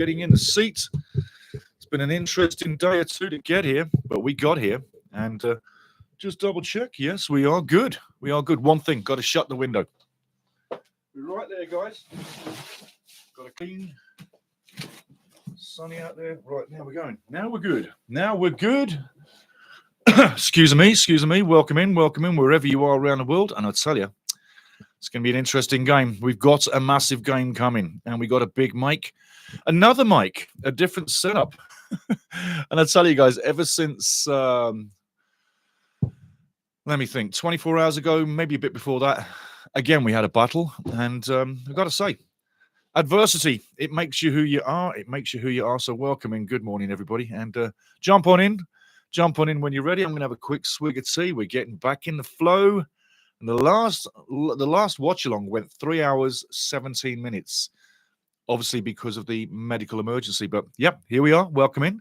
getting in the seat. It's been an interesting day or two to get here, but we got here. And just double check. Yes, we are good. We are good. One thing, got to shut the window. We're right there, guys. Got a clean, sunny out there. Right, now we're going. Now we're good. Now we're good. Excuse me. Welcome in, wherever you are around the world. And I tell you, it's going to be an interesting game. We've got a massive game coming, and we got a big mic. Another mic, a different setup. And I tell you guys, ever since, let me think, 24 hours ago, maybe a bit before that, again, we had a battle. And I've got to say, adversity, it makes you who you are. It makes you who you are. So welcome in. Good morning, everybody. And jump on in when you're ready. I'm going to have a quick swig of tea. We're getting back in the flow. And the last watch along went 3 hours, 17 minutes. Obviously because of the medical emergency. But yep, here we are. Welcome in.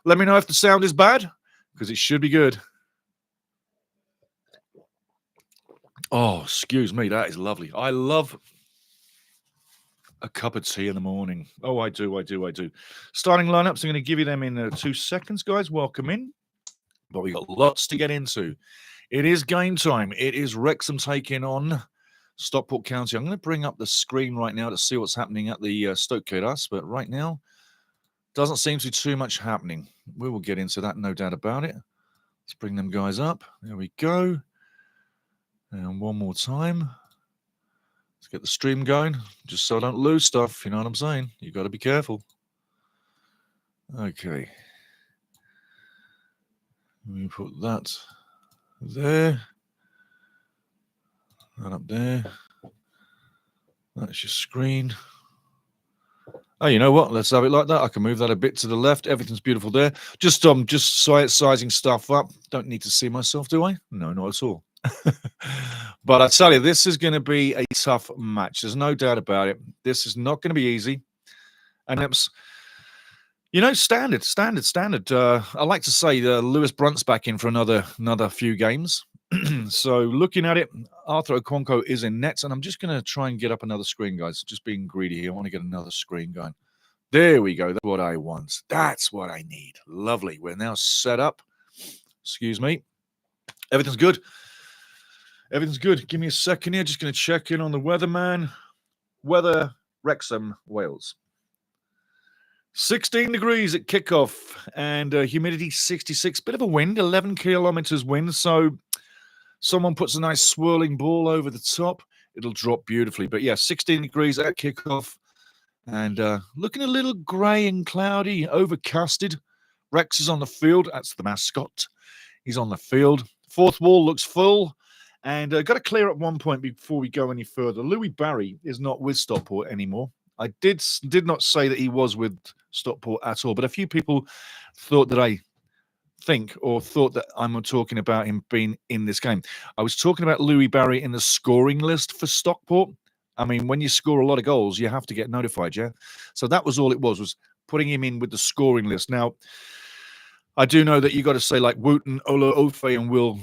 Let me know if the sound is bad, because it should be good. Oh, excuse me. That is lovely. I love a cup of tea in the morning. Oh, I do. Starting lineups, I'm going to give you them in 2 seconds, guys. Welcome in. But we got lots to get into. It is game time. It is Wrexham taking on Stockport County. I'm going to bring up the screen right now to see what's happening at the Stoke Cadas, but right now, doesn't seem to be too much happening. We will get into that, no doubt about it. Let's bring them guys up. There we go. And one more time. Let's get the stream going, just so I don't lose stuff. You know what I'm saying? You got to be careful. Okay. Let me put that there. That up there. That's your screen. Oh, you know what? Let's have it like that. I can move that a bit to the left. Everything's beautiful there. Just sizing stuff up. Don't need to see myself, do I? No, not at all. But I tell you, this is going to be a tough match. There's no doubt about it. This is not going to be easy. And it's, standard. I like to say Lewis Brunt's back in for another few games. So looking at it, Arthur Okonkwo is in nets, and I'm just going to try and get up another screen, guys. Just being greedy here. I want to get another screen going. There we go. That's what I want. That's what I need. Lovely. We're now set up. Excuse me. Everything's good. Everything's good. Give me a second here. Just going to check in on the weatherman. Weather, Wrexham, Wales. 16 degrees at kickoff, and humidity 66. Bit of a wind, 11 kilometers wind. So someone puts a nice swirling ball over the top, it'll drop beautifully. But yeah, 16 degrees at kickoff, and looking a little grey and cloudy, overcasted. Rex is on the field. That's the mascot. He's on the field. Fourth wall looks full. And got to clear at one point before we go any further. Louis Barry is not with Stockport anymore. I did not say that he was with Stockport at all, but a few people thought that thought that I'm talking about him being in this game. I was talking about Louis Barry in the scoring list for Stockport. I mean, when you score a lot of goals, you have to get notified, yeah? So that was all it was putting him in with the scoring list. Now, I do know that you got to say like Wooten, Ola Ofe, and Will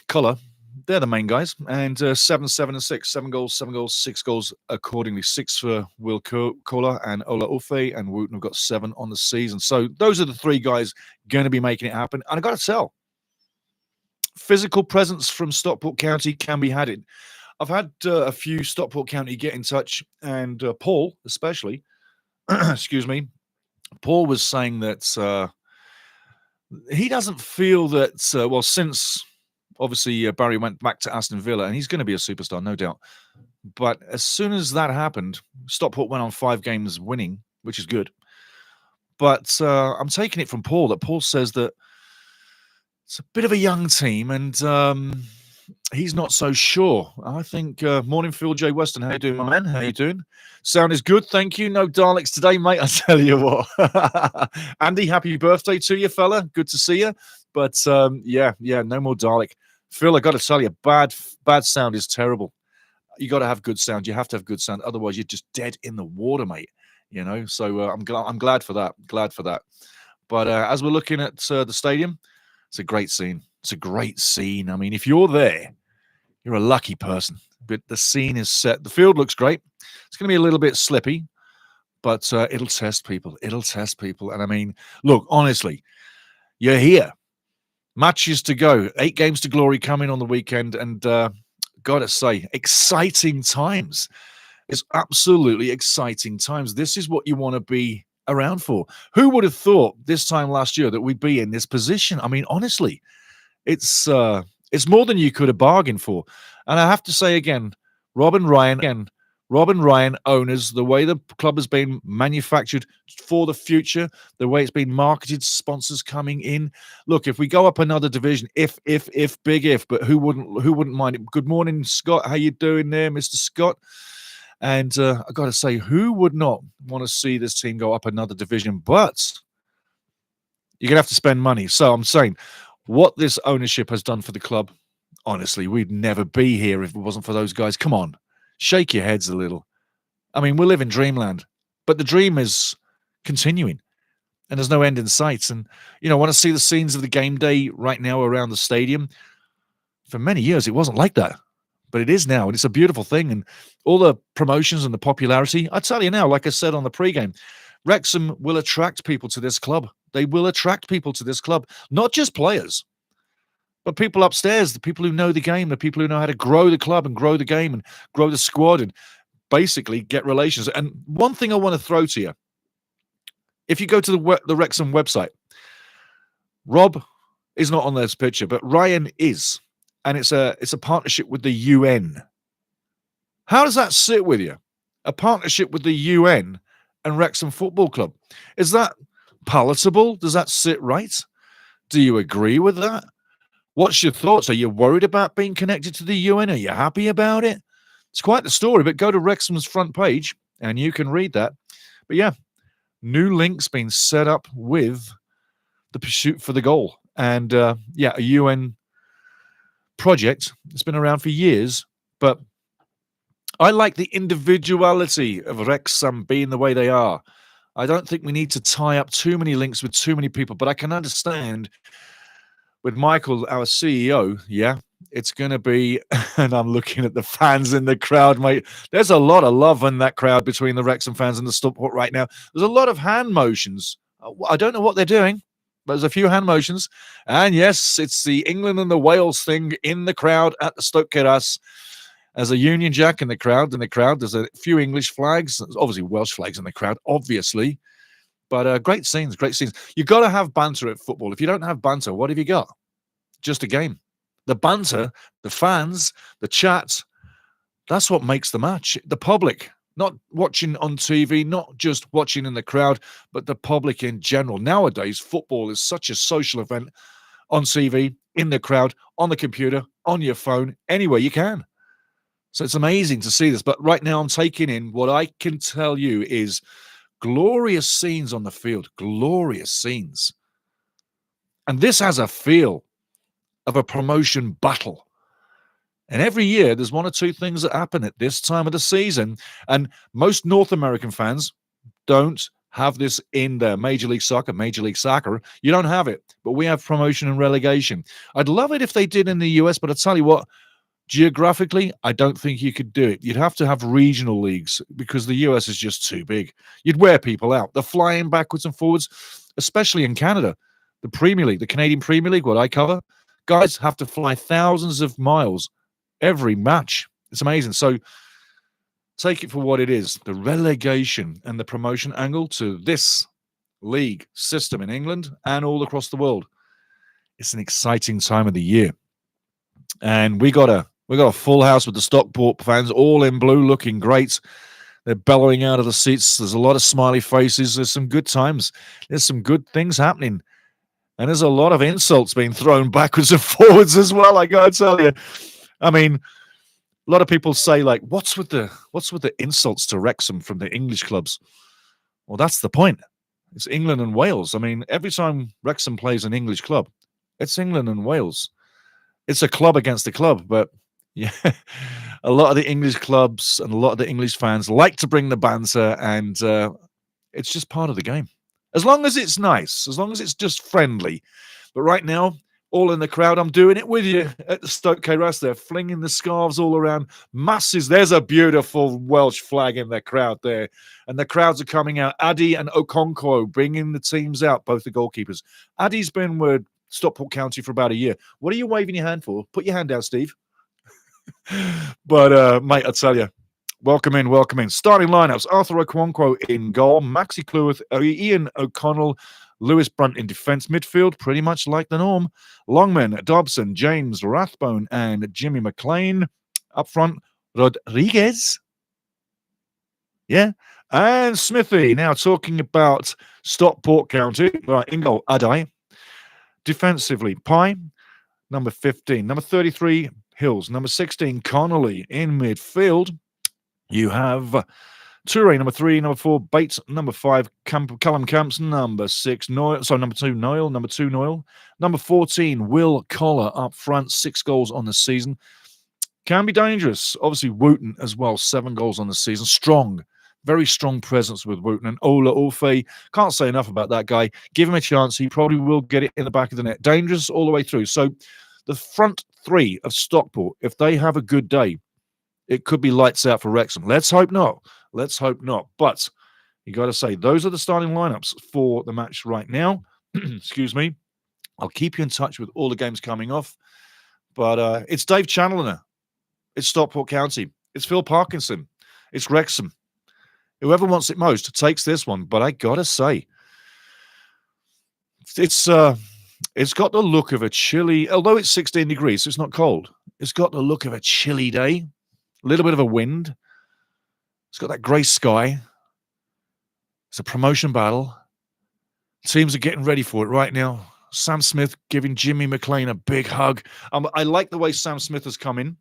Culler. They're the main guys. And 7, 7, and 6. 7 goals, 6 goals accordingly. 6 for Will Culler and Ola Ofe, and Wooten have got 7 on the season. So those are the 3 guys going to be making it happen. And I got to tell, physical presence from Stockport County can be had. I've had a few Stockport County get in touch, and Paul especially, excuse me, Paul was saying that he doesn't feel that, since obviously Barry went back to Aston Villa, and he's going to be a superstar, no doubt. But as soon as that happened, Stockport went on 5 games winning, which is good. But I'm taking it from Paul that Paul says that it's a bit of a young team, and he's not so sure. I think, morning, Phil J. Weston. How you doing, my man? How you doing? Sound is good, thank you. No Daleks today, mate, I tell you what. Andy, happy birthday to you, fella. Good to see you. But, yeah, no more Dalek. Phil, I got to tell you, bad sound is terrible. You got to have good sound. You have to have good sound. Otherwise, you're just dead in the water, mate. You know, so I'm glad for that. Glad for that. But as we're looking at the stadium, it's a great scene. It's a great scene. I mean, if you're there, you're a lucky person. But the scene is set. The field looks great. It's going to be a little bit slippy, but it'll test people. It'll test people. And I mean, look, honestly, you're here. Matches to go. 8 games to glory coming on the weekend. And gotta say, exciting times. It's absolutely exciting times. This is what you want to be around for. Who would have thought this time last year that we'd be in this position? I mean, honestly, it's more than you could have bargained for. And I have to say again, Rob and Ryan owners, the way the club has been manufactured for the future, the way it's been marketed, sponsors coming in. Look, if we go up another division, big if, but who wouldn't mind it? Good morning, Scott. How you doing there, Mr. Scott? And I got to say, who would not want to see this team go up another division? But you're going to have to spend money. So I'm saying what this ownership has done for the club, honestly, we'd never be here if it wasn't for those guys. Come on, shake your heads a little. I mean, we live in dreamland, but the dream is continuing and there's no end in sight. And, I want to see the scenes of the game day right now around the stadium. For many years, it wasn't like that. But it is now, and it's a beautiful thing. And all the promotions and the popularity, I tell you now, like I said on the pregame, Wrexham will attract people to this club. They will attract people to this club, not just players, but people upstairs, the people who know the game, the people who know how to grow the club and grow the game and grow the squad and basically get relations. And one thing I want to throw to you, if you go to the Wrexham website, Rob is not on this picture, but Ryan is. And it's a partnership with the UN. How does that sit with you? A partnership with the UN and Wrexham Football Club. Is that palatable? Does that sit right? Do you agree with that? What's your thoughts? Are you worried about being connected to the UN? Are you happy about it? It's quite the story, but go to Wrexham's front page and you can read that. But yeah, new links being set up with the pursuit for the goal. And a UN project. It's been around for years, but I like the individuality of Wrexham being the way they are. I don't think we need to tie up too many links with too many people, but I can understand with Michael, our CEO, it's going to be, and I'm looking at the fans in the crowd, mate. There's a lot of love in that crowd between the Wrexham fans and the Stockport right now. There's a lot of hand motions. I don't know what they're doing. There's a few hand motions. And yes, it's the England and the Wales thing in the crowd at the Stoke Terrace. There's a Union Jack in the crowd. There's a few English flags. There's obviously Welsh flags in the crowd, obviously. But great scenes. You've got to have banter at football. If you don't have banter, what have you got? Just a game. The banter, the fans, the chat, that's what makes the match. The public. Not watching on TV, not just watching in the crowd, but the public in general. Nowadays, football is such a social event on TV, in the crowd, on the computer, on your phone, anywhere you can. So it's amazing to see this. But right now I'm taking in what I can tell you is glorious scenes on the field, glorious scenes. And this has a feel of a promotion battle. And every year, there's one or two things that happen at this time of the season. And most North American fans don't have this in their Major League Soccer. You don't have it. But we have promotion and relegation. I'd love it if they did in the US, but I'll tell you what, geographically, I don't think you could do it. You'd have to have regional leagues because the US is just too big. You'd wear people out. They're flying backwards and forwards, especially in Canada. The Premier League, the Canadian Premier League, what I cover, guys have to fly thousands of miles every match. It's amazing. So take it for what it is. The relegation and the promotion angle to this league system in England and all across the world. It's an exciting time of the year. And we got a full house with the Stockport fans, all in blue, looking great. They're bellowing out of the seats. There's a lot of smiley faces. There's some good times. There's some good things happening. And there's a lot of insults being thrown backwards and forwards as well, I gotta tell you. I mean, a lot of people say, like, what's with the insults to Wrexham from the English clubs? Well, that's the point. It's England and Wales. I mean, every time Wrexham plays an English club, it's England and Wales. It's a club against a club, but yeah, a lot of the English clubs and a lot of the English fans like to bring the banter, and it's just part of the game. As long as it's nice, as long as it's just friendly. But right now, all in the crowd. I'm doing it with you at the Stoke Keras. They're flinging the scarves all around. Masses. There's a beautiful Welsh flag in the crowd there. And the crowds are coming out. Addy and Okonkwo bringing the teams out, both the goalkeepers. Addy's been with Stockport County for about a year. What are you waving your hand for? Put your hand down, Steve. But, mate, I tell you, welcome in, welcome in. Starting lineups, Arthur Okonkwo in goal, Maxi Cleworth, Ian O'Connell, Lewis Brunt in defence. Midfield, pretty much like the norm. Longman, Dobson, James Rathbone, and Jimmy McLean. Up front, Rodriguez. Yeah. And Smithy. Now talking about Stockport County. Right, in goal, Adai. Defensively, Pye. Number 15. Number 33, Hills. Number 16, Connolly. In midfield, you have Toure, number 3, number 4, Bates, number 5, Callum Camps, number 6, Noyle, sorry, number 2, Noyle, number 2, Noyle, number 14, Will Collar up front, 6 goals on the season. Can be dangerous. Obviously, Wooten as well, 7 goals on the season. Strong, very strong presence with Wooten. And Ola Orfe, can't say enough about that guy. Give him a chance. He probably will get it in the back of the net. Dangerous all the way through. So the front 3 of Stockport, if they have a good day, it could be lights out for Wrexham. Let's hope not. Let's hope not. But you got to say, those are the starting lineups for the match right now. Excuse me. I'll keep you in touch with all the games coming off. But it's Dave Chandler. It's Stockport County. It's Phil Parkinson. It's Wrexham. Whoever wants it most takes this one. But I got to say, it's got the look of a chilly, although it's 16 degrees, so it's not cold. It's got the look of a chilly day. A little bit of a wind. It's got that grey sky. It's a promotion battle. Teams are getting ready for it right now. Sam Smith giving Jimmy McLean a big hug. I like the way Sam Smith has come in.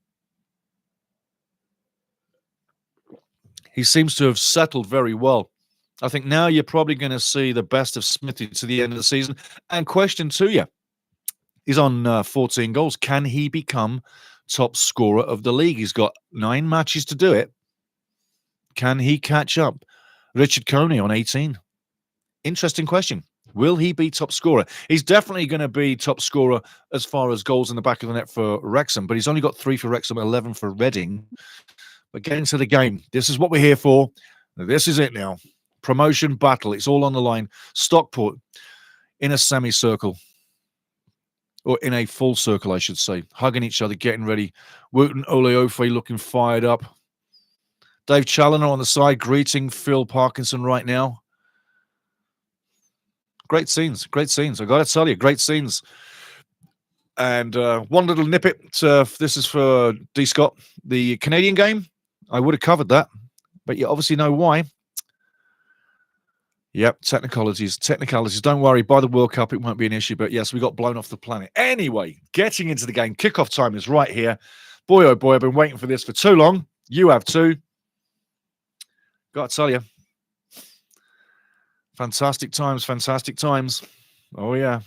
He seems to have settled very well. I think now you're probably going to see the best of Smithy to the end of the season. And question to you. He's on 14 goals. Can he become top scorer of the league? He's got 9 matches to do it. Can he catch up? Richard Coney on 18. Interesting question. Will he be top scorer? He's definitely going to be top scorer as far as goals in the back of the net for Wrexham, but he's only got 3 for Wrexham, 11 for Reading. But getting to the game, this is what we're here for. This is it now. Promotion battle. It's all on the line. Stockport in a semicircle. Or in a full circle, I should say. Hugging each other, getting ready. Wooten, Oleofe looking fired up. Dave Challoner on the side, greeting Phil Parkinson right now. Great scenes, great scenes. I got to tell you, great scenes. And one little nippet. This is for D. Scott. The Canadian game, I would have covered that. But you obviously know why. Yep, technicalities. Don't worry, by the World Cup, it won't be an issue. But yes, we got blown off the planet. Anyway, getting into the game. Kickoff time is right here. Boy, oh boy, I've been waiting for this for too long. You have too. Got to tell you. Fantastic times, fantastic times. Oh, yeah.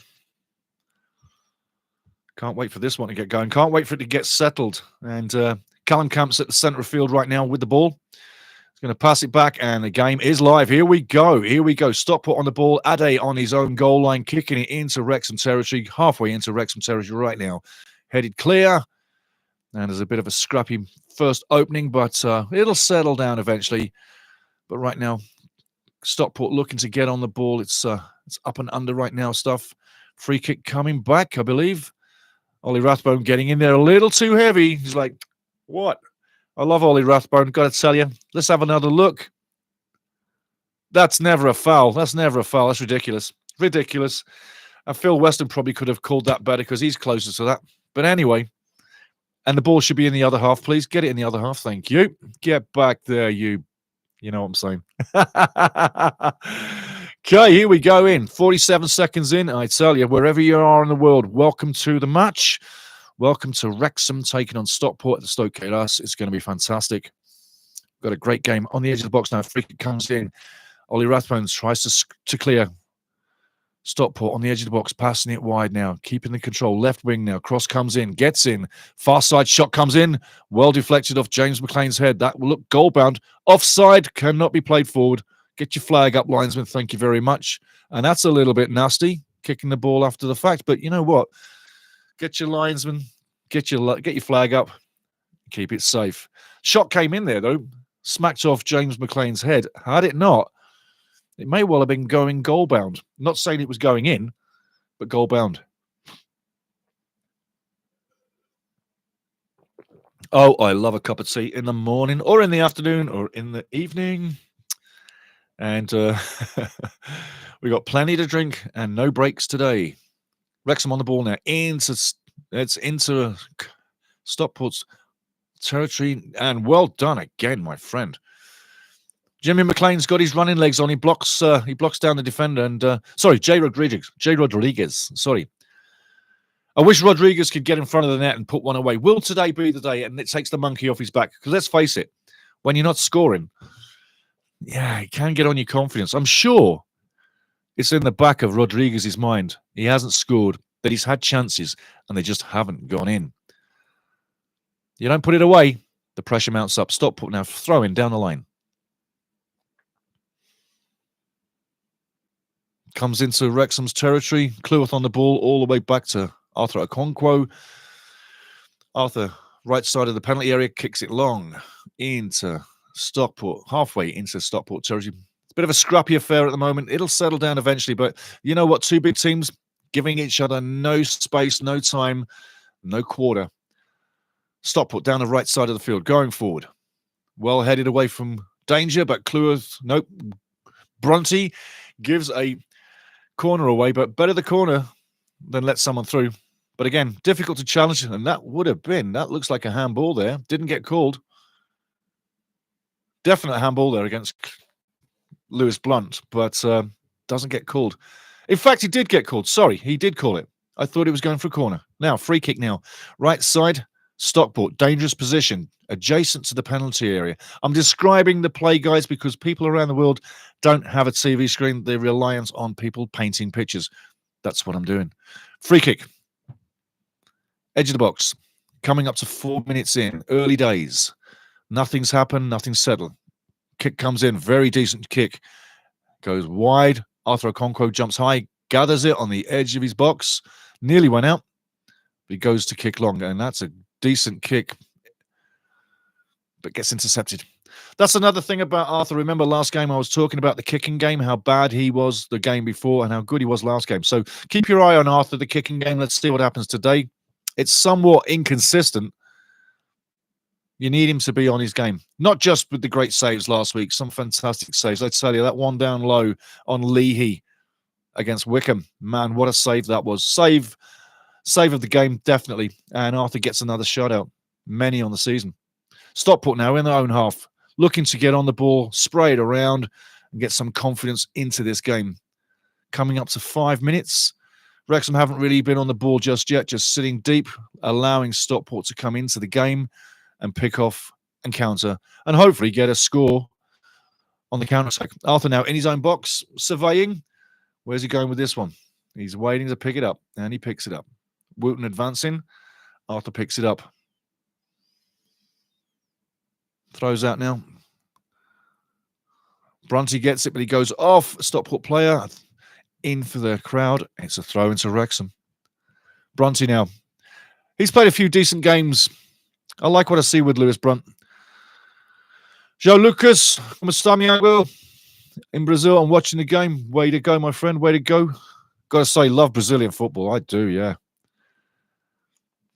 Can't wait for this one to get going. Can't wait for it to get settled. And Callum Camps at the centre of field right now with the ball. He's going to pass it back, and the game is live. Here we go. Here we go. Stockport on the ball. Ade on his own goal line, kicking it into Wrexham territory, halfway into Wrexham territory right now. Headed clear. And there's a bit of a scrappy first opening, but it'll settle down eventually. But right now, Stockport looking to get on the ball. It's up and under right now stuff. Free kick coming back, I believe. Ollie Rathbone getting in there a little too heavy. He's like, what? I love Ollie Rathbone. Got to tell you. Let's have another look. That's never a foul. That's never a foul. That's ridiculous. Ridiculous. And Phil Weston probably could have called that better because he's closer to that. But anyway, and the ball should be in the other half, please. Get it in the other half. Thank you. Get back there, you know what I'm saying. Okay, here we go in. 47 seconds in. I tell you, wherever you are in the world, welcome to the match. Welcome to Wrexham taking on Stockport at the Stoke Keras. It's going to be fantastic. Got a great game on the edge of the box now. Free kick comes in. Ollie Rathbone tries to clear. Stockport on the edge of the box, passing it wide now, keeping the control. Left wing now. Cross comes in, gets in. Far side shot comes in. Well deflected off James McLean's head. That will look goal bound. Offside, cannot be played forward. Get your flag up, linesman. Thank you very much. And that's a little bit nasty, kicking the ball after the fact. But you know what? Get your linesman, get your flag up, keep it safe. Shot came in there, though, smacked off James McLean's head. Had it not, it may well have been going goal-bound. Not saying it was going in, but goal-bound. Oh, I love a cup of tea in the morning or in the afternoon or in the evening. And we got plenty to drink and no breaks today. Wrexham on the ball now. It's into Stockport's territory. And well done again, my friend. Jimmy McLean's got his running legs on. He blocks down the defender. And Jay Rodriguez. Sorry. I wish Rodriguez could get in front of the net and put one away. Will today be the day? And it takes the monkey off his back. Because let's face it, when you're not scoring, yeah, it can get on your confidence. I'm sure it's in the back of Rodriguez's mind. He hasn't scored, that he's had chances, and they just haven't gone in. You don't put it away, the pressure mounts up. Stockport now throwing down the line. Comes into Wrexham's territory. Cleworth on the ball all the way back to Arthur Okonkwo. Arthur, right side of the penalty area, kicks it long into Stockport, halfway into Stockport territory. It's a bit of a scrappy affair at the moment. It'll settle down eventually, but you know what? Two big teams giving each other no space, no time, no quarter. Stockport down the right side of the field, going forward. Well headed away from danger, but Cleworth, nope. Brunty gives a corner away, but better the corner than let someone through. But again, difficult to challenge, and that looks like a handball there. Didn't get called. Definite handball there against Lewis Blunt, but doesn't get called. In fact, he did get called. Sorry, he did call it. I thought he was going for a corner. Now, free kick now. Right side, Stockport, dangerous position, adjacent to the penalty area. I'm describing the play, guys, because people around the world don't have a TV screen. They're reliant on people painting pictures. That's what I'm doing. Free kick. Edge of the box. Coming up to 4 minutes in. Early days. Nothing's happened. Nothing's settled. Kick comes in. Very decent kick. Goes wide. Arthur Okonkwo jumps high. Gathers it on the edge of his box. Nearly went out. But he goes to kick long. And that's a decent kick. But gets intercepted. That's another thing about Arthur. Remember last game I was talking about the kicking game, how bad he was the game before and how good he was last game. So keep your eye on Arthur, the kicking game. Let's see what happens today. It's somewhat inconsistent. You need him to be on his game. Not just with the great saves last week, some fantastic saves. I tell you, that one down low on Leahy against Wickham. Man, what a save that was. Save of the game, definitely. And Arthur gets another shutout. Many on the season. Stockport now in their own half, looking to get on the ball, spray it around, and get some confidence into this game. Coming up to 5 minutes. Wrexham haven't really been on the ball just yet, just sitting deep, allowing Stockport to come into the game and pick off and counter, and hopefully get a score on the counter-attack. Arthur now in his own box, surveying. Where's he going with this one? He's waiting to pick it up, and he picks it up. Wooten advancing. Arthur picks it up. Throws out now. Brunty gets it, but he goes off. Stockport player in for the crowd. It's a throw into Wrexham. Brunty now. He's played a few decent games. I like what I see with Lewis Brunt. João Lucas, como está, mi amigo? In Brazil, I'm watching the game. Way to go, my friend. Way to go. Got to say, love Brazilian football. I do, yeah.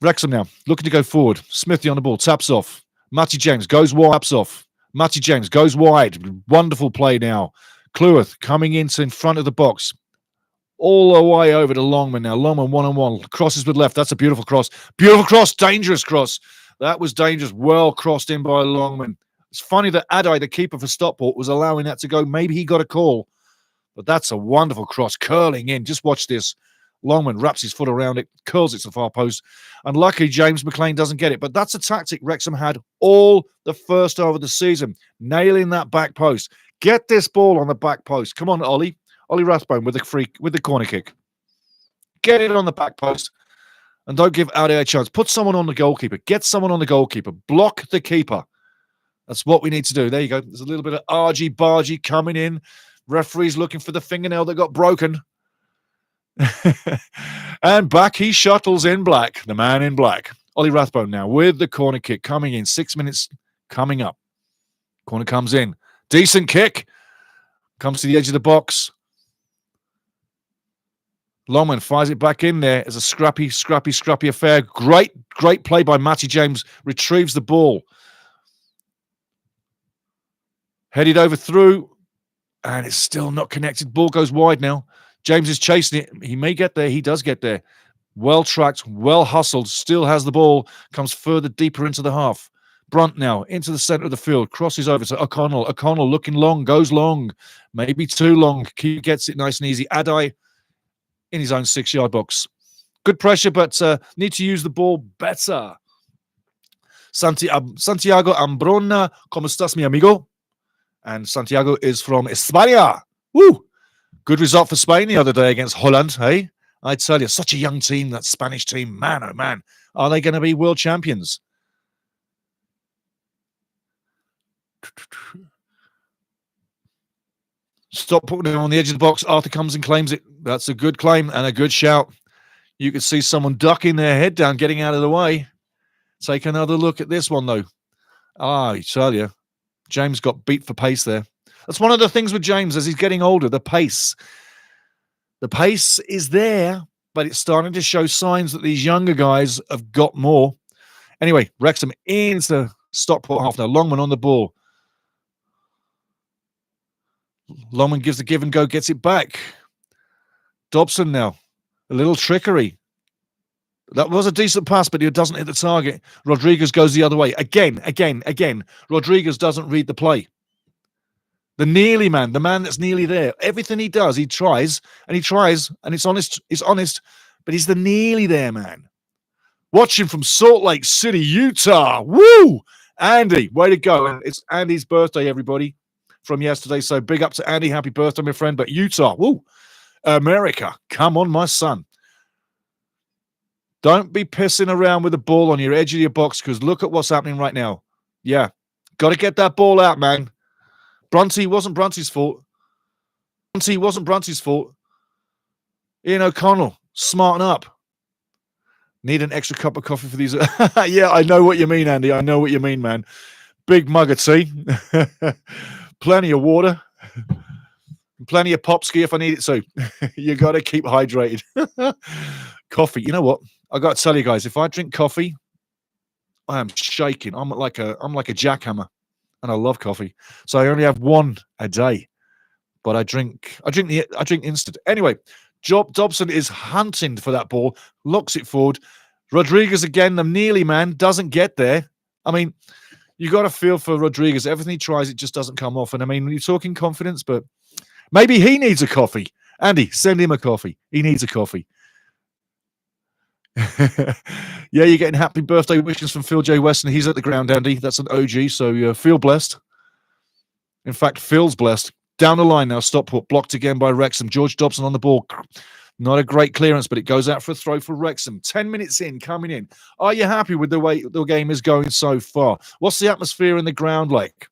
Wrexham now, looking to go forward. Smithy on the ball, taps off. Matty James goes wide, taps off. Matty James goes wide. Wonderful play now. Cleworth coming in front of the box. All the way over to Longman now. Longman one-on-one. Crosses with left. That's a beautiful cross. Beautiful cross. Dangerous cross. That was dangerous. Well crossed in by Longman. It's funny that Adai, the keeper for Stockport, was allowing that to go. Maybe he got a call. But that's a wonderful cross. Curling in. Just watch this. Longman wraps his foot around it, curls it to the far post. And luckily, James McLean doesn't get it. But that's a tactic Wrexham had all the first half of the season. Nailing that back post. Get this ball on the back post. Come on, Ollie. Ollie Rathbone with the corner kick. Get it on the back post. And don't give Ade a chance. Put someone on the goalkeeper. Get someone on the goalkeeper. Block the keeper. That's what we need to do. There you go. There's a little bit of argy-bargy coming in. Referees looking for the fingernail that got broken. And back he shuttles in black, the man in black. Ollie Rathbone now with the corner kick coming in. 6 minutes coming up. Corner comes in. Decent kick. Comes to the edge of the box. Longman fires it back in there. It's a scrappy affair. Great play by Matty James. Retrieves the ball. Headed over through. And it's still not connected. Ball goes wide now. James is chasing it. He may get there. He does get there. Well tracked, well hustled. Still has the ball. Comes further deeper into the half. Brunt now into the center of the field. Crosses over to O'Connell. O'Connell looking long. Goes long. Maybe too long. He gets it nice and easy. Adai in his own 6-yard box. Good pressure, but need to use the ball better. Santiago Ambrona. ¿Cómo estás, mi amigo? And Santiago is from España. Woo! Good result for Spain the other day against Holland, hey? I tell you, such a young team, that Spanish team. Man, oh man. Are they going to be world champions? Stop putting it on the edge of the box. Arthur comes and claims it. That's a good claim and a good shout. You could see someone ducking their head down, getting out of the way. Take another look at this one, though. I tell you, James got beat for pace there. That's one of the things with James as he's getting older, the pace. The pace is there, but it's starting to show signs that these younger guys have got more. Anyway, Wrexham into Stockport half now. Longman on the ball. Longman gives the give and go, gets it back. Dobson now. A little trickery. That was a decent pass, but he doesn't hit the target. Rodriguez goes the other way. Again. Rodriguez doesn't read the play. The nearly man, the man that's nearly there. Everything he does, he tries, and it's honest, but he's the nearly there man. Watching from Salt Lake City, Utah. Woo! Andy, way to go. And it's Andy's birthday, everybody, from yesterday. So big up to Andy. Happy birthday, my friend. But Utah, woo! America, come on, my son. Don't be pissing around with the ball on your edge of your box because look at what's happening right now. Yeah, got to get that ball out, man. Brunty wasn't Brunty's fault. Ian O'Connell, smarten up. Need an extra cup of coffee for these. Yeah, I know what you mean, Andy. I know what you mean, man. Big mug of tea. Plenty of water. Plenty of pop ski if I need it. So you got to keep hydrated. Coffee. You know what? I got to tell you guys, if I drink coffee, I am shaking. I'm like a jackhammer. And I love coffee, so I only have one a day. But I drink instant. Anyway, Dobson is hunting for that ball, locks it forward. Rodriguez again, the nearly man, doesn't get there. I mean, you got to feel for Rodriguez. Everything he tries, it just doesn't come off. And I mean, you're talking confidence, but maybe he needs a coffee. Andy, send him a coffee. He needs a coffee. Yeah, you're getting happy birthday wishes from Phil J. Weston. He's at the ground, Andy. That's an OG, so feel blessed. In fact, Phil's blessed. Down the line now, Stockport blocked again by Wrexham. George Dobson on the ball. Not a great clearance, but it goes out for a throw for Wrexham. 10 minutes in, coming in. Are you happy with the way the game is going so far? What's the atmosphere in the ground like?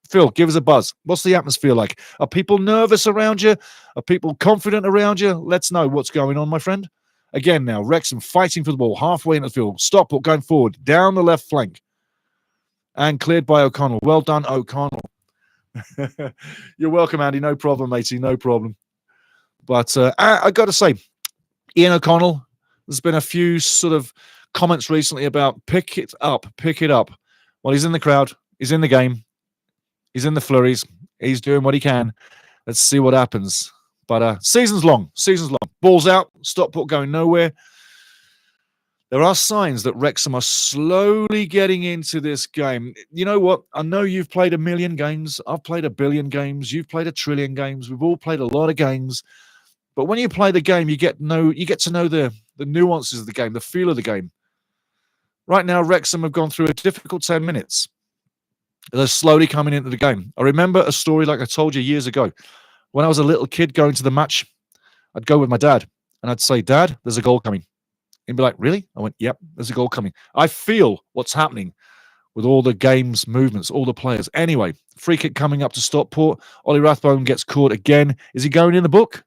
Phil, give us a buzz. What's the atmosphere like? Are people nervous around you? Are people confident around you? Let's know what's going on, my friend. Again now, Wrexham fighting for the ball, halfway in the field. Stockport going forward, down the left flank. And cleared by O'Connell. Well done, O'Connell. You're welcome, Andy. No problem, matey. No problem. But I got to say, Ian O'Connell, there's been a few sort of comments recently about pick it up. Well, he's in the crowd. He's in the game. He's in the flurries. He's doing what he can. Let's see what happens. But season's long. Ball's out. Stockport going nowhere. There are signs that Wrexham are slowly getting into this game. You know what? I know you've played a million games. I've played a billion games. You've played a trillion games. We've all played a lot of games. But when you play the game, you get to know the nuances of the game, the feel of the game. Right now, Wrexham have gone through a difficult 10 minutes. They're slowly coming into the game. I remember a story like I told you years ago. When I was a little kid going to the match, I'd go with my dad and I'd say, Dad, there's a goal coming. He'd be like, really? I went, yep, there's a goal coming. I feel what's happening with all the game's movements, all the players. Anyway, free kick coming up to Stockport. Ollie Rathbone gets caught again. Is he going in the book?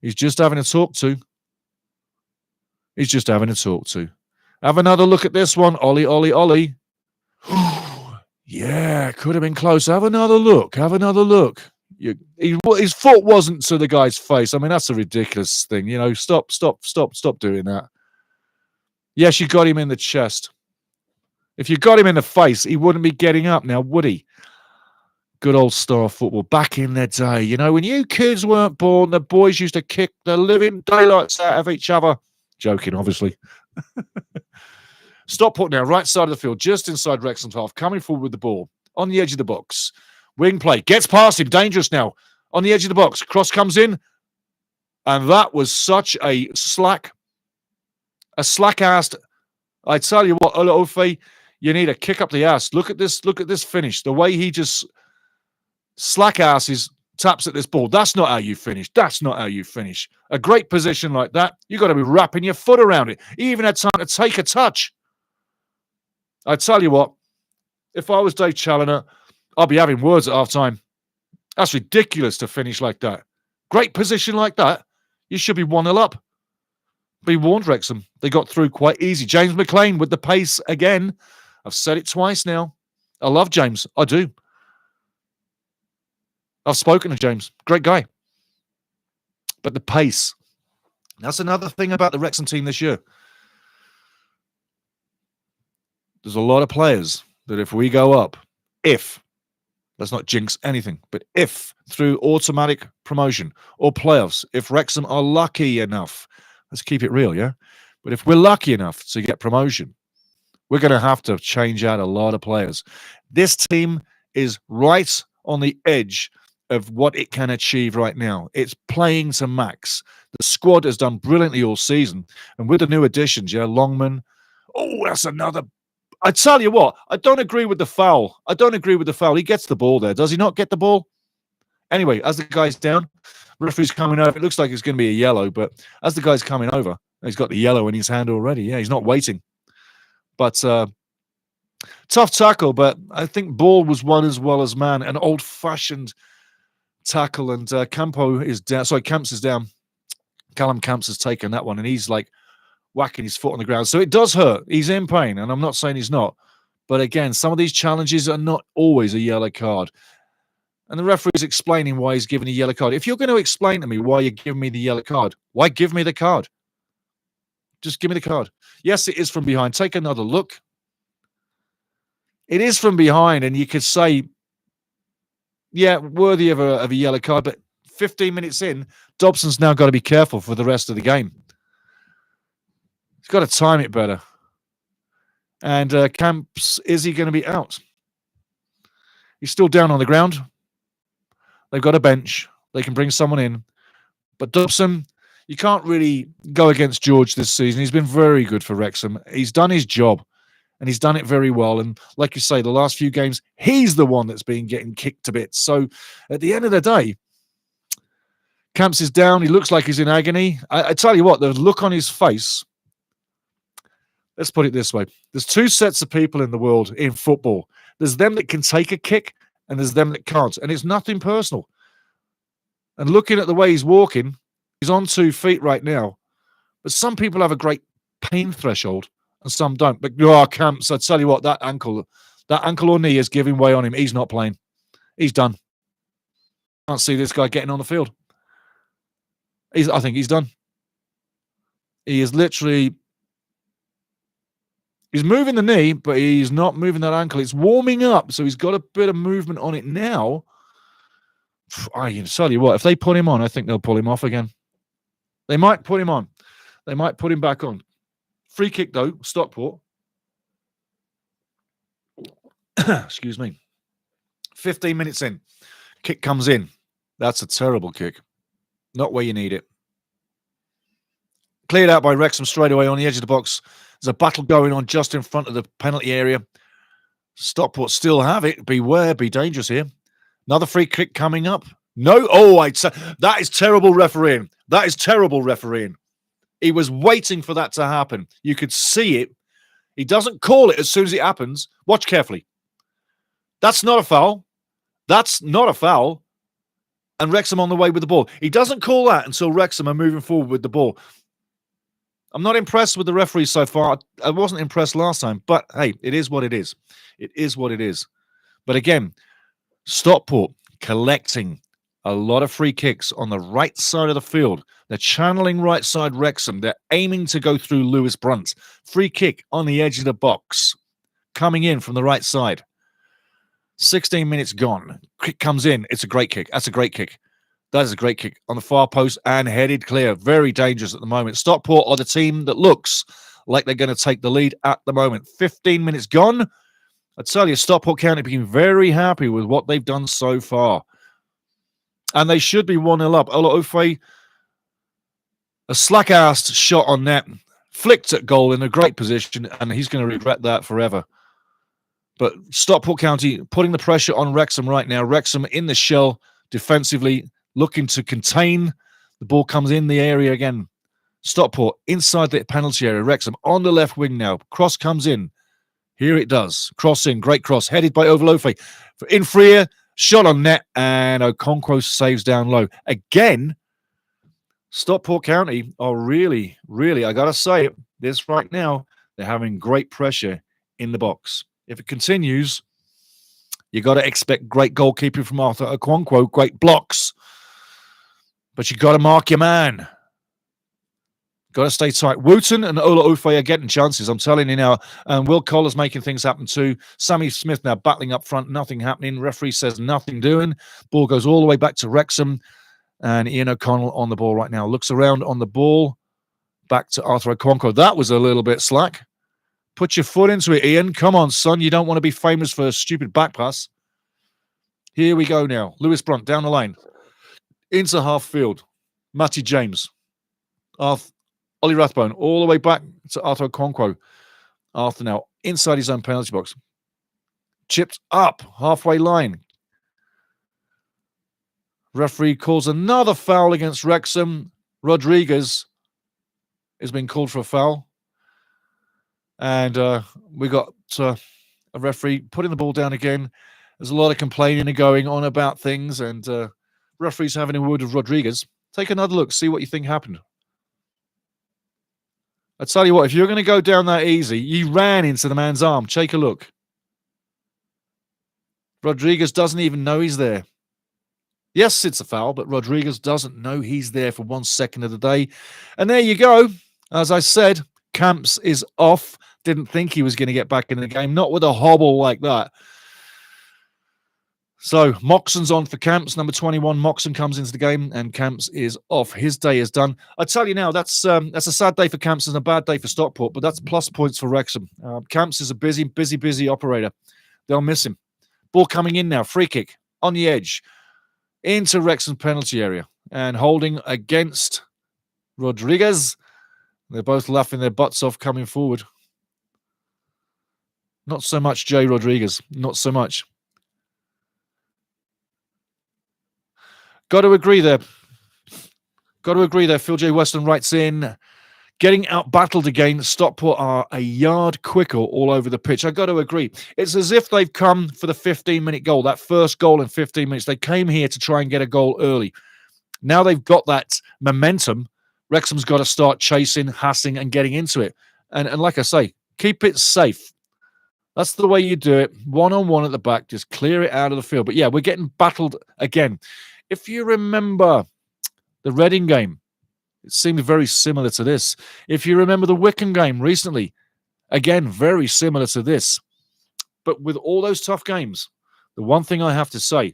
He's just having a talk to. He's just having a talk to. Have another look at this one. Ollie, Ollie, Ollie. Yeah, could have been close. Have another look. Have another look. His foot wasn't to the guy's face. I mean, that's a ridiculous thing. You know, stop doing that. Yes, you got him in the chest. If you got him in the face, he wouldn't be getting up now, would he? Good old star football back in their day. You know, when you kids weren't born, the boys used to kick the living daylights out of each other. Joking, obviously. Stockport now, right side of the field, just inside Wrexham's half, coming forward with the ball, on the edge of the box. Wing play, gets past him, dangerous now, on the edge of the box. Cross comes in, and that was such a slack-assed. I tell you what, Olofe, you need a kick up the ass. Look at this finish. The way he just slack-asses taps at this ball. That's not how you finish. That's not how you finish. A great position like that, you've got to be wrapping your foot around it. He even had time to take a touch. I tell you what, if I was Dave Challoner, I'd be having words at half-time. That's ridiculous to finish like that. Great position like that. You should be 1-0 up. Be warned, Wrexham. They got through quite easy. James McLean with the pace again. I've said it twice now. I love James. I do. I've spoken to James. Great guy. But the pace. That's another thing about the Wrexham team this year. There's a lot of players that if we go up, let's not jinx anything, but if through automatic promotion or playoffs, if Wrexham are lucky enough, let's keep it real, yeah? But if we're lucky enough to get promotion, we're going to have to change out a lot of players. This team is right on the edge of what it can achieve right now. It's playing to max. The squad has done brilliantly all season. And with the new additions, yeah, Longman, that's another. I tell you what, I don't agree with the foul. He gets the ball there. Does he not get the ball? Anyway, as the guy's down, referee's coming over. It looks like it's going to be a yellow, but as the guy's coming over, he's got the yellow in his hand already. Yeah, he's not waiting. But tough tackle, but I think ball was won as well as man. An old-fashioned tackle, and Camps is down. Callum Camps has taken that one, and he's like whacking his foot on the ground. So it does hurt. He's in pain, and I'm not saying he's not. But again, some of these challenges are not always a yellow card. And the referee's explaining why he's giving a yellow card. If you're going to explain to me why you're giving me the yellow card, why give me the card? Just give me the card. Yes, it is from behind. Take another look. It is from behind, and you could say, yeah, worthy of a yellow card, but 15 minutes in, Dobson's now got to be careful for the rest of the game. He's got to time it better. And Camps, is he going to be out? He's still down on the ground. They've got a bench. They can bring someone in. But Dobson, you can't really go against George this season. He's been very good for Wrexham. He's done his job, and he's done it very well. And like you say, the last few games, he's the one that's been getting kicked to bits. So at the end of the day, Camps is down. He looks like he's in agony. I tell you what, the look on his face, let's put it this way. There's two sets of people in the world in football. There's them that can take a kick, and there's them that can't. And it's nothing personal. And looking at the way he's walking, he's on 2 feet right now. But some people have a great pain threshold, and some don't. But Camps, I tell you what, that ankle or knee is giving way on him. He's not playing. He's done. Can't see this guy getting on the field. I think he's done. He is literally. He's moving the knee, but he's not moving that ankle. It's warming up, so he's got a bit of movement on it now. I can tell you what, if they put him on, I think they'll pull him off again. They might put him on. They might put him back on. Free kick, though, Stockport. Excuse me. 15 minutes in. Kick comes in. That's a terrible kick. Not where you need it. Cleared out by Wrexham straight away on the edge of the box. There's a battle going on just in front of the penalty area. Stockport still have it. Beware, be dangerous here. Another free kick coming up. No. That is terrible refereeing. That is terrible refereeing. He was waiting for that to happen. You could see it. He doesn't call it as soon as it happens. Watch carefully. That's not a foul. That's not a foul. And Wrexham on the way with the ball. He doesn't call that until Wrexham are moving forward with the ball. I'm not impressed with the referees so far. I wasn't impressed last time, but hey, it is what it is. It is what it is. But again, Stockport collecting a lot of free kicks on the right side of the field. They're channeling right side Wrexham. They're aiming to go through Lewis Brunt. Free kick on the edge of the box, coming in from the right side. 16 minutes gone. Kick comes in. It's a great kick. That's a great kick. That is a great kick on the far post and headed clear. Very dangerous at the moment. Stockport are the team that looks like they're going to take the lead at the moment. 15 minutes gone. I tell you, Stockport County being very happy with what they've done so far. And they should be 1-0 up. Ola Ofe, a slack-assed shot on net, flicked at goal in a great position, and he's going to regret that forever. But Stockport County putting the pressure on Wrexham right now. Wrexham in the shell defensively, looking to contain. The ball comes in the area again. Stockport inside the penalty area. Wrexham on the left wing now. Cross comes in. Here it does. Cross in. Great cross. Headed by Ovalofe. In Freer. Shot on net. And Okonkwo saves down low. Again, Stockport County are really, I got to say this right now, they're having great pressure in the box. If it continues, you got to expect great goalkeeping from Arthur Okonkwo, great blocks. But you got to mark your man. Got to stay tight. Wooten and Ola Ofe are getting chances, I'm telling you now. And Will Collar's making things happen too. Sammy Smith now battling up front, nothing happening. Referee says nothing doing. Ball goes all the way back to Wrexham. And Ian O'Connell on the ball right now. Looks around on the ball. Back to Arthur Okonkwo. That was a little bit slack. Put your foot into it, Ian. Come on, son. You don't want to be famous for a stupid back pass. Here we go now. Lewis Brunt down the line. Into half field. Matty James. Ollie Rathbone all the way back to Arthur Okonkwo. Arthur now inside his own penalty box. Chipped up halfway line. Referee calls another foul against Wrexham. Rodriguez is being called for a foul. And we got a referee putting the ball down again. There's a lot of complaining and going on about things. And referee's having a word with Rodriguez. Take another look. See what you think happened. I tell you what, if you're going to go down that easy, you ran into the man's arm. Take a look. Rodriguez doesn't even know he's there. Yes, it's a foul, but Rodriguez doesn't know he's there for 1 second of the day. And there you go. As I said, Camps is off. Didn't think he was going to get back in the game. Not with a hobble like that. So Moxon's on for Camps. Number 21, Moxon comes into the game, and Camps is off. His day is done. I tell you now, that's a sad day for Camps and a bad day for Stockport, but that's plus points for Wrexham. Camps is a busy operator. They'll miss him. Ball coming in now. Free kick on the edge into Wrexham's penalty area and holding against Rodriguez. They're both laughing their butts off coming forward. Not so much Jay Rodriguez. Not so much. Got to agree there. Phil J. Weston writes in, getting out-battled again. Stockport are a yard quicker all over the pitch. I got to agree. It's as if they've come for the 15-minute goal, that first goal in 15 minutes. They came here to try and get a goal early. Now they've got that momentum. Wrexham's got to start chasing, hassing, and getting into it. And like I say, keep it safe. That's the way you do it. One-on-one at the back. Just clear it out of the field. But yeah, we're getting battled again. If you remember the Reading game, it seemed very similar to this. If you remember the Wycombe game recently, again, very similar to this. But with all those tough games, the one thing I have to say,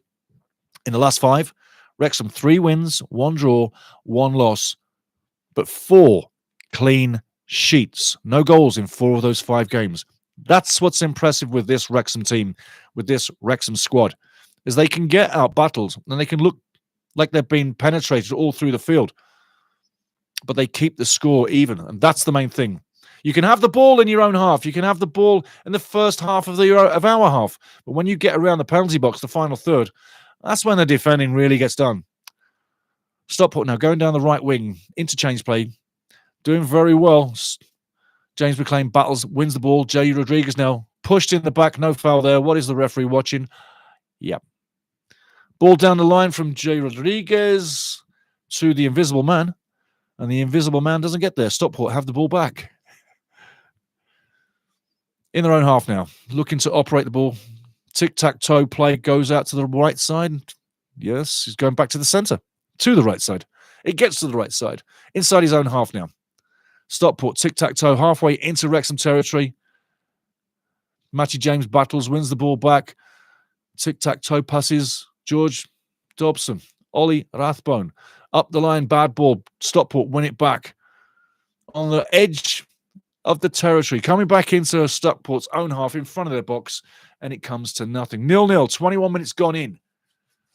in the last 5, Wrexham 3 wins, 1 draw, 1 loss, but 4 clean sheets. No goals in 4 of those 5 games. That's what's impressive with this Wrexham team, with this Wrexham squad, is they can get out battled and they can look like they've been penetrated all through the field. But they keep the score even, and that's the main thing. You can have the ball in your own half. You can have the ball in the first half of our half. But when you get around the penalty box, the final third, that's when the defending really gets done. Stockport now going down the right wing. Interchange play. Doing very well. James McLean battles, wins the ball. Jay Rodriguez now pushed in the back. No foul there. What is the referee watching? Yep. Ball down the line from J. Rodriguez to the Invisible Man. And the Invisible Man doesn't get there. Stockport have the ball back. In their own half now. Looking to operate the ball. Tic-tac-toe play goes out to the right side. Yes, he's going back to the centre. To the right side. It gets to the right side. Inside his own half now. Stockport, tic-tac-toe, halfway into Wrexham territory. Matty James battles, wins the ball back. Tic-tac-toe passes. George Dobson. Ollie Rathbone. Up the line, bad ball. Stockport win it back. On the edge of the territory. Coming back into Stockport's own half in front of their box. And it comes to nothing. 0-0. 21 minutes gone in.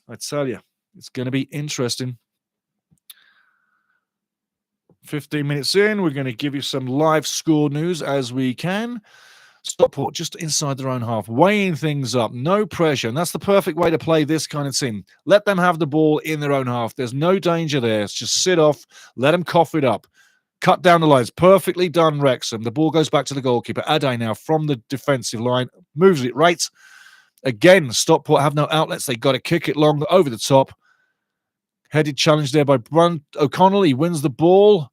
I tell you, it's going to be interesting. 15 minutes in, we're going to give you some live score news as we can. Stockport just inside their own half, weighing things up, no pressure. And that's the perfect way to play this kind of team. Let them have the ball in their own half. There's no danger there. It's just sit off, let them cough it up. Cut down the lines. Perfectly done, Wrexham. The ball goes back to the goalkeeper. Ade now from the defensive line, moves it right. Again, Stockport have no outlets. They got to kick it long over the top. Headed challenge there by Brunt O'Connell. He wins the ball.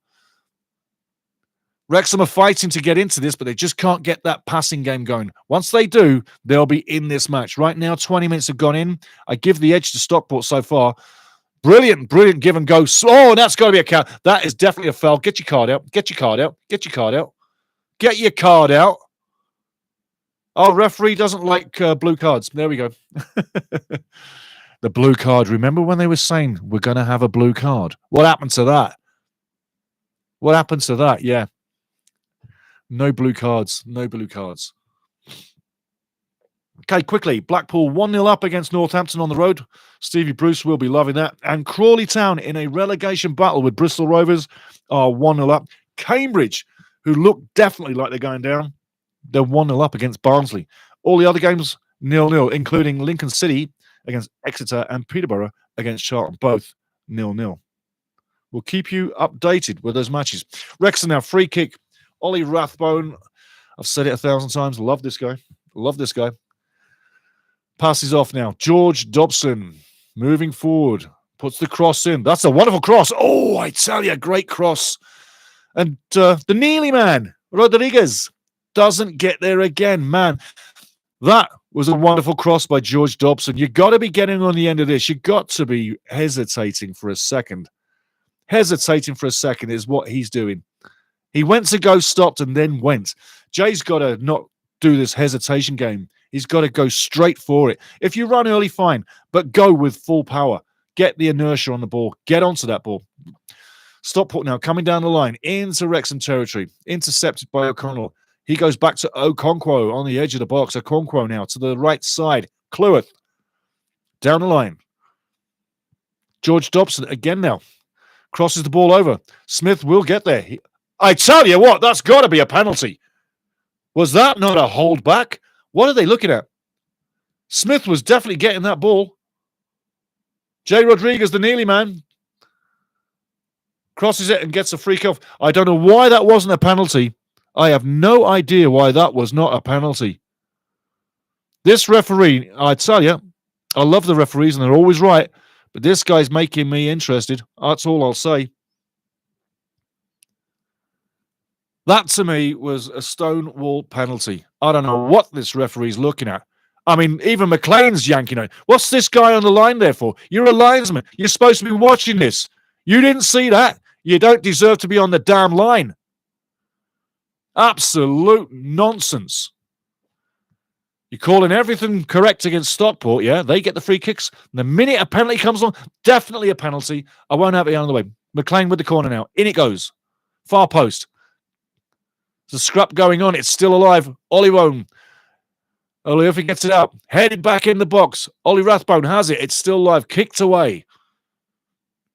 Wrexham are fighting to get into this, but they just can't get that passing game going. Once they do, they'll be in this match. Right now, 20 minutes have gone in. I give the edge to Stockport so far. Brilliant, brilliant give and go. Oh, that's got to be a count. That is definitely a foul. Get your card out. Get your card out. Get your card out. Get your card out. Oh, referee doesn't like blue cards. There we go. The blue card. Remember when they were saying we're going to have a blue card? What happened to that? What happened to that? Yeah. No blue cards. No blue cards. Okay, quickly. Blackpool 1-0 up against Northampton on the road. Stevie Bruce will be loving that. And Crawley Town in a relegation battle with Bristol Rovers are 1-0 up. Cambridge, who look definitely like they're going down, they're 1-0 up against Barnsley. All the other games, 0-0, including Lincoln City against Exeter and Peterborough against Charlton, both 0-0. We'll keep you updated with those matches. Wrexham now, free kick. Ollie Rathbone, I've said it 1,000 times. Love this guy. Love this guy. Passes off now. George Dobson moving forward. Puts the cross in. That's a wonderful cross. Oh, I tell you, great cross. And the Neely man, Rodriguez, doesn't get there again. Man, that was a wonderful cross by George Dobson. You got to be getting on the end of this. You got to be hesitating for a second. Hesitating for a second is what he's doing. He went to go, stopped, and then went. Jay's got to not do this hesitation game. He's got to go straight for it. If you run early, fine, but go with full power. Get the inertia on the ball. Get onto that ball. Stockport now coming down the line into Wrexham territory. Intercepted by O'Connell. He goes back to Okonkwo on the edge of the box. Okonkwo now to the right side. Cleworth down the line. George Dobson again now. Crosses the ball over. Smith will get there. I tell you what, that's got to be a penalty. Was that not a hold back? What are they looking at? Smith was definitely getting that ball. J. Rodriguez, the Neely man, crosses it and gets a free kick. I don't know why that wasn't a penalty. I have no idea why that was not a penalty. This referee, I tell you, I love the referees and they're always right, but this guy's making me interested. That's all I'll say. That, to me, was a stonewall penalty. I don't know what this referee's looking at. I mean, even McLean's yanking it. What's this guy on the line there for? You're a linesman. You're supposed to be watching this. You didn't see that. You don't deserve to be on the damn line. Absolute nonsense. You're calling everything correct against Stockport, yeah? They get the free kicks. The minute a penalty comes on, definitely a penalty. I won't have it out of the way. McLean with the corner now. In it goes. Far post. There's a scrap going on. It's still alive. Ollie if he gets it out. Headed back in the box. Ollie Rathbone has it. It's still alive. Kicked away.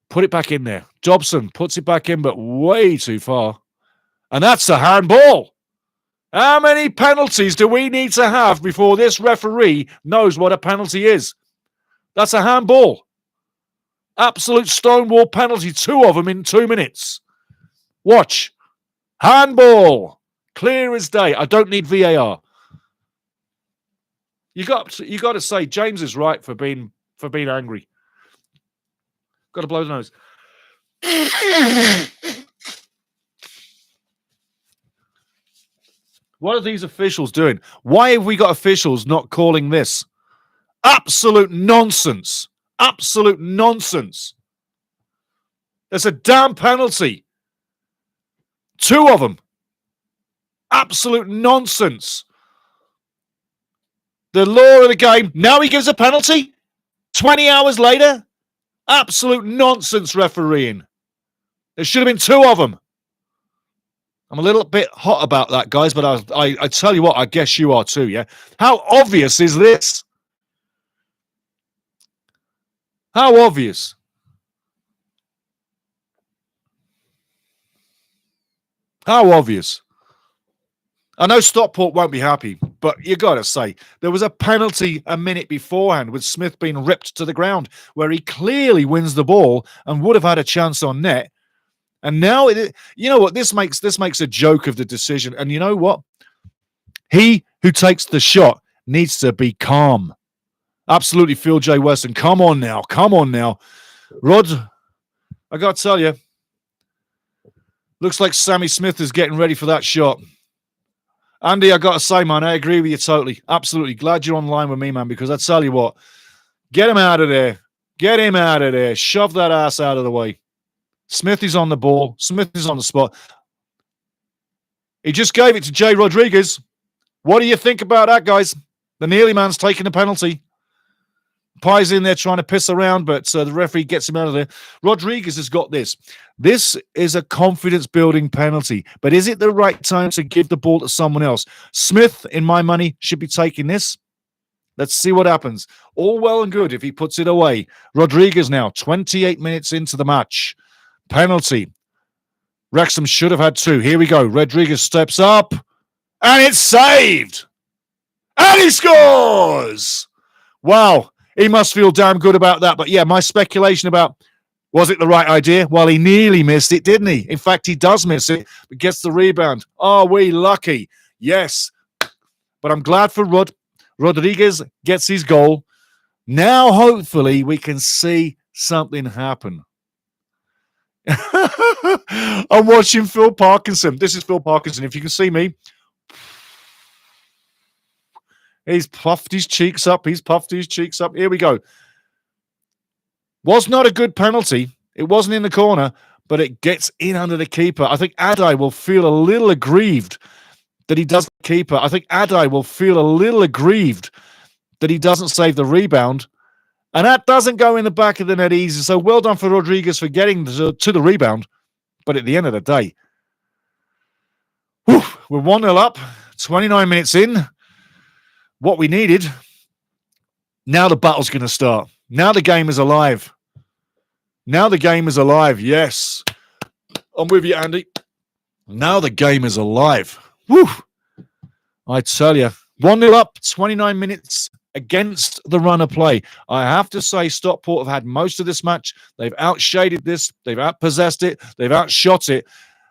Put it back in there. Dobson puts it back in, but way too far. And that's a handball. How many penalties do we need to have before this referee knows what a penalty is? That's a handball. Absolute stonewall penalty. 2 of them in 2 minutes. Watch. Handball. Clear as day. I don't need VAR. You got to say James is right for being for being angry. Got to blow the nose. What are these officials doing? Why have we got officials not calling this? Absolute nonsense. Absolute nonsense. There's a damn penalty. 2 of them. Absolute nonsense. The law of the game. Now he gives a penalty? 20 hours later? Absolute nonsense refereeing. There should have been 2 of them. I'm a little bit hot about that, guys, but I tell you what, I guess you are too, yeah? How obvious is this? How obvious? How obvious? I know Stockport won't be happy, but you got to say, there was a penalty a minute beforehand with Smith being ripped to the ground where he clearly wins the ball and would have had a chance on net. And now, you know what, this makes a joke of the decision. And you know what? He who takes the shot needs to be calm. Absolutely, Phil J. Weston. Come on now. Come on now. Rod, I got to tell you, looks like Sammy Smith is getting ready for that shot. Andy, I got to say, man, I agree with you totally. Absolutely. Glad you're online with me, man, because I tell you what, get him out of there. Get him out of there. Shove that ass out of the way. Smith is on the ball. Smith is on the spot. He just gave it to Jay Rodriguez. What do you think about that, guys? The Neely man's taking the penalty. Pye's in there trying to piss around, but the referee gets him out of there. Rodriguez has got this. This is a confidence-building penalty, but is it the right time to give the ball to someone else? Smith, in my money, should be taking this. Let's see what happens. All well and good if he puts it away. Rodriguez now, 28 minutes into the match. Penalty. Wrexham should have had 2. Here we go. Rodriguez steps up, and it's saved. And he scores! Wow. He must feel damn good about that. But yeah, my speculation about, was it the right idea? Well, he nearly missed it, didn't he? In fact, he does miss it, but gets the rebound. Are we lucky? Yes. But I'm glad for Rodriguez gets his goal. Now, hopefully, we can see something happen. I'm watching Phil Parkinson. This is Phil Parkinson. If you can see me, he's puffed his cheeks up. He's puffed his cheeks up. Here we go. Was not a good penalty. It wasn't in the corner, but it gets in under the keeper. I think Adai will feel a little aggrieved that he doesn't keeper. I think Adai will feel a little aggrieved that he doesn't save the rebound. And that doesn't go in the back of the net easy. So well done for Rodriguez for getting to the rebound. But at the end of the day, we're 1-0 up, 29 minutes in. What we needed. Now the battle's going to start. Now the game is alive. Now the game is alive. Yes. I'm with you, Andy. Now the game is alive. Woo. I tell you, 1-0 up, 29 minutes against the run of play. I have to say, Stockport have had most of this match. They've outshaded this. They've outpossessed it. They've outshot it.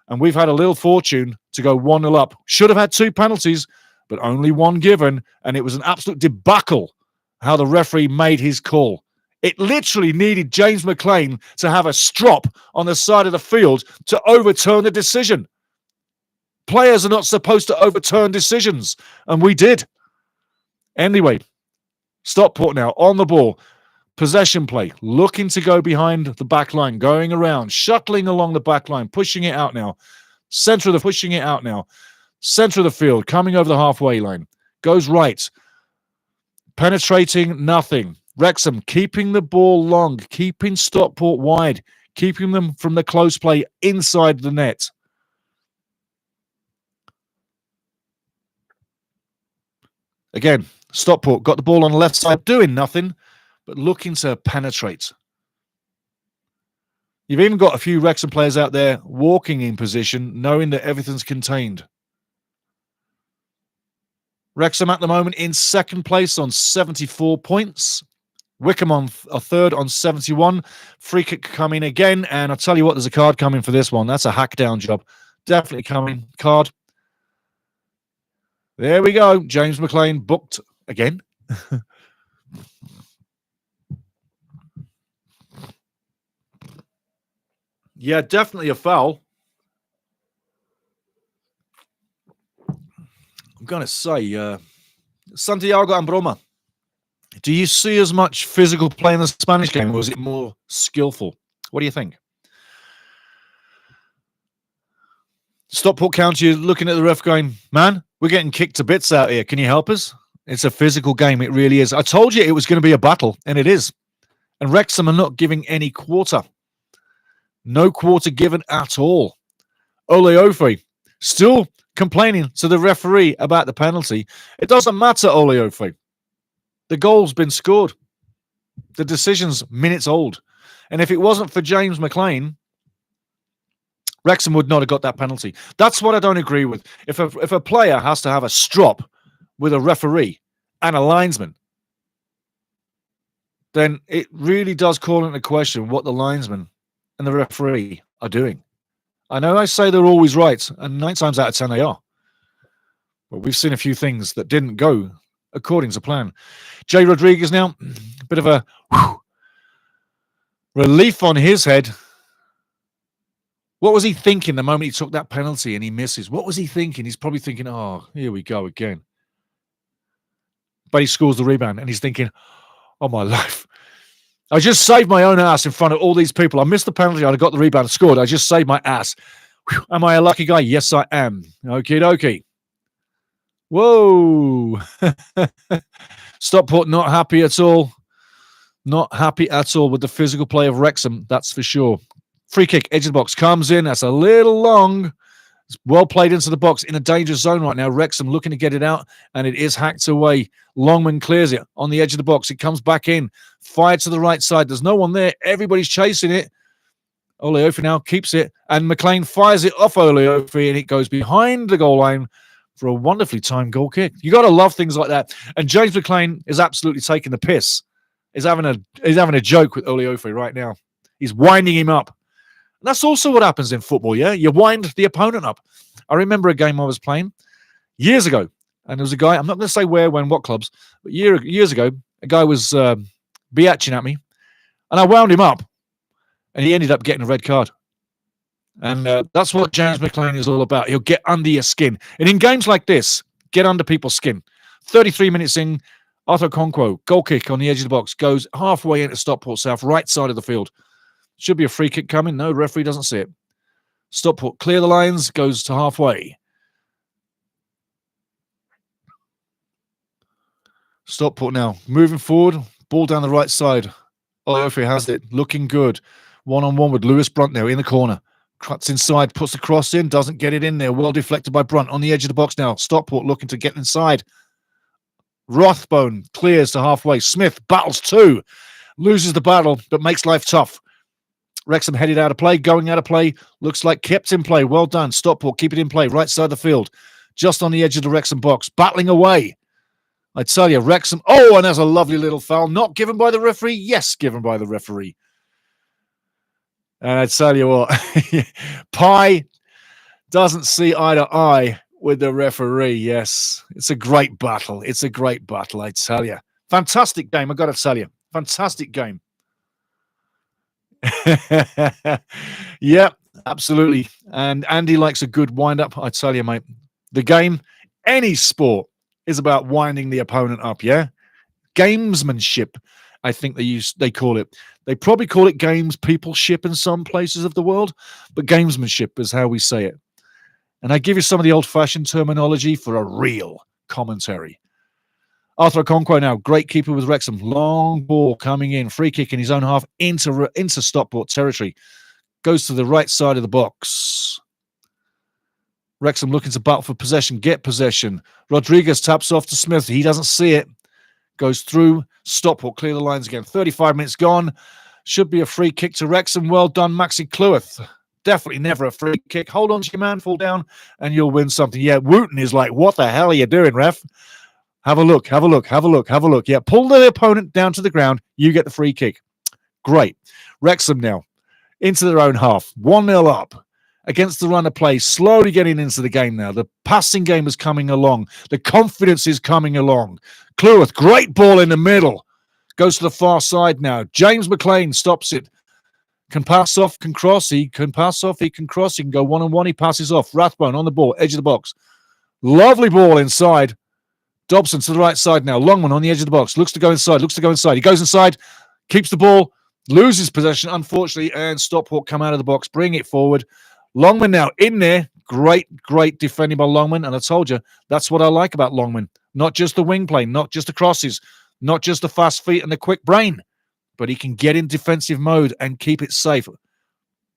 And we've had a little fortune to go 1-0 up. Should have had 2 penalties, but only 1 given. And it was an absolute debacle how the referee made his call. It literally needed James McLean to have a strop on the side of the field to overturn the decision. Players are not supposed to overturn decisions, and we did. Anyway, Stockport now on the ball. Possession play, looking to go behind the back line, going around, shuttling along the back line, pushing it out now. Centre of the field, coming over the halfway line. Goes right. Penetrating, nothing. Wrexham keeping the ball long, keeping Stockport wide, keeping them from the close play inside the net. Again, Stockport got the ball on the left side, doing nothing, but looking to penetrate. You've even got a few Wrexham players out there walking in position, knowing that everything's contained. Wrexham at the moment in second place on 74 points. Wickham on a third on 71. Free kick coming again, and I'll tell you what, there's a card coming for this one. That's a hack down job. Definitely coming. Card. There we go. James McLean booked again. Yeah, definitely a foul. I'm going to say, Santiago and Broma, do you see as much physical play in the Spanish game, or was it more skillful? What do you think? Stockport County looking at the ref going, man, we're getting kicked to bits out here. Can you help us? It's a physical game. It really is. I told you it was going to be a battle, and it is. And Wrexham are not giving any quarter. No quarter given at all. Oleofe still complaining to the referee about the penalty. It doesn't matter, Oleofe. The goal's been scored. The decision's minutes old. And if it wasn't for James McLean, Wrexham would not have got that penalty. That's what I don't agree with. If a player has to have a strop with a referee and a linesman, then it really does call into question what the linesman and the referee are doing. I know I say they're always right, and 9 times out of 10 they are. But we've seen a few things that didn't go according to plan. Jay Rodriguez now, a bit of a relief on his head. What was he thinking the moment he took that penalty and he misses? What was he thinking? He's probably thinking, oh, here we go again. But he scores the rebound and he's thinking, oh, my life. I just saved my own ass in front of all these people. I missed the penalty. I got the rebound and scored. I just saved my ass. Whew, am I a lucky guy? Yes, I am. Okie dokie. Whoa. Stockport not happy at all. Not happy at all with the physical play of Wrexham, that's for sure. Free kick, edge of the box, comes in. That's a little long. It's well played into the box in a dangerous zone right now. Wrexham looking to get it out, and it is hacked away. Longman clears it on the edge of the box. It comes back in. Fired to the right side. There's no one there. Everybody's chasing it. Oleofe now keeps it, and McLean fires it off Oleofe, and it goes behind the goal line for a wonderfully timed goal kick. You got to love things like that. And James McLean is absolutely taking the piss. He's having a joke with Oleofe right now. He's winding him up. And that's also what happens in football, yeah? You wind the opponent up. I remember a game I was playing years ago, and there was a guy, I'm not going to say where, when, what clubs, but years ago, a guy was biatching at me, and I wound him up, and he ended up getting a red card. And that's what James McLean is all about. He'll get under your skin. And in games like this, get under people's skin. 33 minutes in, Arthur Conquo, goal kick on the edge of the box, goes halfway into Stockport South, right side of the field. Should be a free kick coming. No, referee doesn't see it. Stockport clear the lines, goes to halfway. Stockport now moving forward, ball down the right side. Oleofe has it, looking good. One-on-one with Lewis Brunt now in the corner. Cuts inside, puts the cross in, doesn't get it in there. Well deflected by Brunt on the edge of the box now. Stockport looking to get inside. Rothbone clears to halfway. Smith battles 2. Loses the battle, but makes life tough. Wrexham headed out of play, going out of play. Looks like kept in play. Well done. Stockport, keep it in play. Right side of the field. Just on the edge of the Wrexham box. Battling away. I tell you, Wrexham. Oh, and there's a lovely little foul. Not given by the referee. Yes, given by the referee. And I tell you what, Pie doesn't see eye to eye with the referee. Yes, it's a great battle. It's a great battle, I tell you. Fantastic game, I got to tell you. Fantastic game. Yeah, absolutely. And Andy likes a good wind-up. I tell you, mate, the game, any sport, is about winding the opponent up, yeah? Gamesmanship, I think they call it. They probably call it games peopleship in some places of the world, but gamesmanship is how we say it. And I give you some of the old-fashioned terminology for a real commentary. Arthur Okonkwo now, great keeper with Wrexham. Long ball coming in, free kick in his own half into Stockport territory. Goes to the right side of the box. Wrexham looking to battle for possession, get possession. Rodriguez taps off to Smith. He doesn't see it. Goes through. Stockport clear the lines again. 35 minutes gone. Should be a free kick to Wrexham. Well done, Maxi Cleweth. Definitely never a free kick. Hold on to your man, fall down, and you'll win something. Yeah, Wooten is like, what the hell are you doing, ref? Have a look, have a look, have a look, have a look. Yeah, pull the opponent down to the ground. You get the free kick. Great. Wrexham now into their own half. 1-0 up against the run of play. Slowly getting into the game now. The passing game is coming along. The confidence is coming along. Cleweth, great ball in the middle. Goes to the far side now. James McLean stops it. Can pass off, can cross. He can pass off, he can cross. He can go one-on-one. He passes off. Rathbone on the ball, edge of the box. Lovely ball inside. Dobson to the right side now. Longman on the edge of the box. Looks to go inside. He goes inside, keeps the ball, loses possession, unfortunately, and Stockport come out of the box, bring it forward. Longman now in there. Great defending by Longman. And I told you, that's what I like about Longman. Not just the wing play, not just the crosses, not just the fast feet and the quick brain, but he can get in defensive mode and keep it safe.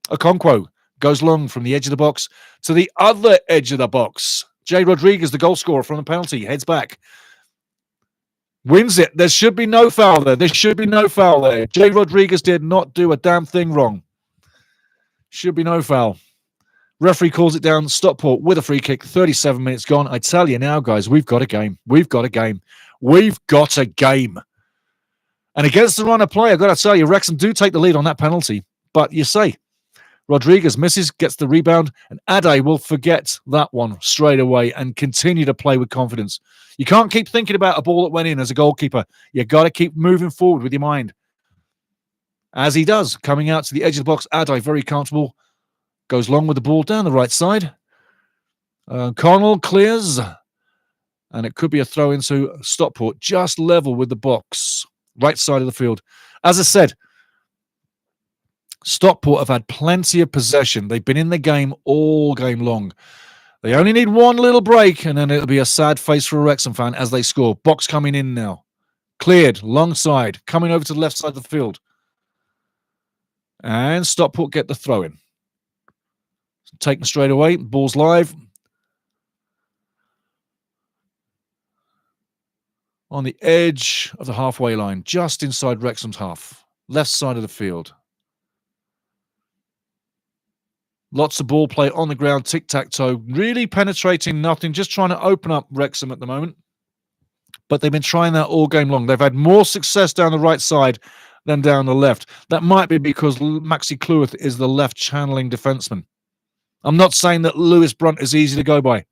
Okonkwo goes long from the edge of the box to the other edge of the box. Jay Rodriguez, the goal scorer from the penalty, heads back. Wins it. There should be no foul there. Jay Rodriguez did not do a damn thing wrong. Should be no foul. Referee calls it down. Stockport with a free kick. 37 minutes gone. I tell you now, guys, we've got a game. And against the run of play, I've got to tell you, Wrexham do take the lead on that penalty. But you say, Rodriguez misses, gets the rebound, and Ade will forget that one straight away and continue to play with confidence. You can't keep thinking about a ball that went in as a goalkeeper. You got to keep moving forward with your mind. As he does, coming out to the edge of the box, Ade very comfortable. Goes long with the ball down the right side. Connell clears. And it could be a throw into Stockport, just level with the box. Right side of the field. As I said, Stockport have had plenty of possession. They've been in the game all game long. They only need one little break, and then it'll be a sad face for a Wrexham fan as they score. Box coming in now. Cleared, long side, coming over to the left side of the field. And Stockport get the throw in. Taken straight away. Ball's live. On the edge of the halfway line, just inside Wrexham's half. Left side of the field. Lots of ball play on the ground, tic-tac-toe. Really penetrating nothing, just trying to open up Wrexham at the moment. But they've been trying that all game long. They've had more success down the right side than down the left. That might be because Maxi Cleworth is the left channeling defenseman. I'm not saying that Lewis Brunt is easy to go by.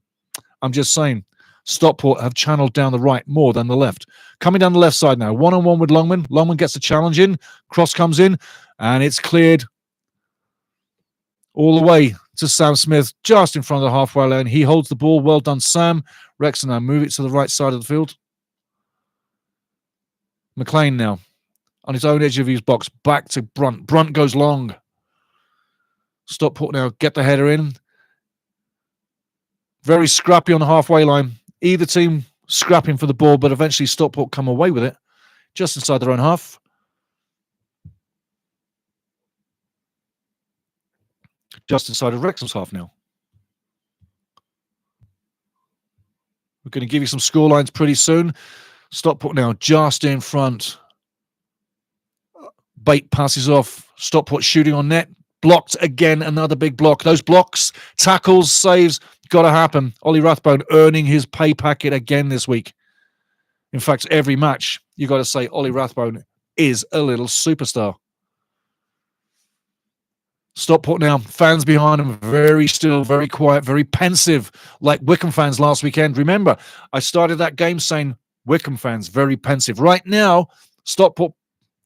I'm just saying Stockport have channeled down the right more than the left. Coming down the left side now. One-on-one with Longman. Longman gets the challenge in. Cross comes in. And it's cleared all the way to Sam Smith, just in front of the halfway line. He holds the ball. Well done, Sam. Wrexham now move it to the right side of the field. McLean now on his own edge of his box. Back to Brunt. Brunt goes long. Stockport now get the header in. Very scrappy on the halfway line. Either team scrapping for the ball, but eventually Stockport come away with it just inside their own half. Just inside of Wrexham's half now. We're going to give you some scorelines pretty soon. Stockport now just in front. Bate passes off. Stockport shooting on net. Blocked again, another big block. Those blocks, tackles, saves, got to happen. Ollie Rathbone earning his pay packet again this week. In fact, every match, you got to say Ollie Rathbone is a little superstar. Stockport now, fans behind him, very still, very quiet, very pensive, like Wycombe fans last weekend. Remember, I started that game saying Wycombe fans, very pensive. Right now, Stockport,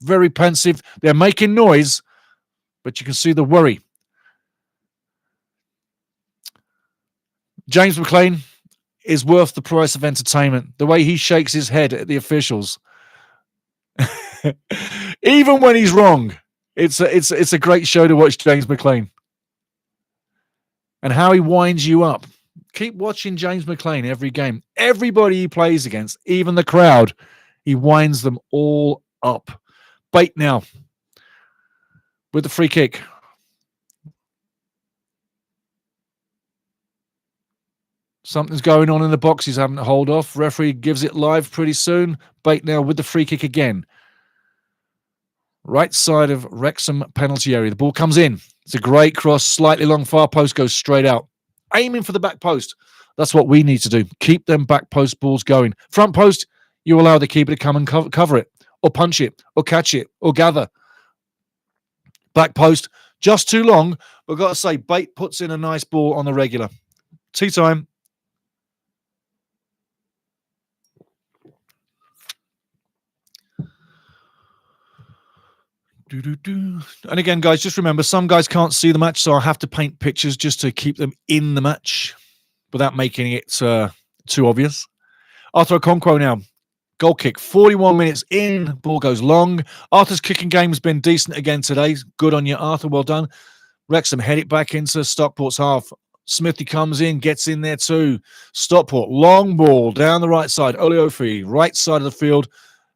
very pensive. They're making noise, but you can see the worry. James McLean is worth the price of entertainment. The way he shakes his head at the officials. Even when he's wrong. It's a great show to watch James McLean. And how he winds you up. Keep watching James McLean every game. Everybody he plays against, even the crowd, he winds them all up. Bate now with the free kick. Something's going on in the box he's having to hold off. Referee gives it live pretty soon. Bate now with the free kick again. Right side of Wrexham penalty area. The ball comes in. It's a great cross, slightly long, far post, goes straight out. Aiming for the back post. That's what we need to do. Keep them back post balls going. Front post, you allow the keeper to come and cover it, or punch it, or catch it, or gather. Back post, just too long. We've got to say, Bate puts in a nice ball on the regular. Tea time. And again, guys, just remember, some guys can't see the match, so I have to paint pictures just to keep them in the match without making it too obvious. Arthur Okonkwo now. Goal kick, 41 minutes in. Ball goes long. Arthur's kicking game has been decent again today. Good on you, Arthur. Well done. Wrexham head it back into Stockport's half. Smithy comes in, gets in there too. Stockport, long ball down the right side. Oliofi, right side of the field.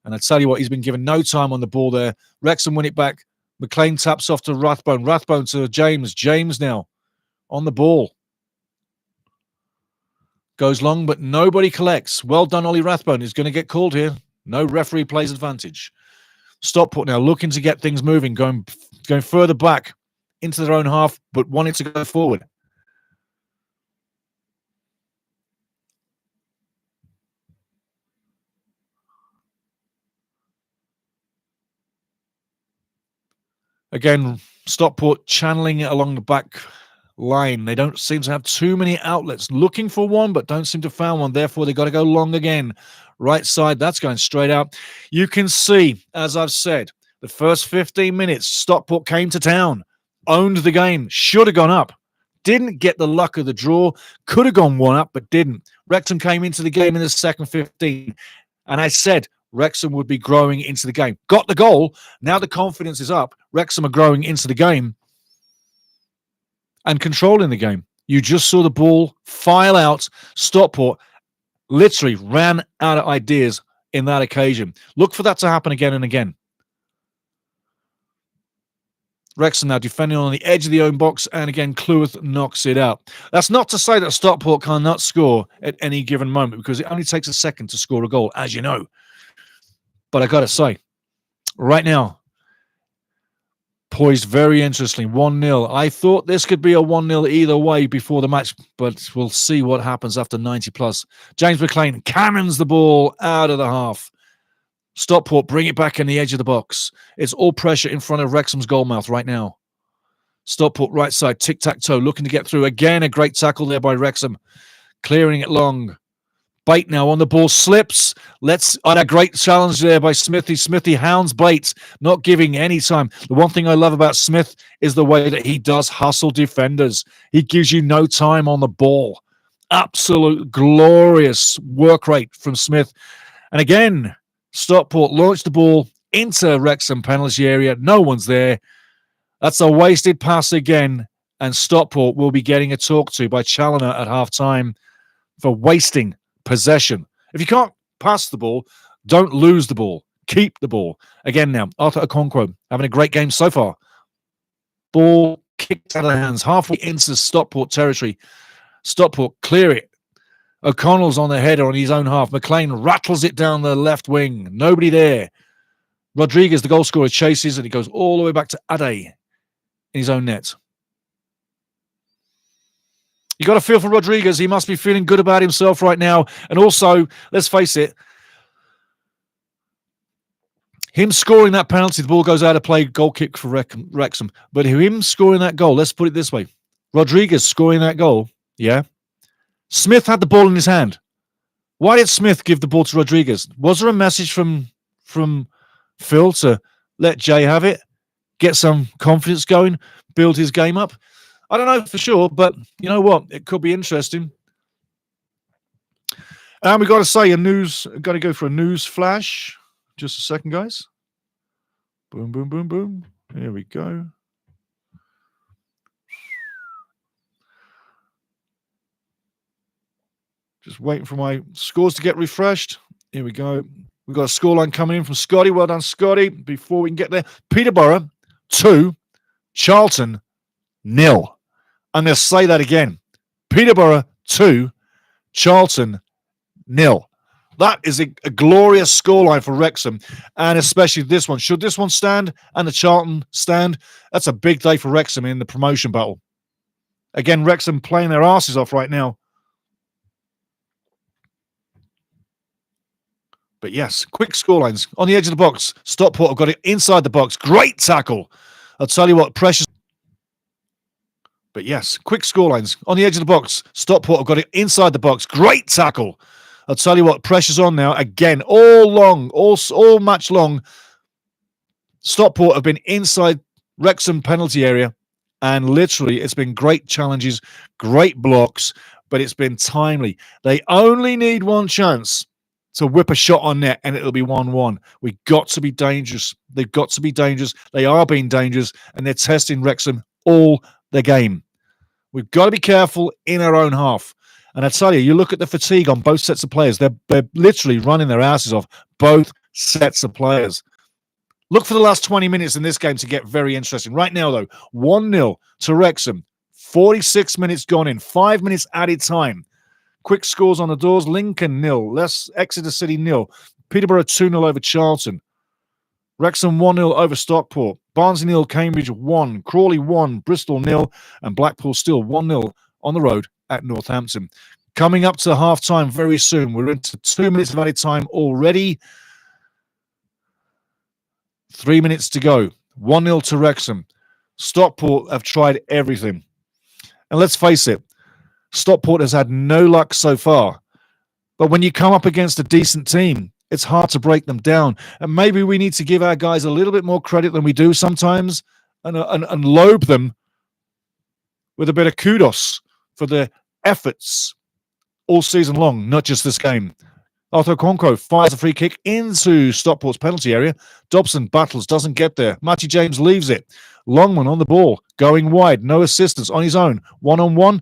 And I tell you what, he's been given no time on the ball there. Wrexham win it back. McLean taps off to Rathbone. Rathbone to James. James now on the ball. Goes long, but nobody collects. Well done, Ollie Rathbone. He's going to get called here. No referee plays advantage. Stockport now looking to get things moving, going further back into their own half, but wanting to go forward. Again, Stockport channeling it along the back line. They don't seem to have too many outlets. Looking for one, but don't seem to find one. Therefore, they've got to go long again. Right side, that's going straight out. You can see, as I've said, the first 15 minutes, Stockport came to town, owned the game, should have gone up. Didn't get the luck of the draw. Could have gone one up, but didn't. Wrexham came into the game in the second 15. And I said Wrexham would be growing into the game. Got the goal. Now the confidence is up. Wrexham are growing into the game and controlling the game. You just saw the ball file out. Stockport literally ran out of ideas in that occasion. Look for that to happen again and again. Wrexham now defending on the edge of the own box, and again, Cleworth knocks it out. That's not to say that Stockport cannot score at any given moment, because it only takes a second to score a goal, as you know. But I got to say, right now, poised very interestingly, 1-0. I thought this could be a 1-0 either way before the match, but we'll see what happens after 90 plus. James McLean cannons the ball out of the half. Stockport bring it back in the edge of the box. It's all pressure in front of Wrexham's goalmouth right now. Stockport right side, tic-tac-toe, looking to get through. Again, a great tackle there by Wrexham. Clearing it long. Bate now on the ball, slips. A great challenge there by Smithy. Smithy hounds Bate, not giving any time. The one thing I love about Smith is the way that he does hustle defenders. He gives you no time on the ball. Absolute glorious work rate from Smith. And again, Stockport launched the ball into Wrexham penalty area. No one's there. That's a wasted pass again. And Stockport will be getting a talk to by Challoner at half-time for wasting possession. If you can't pass the ball, don't lose the ball. Keep the ball. Again now, Arthur Okonkwo having a great game so far. Ball kicked out of the hands, halfway into Stockport territory. Stockport clear it. O'Connell's on the header on his own half. McLean rattles it down the left wing. Nobody there. Rodriguez, the goal scorer, chases and it goes all the way back to Ade in his own net. You got to feel for Rodriguez. He must be feeling good about himself right now. And also, let's face it, him scoring that penalty, the ball goes out of play, goal kick for Wrexham. But him scoring that goal, let's put it this way. Rodriguez scoring that goal, yeah. Smith had the ball in his hand. Why did Smith give the ball to Rodriguez? Was there a message from Phil to let Jay have it, get some confidence going, build his game up? I don't know for sure, but you know what? It could be interesting. And we got to say got to go for a news flash. Just a second, guys. Boom, boom, boom, boom. Here we go. Just waiting for my scores to get refreshed. Here we go. We've got a scoreline coming in from Scotty. Well done, Scotty. Before we can get there, Peterborough 2, Charlton 0. I'm going to say that again. Peterborough 2, Charlton 0. That is a glorious scoreline for Wrexham, and especially this one. Should this one stand and the Charlton stand, that's a big day for Wrexham in the promotion battle. Again, Wrexham playing their asses off right now. But yes, quick scorelines. On the edge of the box, Stockport have got it inside the box. Great tackle. I'll tell you what, precious. But yes, quick scorelines. On the edge of the box, Stockport have got it inside the box. Great tackle. I'll tell you what, pressure's on now. Again, all match long. Stockport have been inside Wrexham penalty area, and literally it's been great challenges, great blocks, but it's been timely. They only need one chance to whip a shot on net, and it'll be 1-1. We've got to be dangerous. They've got to be dangerous. They are being dangerous, and they're testing Wrexham all the game. We've got to be careful in our own half. And I tell you, you look at the fatigue on both sets of players. They're literally running their asses off, both sets of players. Look for the last 20 minutes in this game to get very interesting. Right now, though, 1-0 to Wrexham. 46 minutes gone in. 5 minutes added time. Quick scores on the doors. Lincoln 0. Exeter City 0. Peterborough 2-0 over Charlton. Wrexham 1-0 over Stockport. Barnsley 0. Cambridge 1. Crawley 1. Bristol 0. And Blackpool still 1-0 on the road at Northampton. Coming up to half-time very soon. We're into 2 minutes of added time already. 3 minutes to go. 1-0 to Wrexham. Stockport have tried everything. And let's face it, Stockport has had no luck so far. But when you come up against a decent team, it's hard to break them down. And maybe we need to give our guys a little bit more credit than we do sometimes and lobe them with a bit of kudos for their efforts all season long, not just this game. Arthur Okonkwo fires a free kick into Stockport's penalty area. Dobson battles, doesn't get there. Matty James leaves it. Longman on the ball, going wide, no assistance on his own. 1-on-1,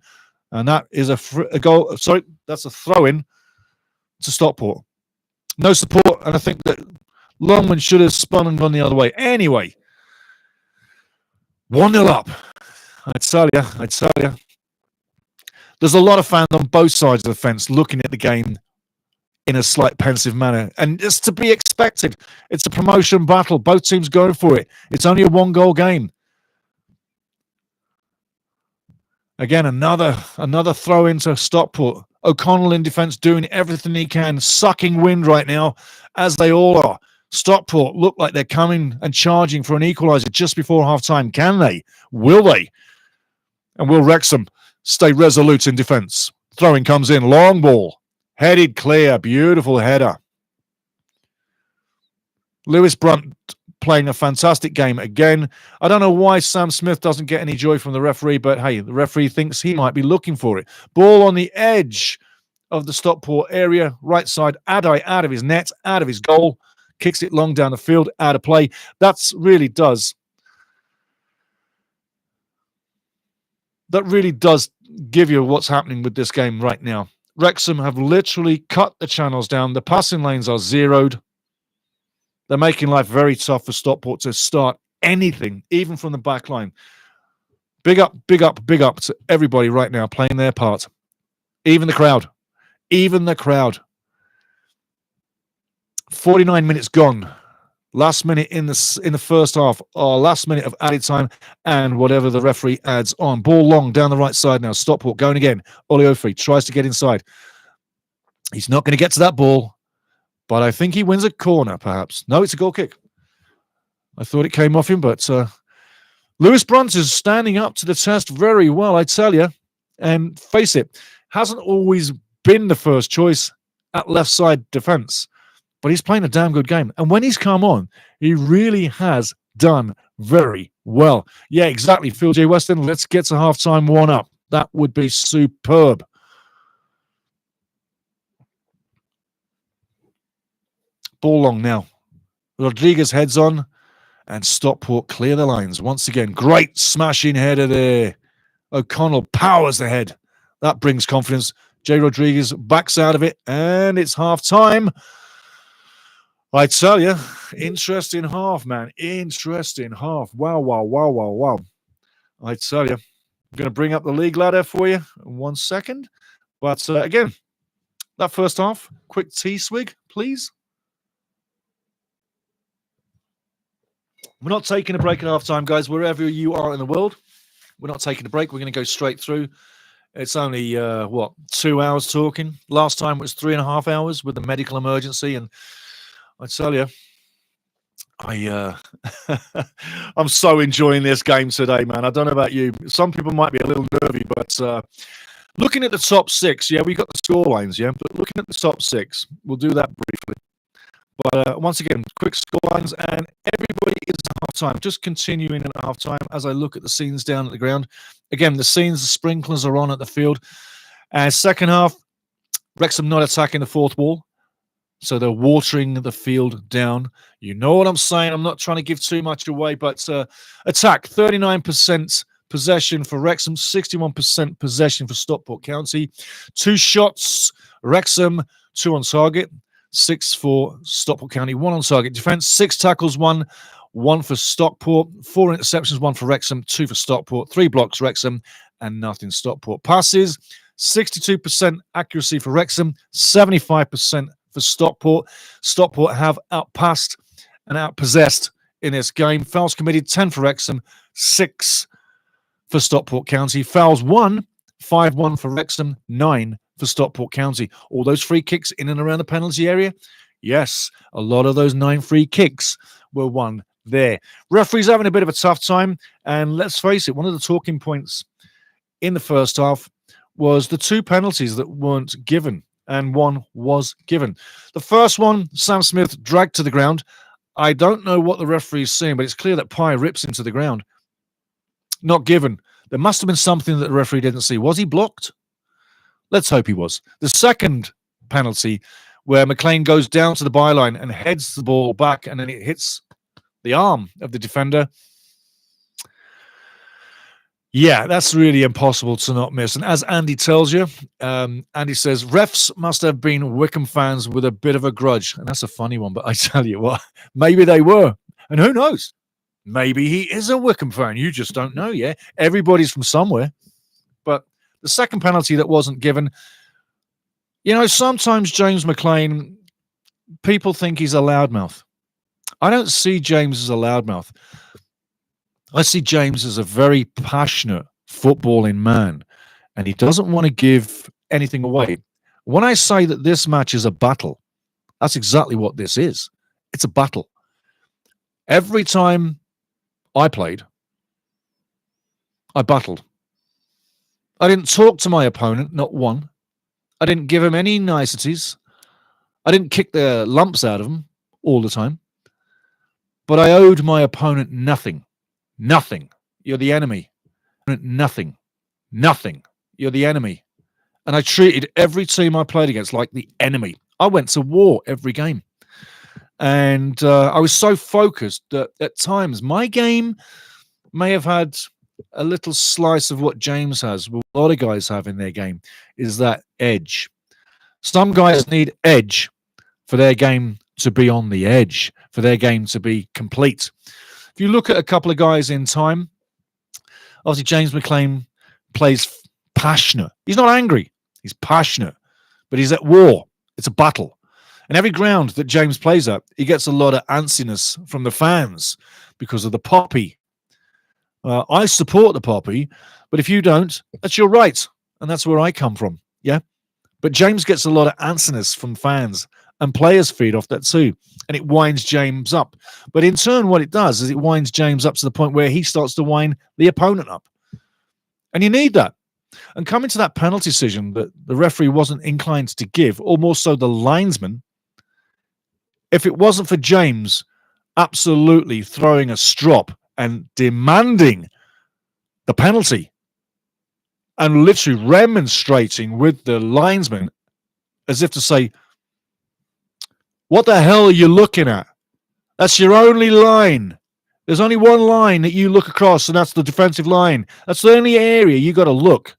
and that is a goal. Sorry, that's a throw-in to Stockport. No support, and I think that Longman should have spun and gone the other way. Anyway, 1-0 up. I tell you. There's a lot of fans on both sides of the fence looking at the game in a slight pensive manner. And it's to be expected. It's a promotion battle. Both teams going for it. It's only a one-goal game. Again, another throw into Stockport. O'Connell in defence doing everything he can, sucking wind right now, as they all are. Stockport look like they're coming and charging for an equaliser just before half-time. Can they? Will they? And will Wrexham stay resolute in defence? Throwing comes in. Long ball. Headed clear. Beautiful header. Lewis Brunt playing a fantastic game again. I don't know why Sam Smith doesn't get any joy from the referee, but hey, the referee thinks he might be looking for it. Ball on the edge of the Stockport area. Right side. Adai out of his net, out of his goal. Kicks it long down the field, out of play. That really does give you what's happening with this game right now. Wrexham have literally cut the channels down. The passing lanes are zeroed. They're making life very tough for Stockport to start anything, even from the back line. Big up to everybody right now playing their part. Even the crowd. 49 minutes gone. Last minute in the first half, or last minute of added time, and whatever the referee adds on. Ball long down the right side now. Stockport going again. Oliofi tries to get inside. He's not going to get to that ball, but I think he wins a corner, perhaps. No, it's a goal kick. I thought it came off him, but Lewis Brunt is standing up to the test very well, I tell you. And face it, hasn't always been the first choice at left side defence. But he's playing a damn good game. And when he's come on, he really has done very well. Yeah, exactly. Phil J. Weston, let's get to half-time 1-up. That would be superb. Ball long now. Rodriguez heads on, and Stockport clear the lines. Once again, great smashing header there. O'Connell powers the head. That brings confidence. J. Rodriguez backs out of it, and it's half-time. I tell you, interesting half, man. Interesting half. Wow. I tell you, I'm going to bring up the league ladder for you in 1 second. But again, that first half, quick tea swig, please. We're not taking a break at halftime, guys, wherever you are in the world. We're not taking a break. We're going to go straight through. It's only, 2 hours talking. Last time it was 3.5 hours with the medical emergency, and I tell you, I'm so enjoying this game today, man. I don't know about you. Some people might be a little nervy, but looking at the top six, yeah, we got the score lines, yeah, but looking at the top six, we'll do that briefly. But once again, quick score sidelines, and everybody is at half-time. Just continuing at half-time as I look at the scenes down at the ground. Again, the sprinklers are on at the field. Second half, Wrexham not attacking the fourth wall. So they're watering the field down. You know what I'm saying. I'm not trying to give too much away, but attack, 39% possession for Wrexham, 61% possession for Stockport County. 2 shots, Wrexham, 2 on target, 6 for Stockport County, 1 on target defence, 6 tackles, 1 for Stockport, 4 interceptions, 1 for Wrexham, 2 for Stockport, 3 blocks Wrexham, and nothing Stockport. Passes, 62% accuracy for Wrexham, 75% for Stockport. Stockport have outpassed and outpossessed in this game. Fouls committed, 10 for Wrexham, 6 for Stockport County. Fouls 1, 5-1 for Wrexham, 9 for Stockport County. All those free kicks in and around the penalty area? Yes, a lot of those 9 free kicks were won there. Referees having a bit of a tough time, and let's face it, one of the talking points in the first half was the 2 penalties that weren't given, and 1 was given. The first one, Sam Smith dragged to the ground. I don't know what the referee's saying, but it's clear that Pye rips into the ground. Not given. There must have been something that the referee didn't see. Was he blocked? Let's hope he was. The second penalty, where McLean goes down to the byline and heads the ball back, and then it hits the arm of the defender. Yeah, that's really impossible to not miss. And as Andy tells you, Andy says, refs must have been Wycombe fans with a bit of a grudge. And that's a funny one, but I tell you what, maybe they were. And who knows? Maybe he is a Wycombe fan. You just don't know, yeah? Everybody's from somewhere. But the second penalty that wasn't given, you know, sometimes James McLean, people think he's a loudmouth. I don't see James as a loudmouth. I see James as a very passionate footballing man, and he doesn't want to give anything away. When I say that this match is a battle, that's exactly what this is. It's a battle. Every time I played, I battled. I didn't talk to my opponent, not one. I didn't give him any niceties. I didn't kick the lumps out of him all the time. But I owed my opponent nothing. Nothing. You're the enemy. Nothing. Nothing. You're the enemy. And I treated every team I played against like the enemy. I went to war every game. And I was so focused that at times my game may have had a little slice of what James has, what a lot of guys have in their game, is that edge. Some guys need edge for their game to be on the edge, for their game to be complete. If you look at a couple of guys in time, obviously James McLean plays passionate. He's not angry. He's passionate. But he's at war. It's a battle. And every ground that James plays at, he gets a lot of antsiness from the fans because of the poppy. I support the poppy, but if you don't, that's your right. And that's where I come from. Yeah? But James gets a lot of antsiness from fans, and players feed off that too. And it winds James up. But in turn, what it does is it winds James up to the point where he starts to wind the opponent up. And you need that. And coming to that penalty decision that the referee wasn't inclined to give, or more so the linesman, if it wasn't for James absolutely throwing a strop and demanding the penalty and literally remonstrating with the linesman as if to say, what the hell are you looking at? That's your only line. There's only one line that you look across, and that's the defensive line. That's the only area you got to look.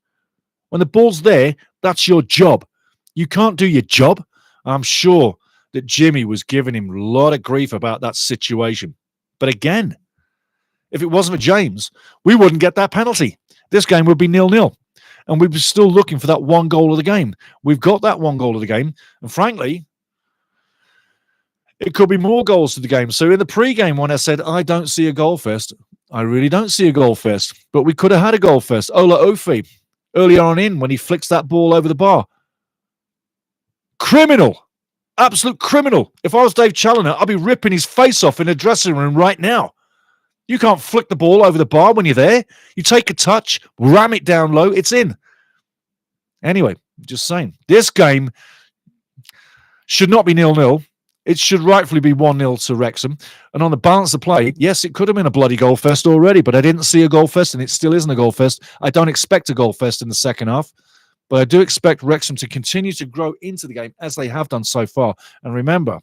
When the ball's there, that's your job. You can't do your job. I'm sure that Jimmy was giving him a lot of grief about that situation. But again, if it wasn't for James, we wouldn't get that penalty. This game would be 0-0. And we'd be still looking for that one goal of the game. We've got that one goal of the game. And frankly, it could be more goals to the game. So in the pre-game when I said, I don't see a goal fest, I really don't see a goal fest. But we could have had a goal fest. Ola Ofi, earlier on in when he flicks that ball over the bar. Criminal. Absolute criminal. If I was Dave Challoner, I'd be ripping his face off in a dressing room right now. You can't flick the ball over the bar when you're there. You take a touch, ram it down low, it's in. Anyway, just saying. This game should not be 0-0. It should rightfully be 1-0 to Wrexham. And on the balance of play, yes, it could have been a bloody goal fest already, but I didn't see a goal fest, and it still isn't a goal fest. I don't expect a goal fest in the second half, but I do expect Wrexham to continue to grow into the game as they have done so far. And remember,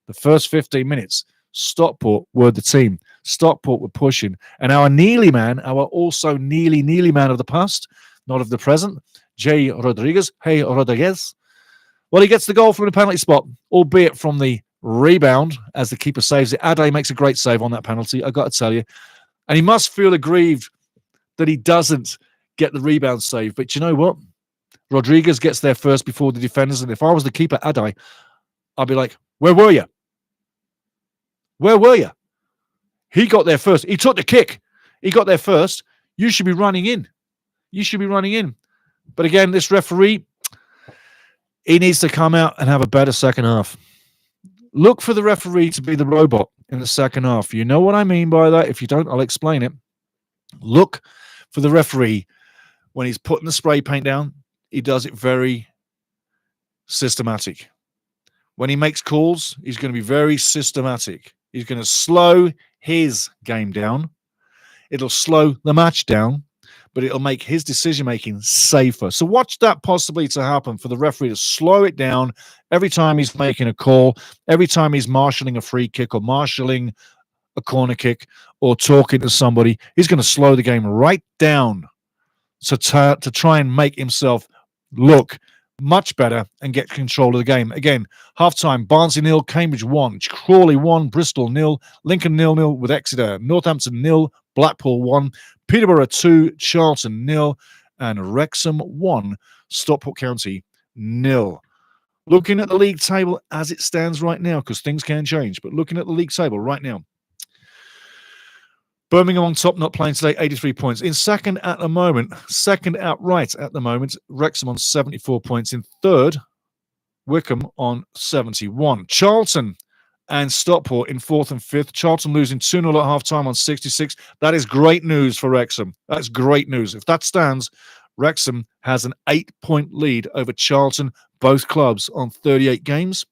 the first 15 minutes, Stockport were the team. Stockport were pushing. And our Neely man, our also Neely man of the past, not of the present, J. Rodriguez, well, he gets the goal from the penalty spot, albeit from the rebound as the keeper saves it. Ade makes a great save on that penalty, I've got to tell you. And he must feel aggrieved that he doesn't get the rebound save. But you know what? Rodriguez gets there first before the defenders. And if I was the keeper, Ade, I'd be like, where were you? Where were you? He got there first. He took the kick. He got there first. You should be running in. You should be running in. But again, this referee, he needs to come out and have a better second half. Look for the referee to be the robot in the second half. You know what I mean by that? If you don't, I'll explain it. Look for the referee when he's putting the spray paint down. He does it very systematic. When he makes calls, he's going to be very systematic. He's going to slow his game down. It'll slow the match down, but it'll make his decision-making safer. So watch that possibly to happen, for the referee to slow it down every time he's making a call, every time he's marshalling a free kick or marshalling a corner kick or talking to somebody. He's going to slow the game right down to try and make himself look much better and get control of the game. Again, half-time, Barnsley 0, Cambridge 1, Crawley 1, Bristol 0, Lincoln 0-0 with Exeter, Northampton 0, Blackpool 1, Peterborough 2, Charlton 0, and Wrexham 1, Stockport County 0. Looking at the league table as it stands right now, because things can change, but looking at the league table right now, Birmingham on top, not playing today, 83 points. In second at the moment, second outright at the moment, Wrexham on 74 points. In third, Wycombe on 71. Charlton and Stockport in fourth and fifth. Charlton losing 2-0 at half-time on 66. That is great news for Wrexham. That's great news. If that stands, Wrexham has an 8-point lead over Charlton, both clubs on 38 games.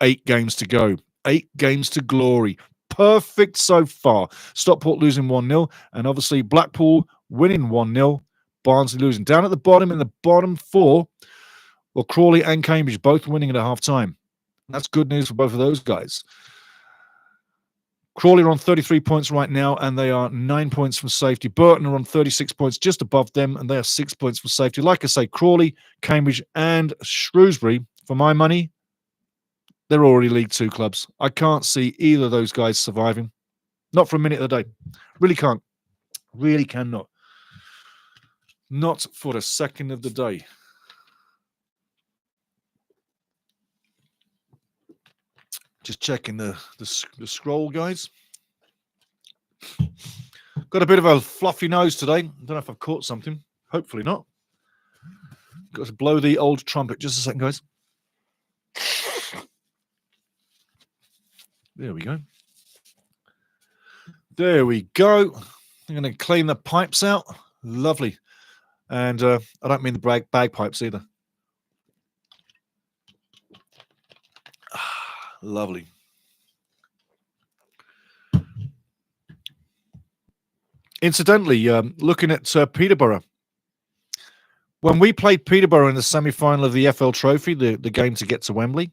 8 games to go. 8 games to glory. Perfect so far. Stockport losing 1-0, and obviously Blackpool winning 1-0. Barnsley losing. Down at the bottom, in the bottom 4, well, Crawley and Cambridge both winning at half-time. That's good news for both of those guys. Crawley are on 33 points right now, and they are 9 points from safety. Burton are on 36 points, just above them, and they are 6 points from safety. Like I say, Crawley, Cambridge, and Shrewsbury, for my money, they're already League Two clubs. I can't see either of those guys surviving. Not for a minute of the day. Really can't. Really cannot. Not for a second of the day. Just checking the scroll, guys. Got a bit of a fluffy nose today. I don't know if I've caught something. Hopefully not. Got to blow the old trumpet. Just a second, guys. There we go. There we go. I'm going to clean the pipes out. Lovely. And I don't mean the bagpipes either. Lovely. Incidentally, looking at Peterborough. When we played Peterborough in the semi-final of the FL Trophy, the game to get to Wembley,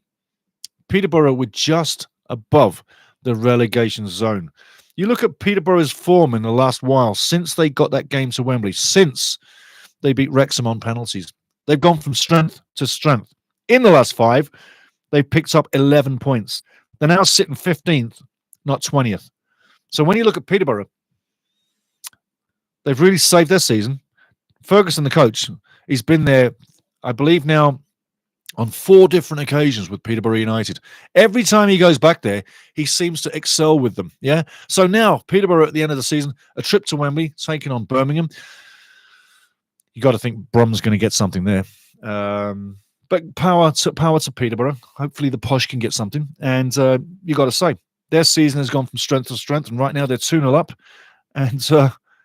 Peterborough were just above the relegation zone. You look at Peterborough's form in the last while, since they got that game to Wembley, since they beat Wrexham on penalties. They've gone from strength to strength. In the last 5, they've picked up 11 points. They're now sitting 15th, not 20th. So when you look at Peterborough, they've really saved their season. Ferguson, the coach, he's been there, I believe now, on 4 different occasions with Peterborough United. Every time he goes back there, he seems to excel with them. Yeah. So now Peterborough at the end of the season, a trip to Wembley, taking on Birmingham. You got to think Brom's going to get something there. But power to Peterborough. Hopefully the Posh can get something. And you got to say, their season has gone from strength to strength, and right now they're 2-0 up. And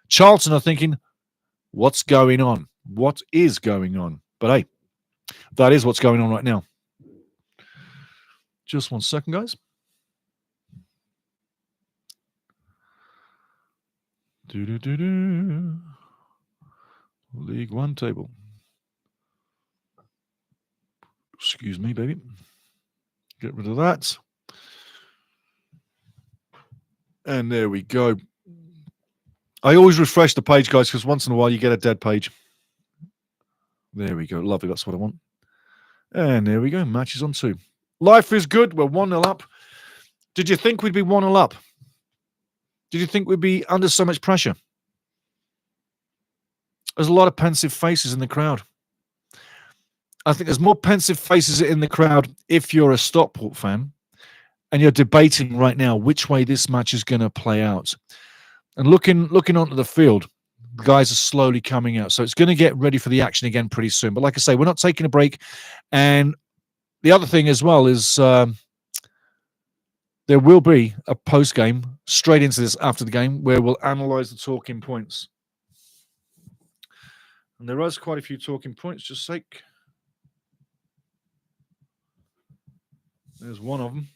Charlton are thinking, what's going on? What is going on? But hey, that is what's going on right now. Just 1 second, guys. League One table. Excuse me, baby. Get rid of that. And there we go. I always refresh the page, guys, because once in a while you get a dead page. There we go. Lovely. That's what I want. And there we go. Matches on 2. Life is good. We're 1-0 up. Did you think we'd be 1-0 up? Did you think we'd be under so much pressure? There's a lot of pensive faces in the crowd. I think there's more pensive faces in the crowd if you're a Stockport fan and you're debating right now which way this match is going to play out. And looking onto the field, the guys are slowly coming out. So it's going to get ready for the action again pretty soon. But like I say, we're not taking a break. And the other thing as well is there will be a post-game straight into this after the game where we'll analyse the talking points. And there is quite a few talking points, just sake. There's one of them.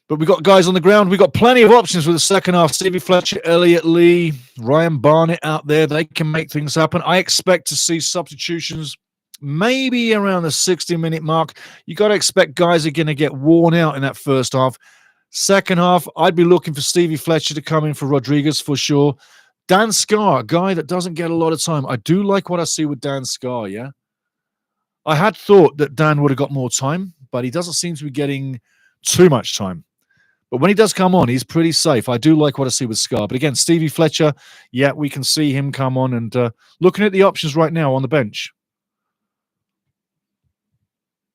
But we've got guys on the ground. We've got plenty of options with the second half. Stevie Fletcher, Elliot Lee, Ryan Barnett out there. They can make things happen. I expect to see substitutions maybe around the 60-minute mark. You got to expect guys are going to get worn out in that first half. Second half, I'd be looking for Stevie Fletcher to come in for Rodriguez for sure. Dan Scarr, a guy that doesn't get a lot of time. I do like what I see with Dan Scarr, yeah? I had thought that Dan would have got more time, but he doesn't seem to be getting too much time. But when he does come on, he's pretty safe. I do like what I see with Scarr. But again, Stevie Fletcher, yeah, we can see him come on. And looking at the options right now on the bench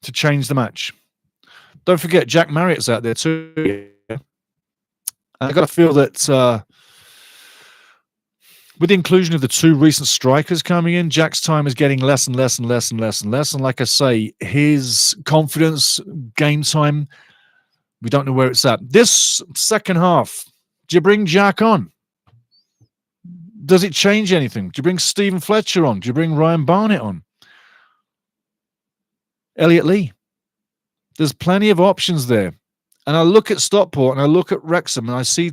to change the match. Don't forget, Jack Marriott's out there too. I've got to feel that with the inclusion of the 2 recent strikers coming in, Jack's time is getting less and less and less and less and less. And like I say, his confidence, game time, we don't know where it's at. This second half, do you bring Jack on? Does it change anything? Do you bring Stephen Fletcher on? Do you bring Ryan Barnett on? Elliot Lee. There's plenty of options there. And I look at Stockport and I look at Wrexham and I see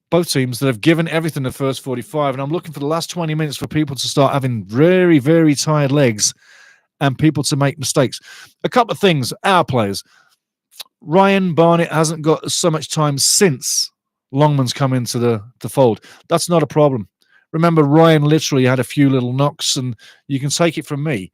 both teams that have given everything the first 45, and I'm looking for the last 20 minutes for people to start having very, very tired legs and people to make mistakes. A couple of things, our players. Ryan Barnett hasn't got so much time since Longman's come into the fold. That's not a problem. Remember, Ryan literally had a few little knocks, and you can take it from me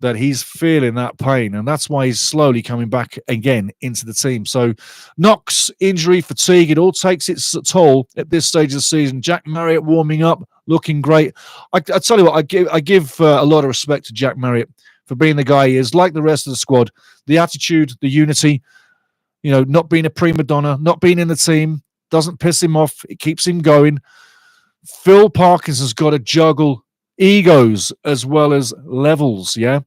that he's feeling that pain, and that's why he's slowly coming back again into the team. So knocks, injury, fatigue, it all takes its toll at this stage of the season. Jack Marriott warming up, looking great. I tell you what, I give a lot of respect to Jack Marriott for being the guy he is, like the rest of the squad. The attitude, the unity, you know, not being a prima donna, not being in the team, doesn't piss him off. It keeps him going. Phil Parkinson's got to juggle egos as well as levels, yeah?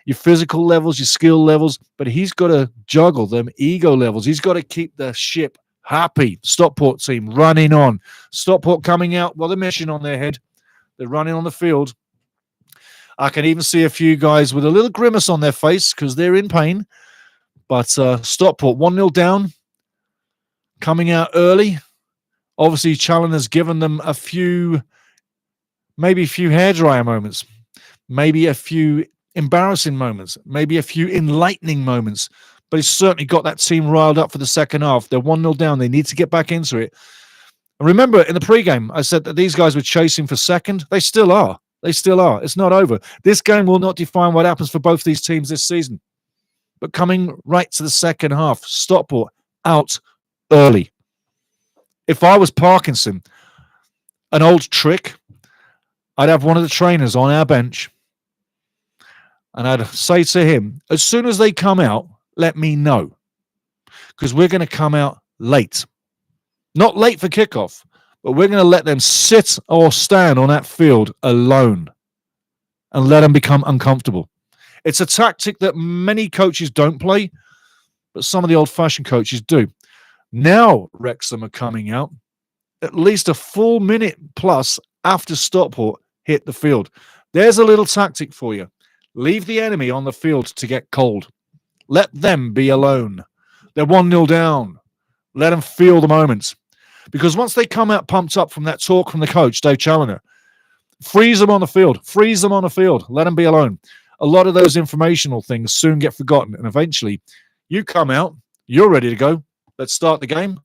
Your physical levels, your skill levels, but he's got to juggle them ego levels. He's got to keep the ship happy. Stockport team running on. Stockport coming out with a mission on their head. They're running on the field. I can even see a few guys with a little grimace on their face because they're in pain. But Stockport 1-0 down, coming out early. Obviously, Challoner's given them a few, maybe a few hairdryer moments, maybe a few embarrassing moments, maybe a few enlightening moments. But he's certainly got that team riled up for the second half. They're 1-0 down. They need to get back into it. And remember, in the pregame, I said that these guys were chasing for second. They still are. They still are. It's not over. This game will not define what happens for both these teams this season. But coming right to the second half, Stockport out early. If I was Parkinson, an old trick, I'd have one of the trainers on our bench and I'd say to him, as soon as they come out, let me know. Because we're going to come out late. Not late for kickoff, but we're going to let them sit or stand on that field alone and let them become uncomfortable. It's a tactic that many coaches don't play, but some of the old-fashioned coaches do. Now Wrexham are coming out at least a full minute plus after Stockport hit the field. There's a little tactic for you. Leave the enemy on the field to get cold. Let them be alone. They're 1-0 down. Let them feel the moment. Because once they come out pumped up from that talk from the coach, Dave Challoner, freeze them on the field. Freeze them on the field. Let them be alone. A lot of those informational things soon get forgotten. And eventually, you come out, you're ready to go. Let's start the game.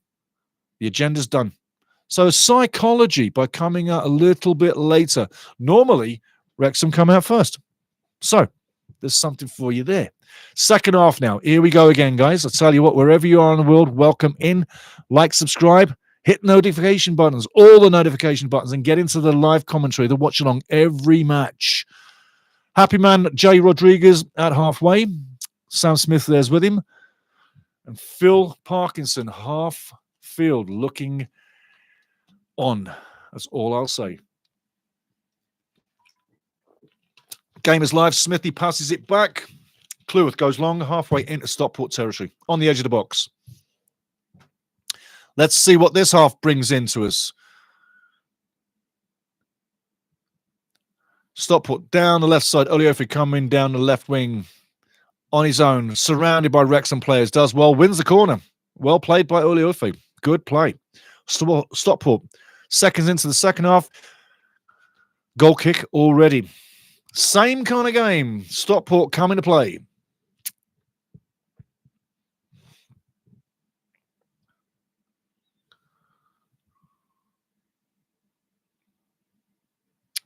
The agenda's done. So psychology by coming out a little bit later. Normally, Wrexham come out first. So there's something for you there. Second half now. Here we go again, guys. I'll tell you what, wherever you are in the world, welcome in. Like, subscribe, hit notification buttons, all the notification buttons, and get into the live commentary, the watch along every match. Happy man Jay Rodriguez at halfway. Sam Smith there's with him. And Phil Parkinson, half field, looking on. That's all I'll say. Game is live. Smithy passes it back. Cleworth goes long, halfway into Stockport territory, on the edge of the box. Let's see what this half brings into us. Stockport down the left side. Oliofi coming down the left wing on his own, surrounded by Wrexham players. Does well, wins the corner. Well played by Oliofi. Good play. Stockport, seconds into the second half. Goal kick already. Same kind of game. Stockport coming to play.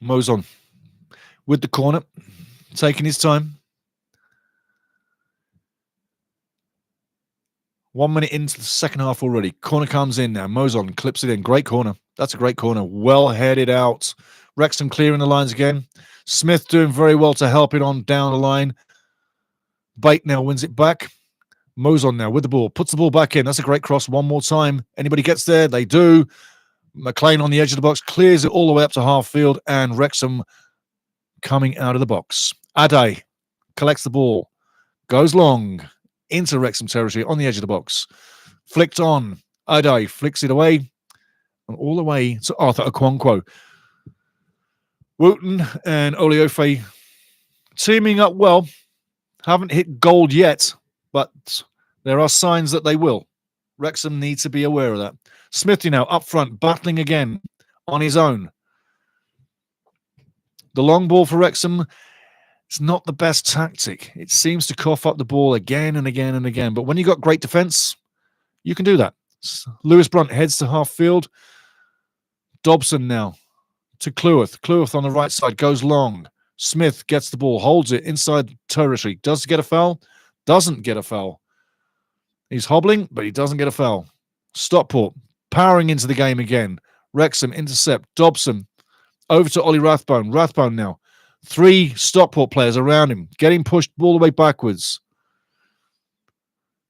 Mozon with the corner, taking his time. 1 minute into the second half already. Corner comes in now. Mozon clips it in. Great corner. That's a great corner. Well headed out. Wrexham clearing the lines again. Smith doing very well to help it on down the line. Bate now wins it back. Mozon now with the ball. Puts the ball back in. That's a great cross. One more time. Anybody gets there? They do. McLean on the edge of the box, clears it all the way up to half field, and Wrexham coming out of the box. Ade collects the ball, goes long into Wrexham territory on the edge of the box. Flicked on. Ade flicks it away, and all the way to Arthur Okonkwo. Wooten and Oliofe teaming up well. Haven't hit gold yet, but there are signs that they will. Wrexham need to be aware of that. Smithy now up front, battling again on his own. The long ball for Wrexham, it's not the best tactic. It seems to cough up the ball again and again and again. But when you've got great defence, you can do that. Lewis Brunt heads to half field. Dobson now to Cleworth. Cleworth on the right side goes long. Smith gets the ball, holds it inside territory. Does get a foul? Doesn't get a foul. He's hobbling, but he doesn't get a foul. Stockport powering into the game again. Wrexham intercept. Dobson over to Ollie Rathbone. Rathbone now. 3 Stockport players around him, getting pushed all the way backwards.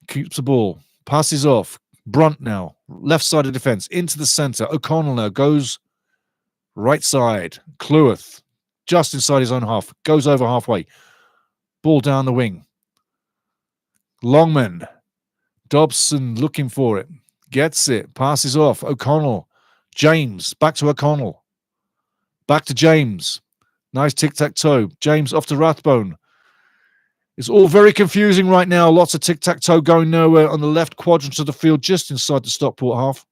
Keeps the ball. Passes off. Brunt now. Left side of defence. Into the centre. O'Connell now goes right side. Cleworth just inside his own half. Goes over halfway. Ball down the wing. Longman. Dobson looking for it. Gets it. Passes off. O'Connell. James. Back to O'Connell. Back to James. Nice tic-tac-toe. James off to Rathbone. It's all very confusing right now. Lots of tic-tac-toe going nowhere on the left quadrant of the field, just inside the Stockport half.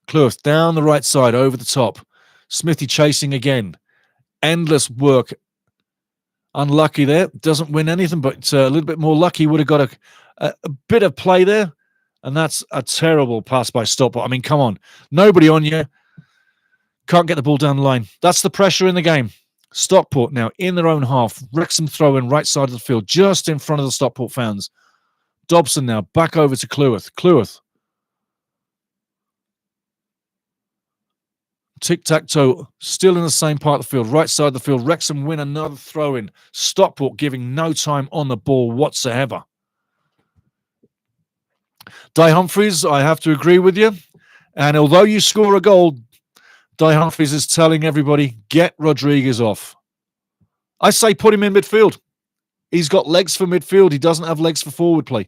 Cleworth down the right side, over the top. Smithy chasing again. Endless work. Unlucky there. Doesn't win anything, but a little bit more lucky. Would have got a bit of play there. And that's a terrible pass by Stockport. I mean, come on. Nobody on you. Can't get the ball down the line. That's the pressure in the game. Stockport now in their own half. Wrexham throw in right side of the field, just in front of the Stockport fans. Dobson now back over to Cleworth. Cleworth. Tic-tac-toe, still in the same part of the field, right side of the field. Wrexham win another throw-in. Stockport giving no time on the ball whatsoever. Di Humphries, I have to agree with you. And although you score a goal, Di Humphries is telling everybody, get Rodriguez off. I say put him in midfield. He's got legs for midfield. He doesn't have legs for forward play.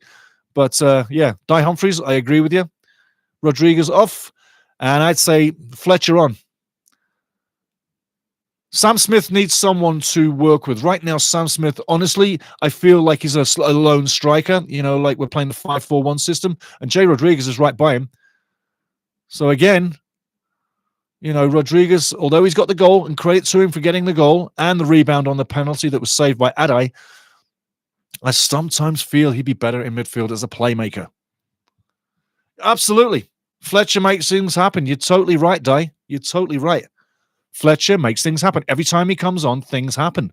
But, yeah, Di Humphries, I agree with you. Rodriguez off. And I'd say Fletcher on. Sam Smith needs someone to work with. Right now, Sam Smith, honestly, I feel like he's a lone striker, like we're playing the 5-4-1 system, and Jay Rodriguez is right by him. So again, Rodriguez, although he's got the goal, and credit to him for getting the goal and the rebound on the penalty that was saved by Adai, I sometimes feel he'd be better in midfield as a playmaker. Absolutely. Fletcher makes things happen. You're totally right, Dai. You're totally right. Fletcher makes things happen. Every time he comes on, things happen.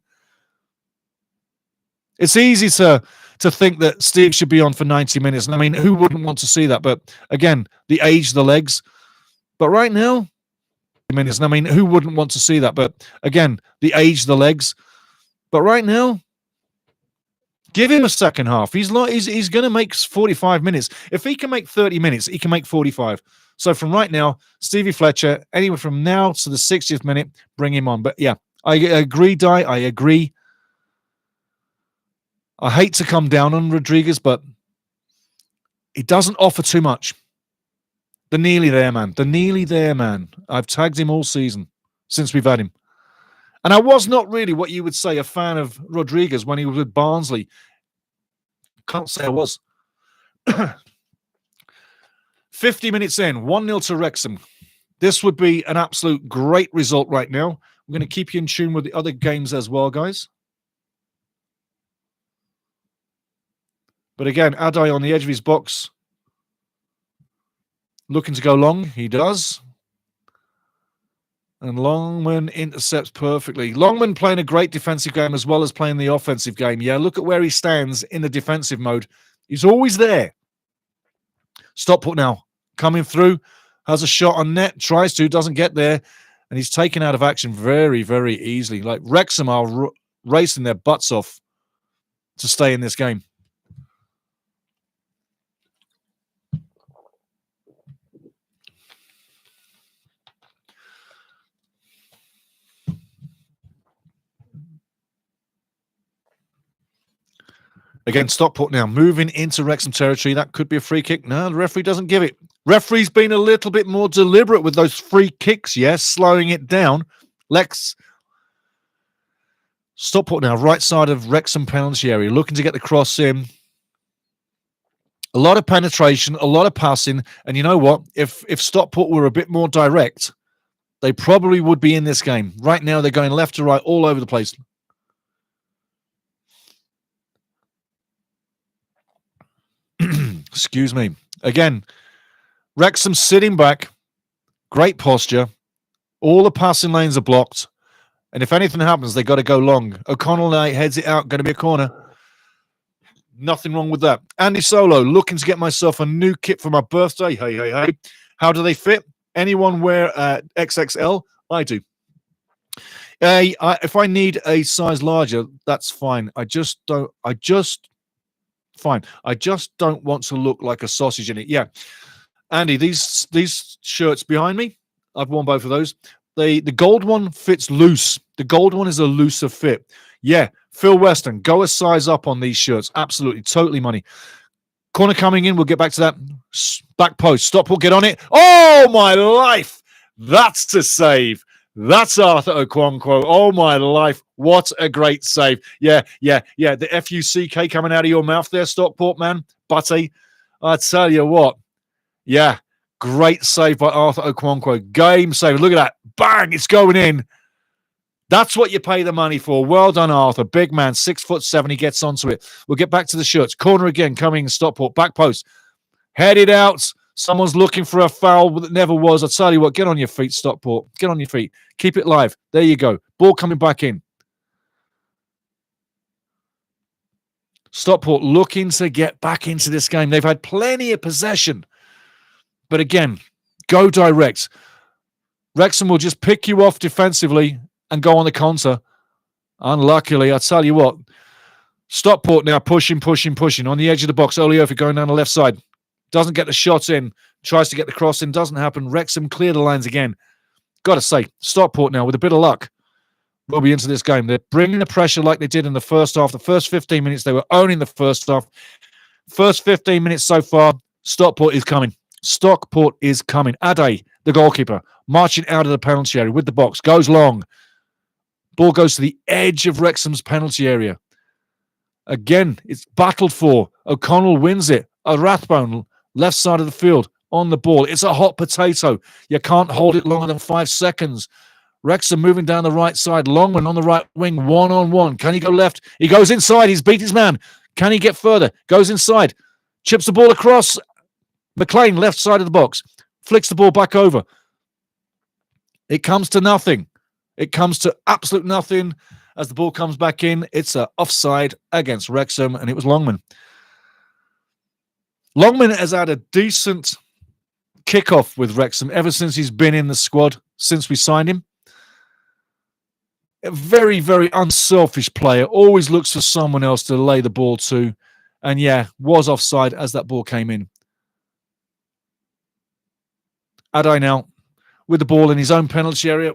It's easy to think that Steve should be on for 90 minutes. And I mean, who wouldn't want to see that? But again, the age, the legs. But right now, minutes. And I mean, who wouldn't want to see that? But again, the age, the legs. But right now, give him a second half. He's going to make 45 minutes. If he can make 30 minutes, he can make 45. So from right now, Stevie Fletcher, anywhere from now to the 60th minute, bring him on. But yeah, I agree, Dai. I agree. I hate to come down on Rodriguez, but he doesn't offer too much. The nearly there man. I've tagged him all season since we've had him. And I was not really what you would say a fan of Rodriguez when he was with Barnsley. Can't say I was. 50 minutes in, 1-0 to Wrexham. This would be an absolute great result right now. I'm going to keep you in tune with the other games as well, guys. But again, Adai on the edge of his box. Looking to go long. He does. And Longman intercepts perfectly. Longman playing a great defensive game as well as playing the offensive game. Yeah, look at where he stands in the defensive mode. He's always there. Stockport now. Coming through. Has a shot on net. Tries to. Doesn't get there. And he's taken out of action very, very easily. Like Wrexham are racing their butts off to stay in this game. Again, Stockport now moving into Wrexham territory. That could be a free kick. No, the referee doesn't give it. Referee's been a little bit more deliberate with those free kicks, yes, slowing it down. Stockport now, right side of Wrexham penalty area, looking to get the cross in. A lot of penetration, a lot of passing. And you know what? If Stockport were a bit more direct, they probably would be in this game. Right now, they're going left to right all over the place. Excuse me. Again, Wrexham sitting back. Great posture. All the passing lanes are blocked. And if anything happens, they got to go long. O'Connell now heads it out. Going to be a corner. Nothing wrong with that. Andy Solo, looking to get myself a new kit for my birthday. Hey. How do they fit? Anyone wear XXL? I do. If I need a size larger, that's fine. I just don't want to look like a sausage in it. Yeah. Andy, these shirts behind me, I've worn both of those. The gold one fits loose. The gold one is a looser fit. Yeah. Phil Weston, go a size up on these shirts. Absolutely. Totally money. Corner coming in. We'll get back to that. Back post. Stockport, get on it. Oh, my life. That's a save. That's Arthur Okonkwo. Oh, my life. What a great save. Yeah. The F-U-C-K coming out of your mouth there, Stockport, man. Butty. I tell you what. Yeah. Great save by Arthur Okonkwo. Game save. Look at that. Bang. It's going in. That's what you pay the money for. Well done, Arthur. Big man, 6'7". He gets onto it. We'll get back to the shirts. Corner again, coming Stockport. Back post. Headed out. Someone's looking for a foul that never was. I tell you what, get on your feet, Stockport. Get on your feet. Keep it live. There you go. Ball coming back in. Stockport looking to get back into this game. They've had plenty of possession. But again, go direct. Wrexham will just pick you off defensively and go on the counter. Unluckily, I tell you what, Stockport now pushing on the edge of the box. Oliofi going down the left side. Doesn't get the shot in. Tries to get the cross in. Doesn't happen. Wrexham clear the lines again. Got to say, Stockport now, with a bit of luck, will be into this game. They're bringing the pressure like they did in the first half. The first 15 minutes, they were owning the first half. First 15 minutes so far, Stockport is coming. Stockport is coming. Ade, the goalkeeper, marching out of the penalty area with the box. Goes long. Ball goes to the edge of Wrexham's penalty area. Again, it's battled for. O'Connell wins it. Rathbone, left side of the field, on the ball. It's a hot potato. You can't hold it longer than 5 seconds. Wrexham moving down the right side. Longman on the right wing, one-on-one. Can he go left? He goes inside. He's beat his man. Can he get further? Goes inside. Chips the ball across. McLean, left side of the box. Flicks the ball back over. It comes to nothing. It comes to absolute nothing. As the ball comes back in, it's an offside against Wrexham, and it was Longman. Longman has had a decent kickoff with Wrexham ever since he's been in the squad, since we signed him. A very, very unselfish player. Always looks for someone else to lay the ball to. And yeah, was offside as that ball came in. Adai now with the ball in his own penalty area.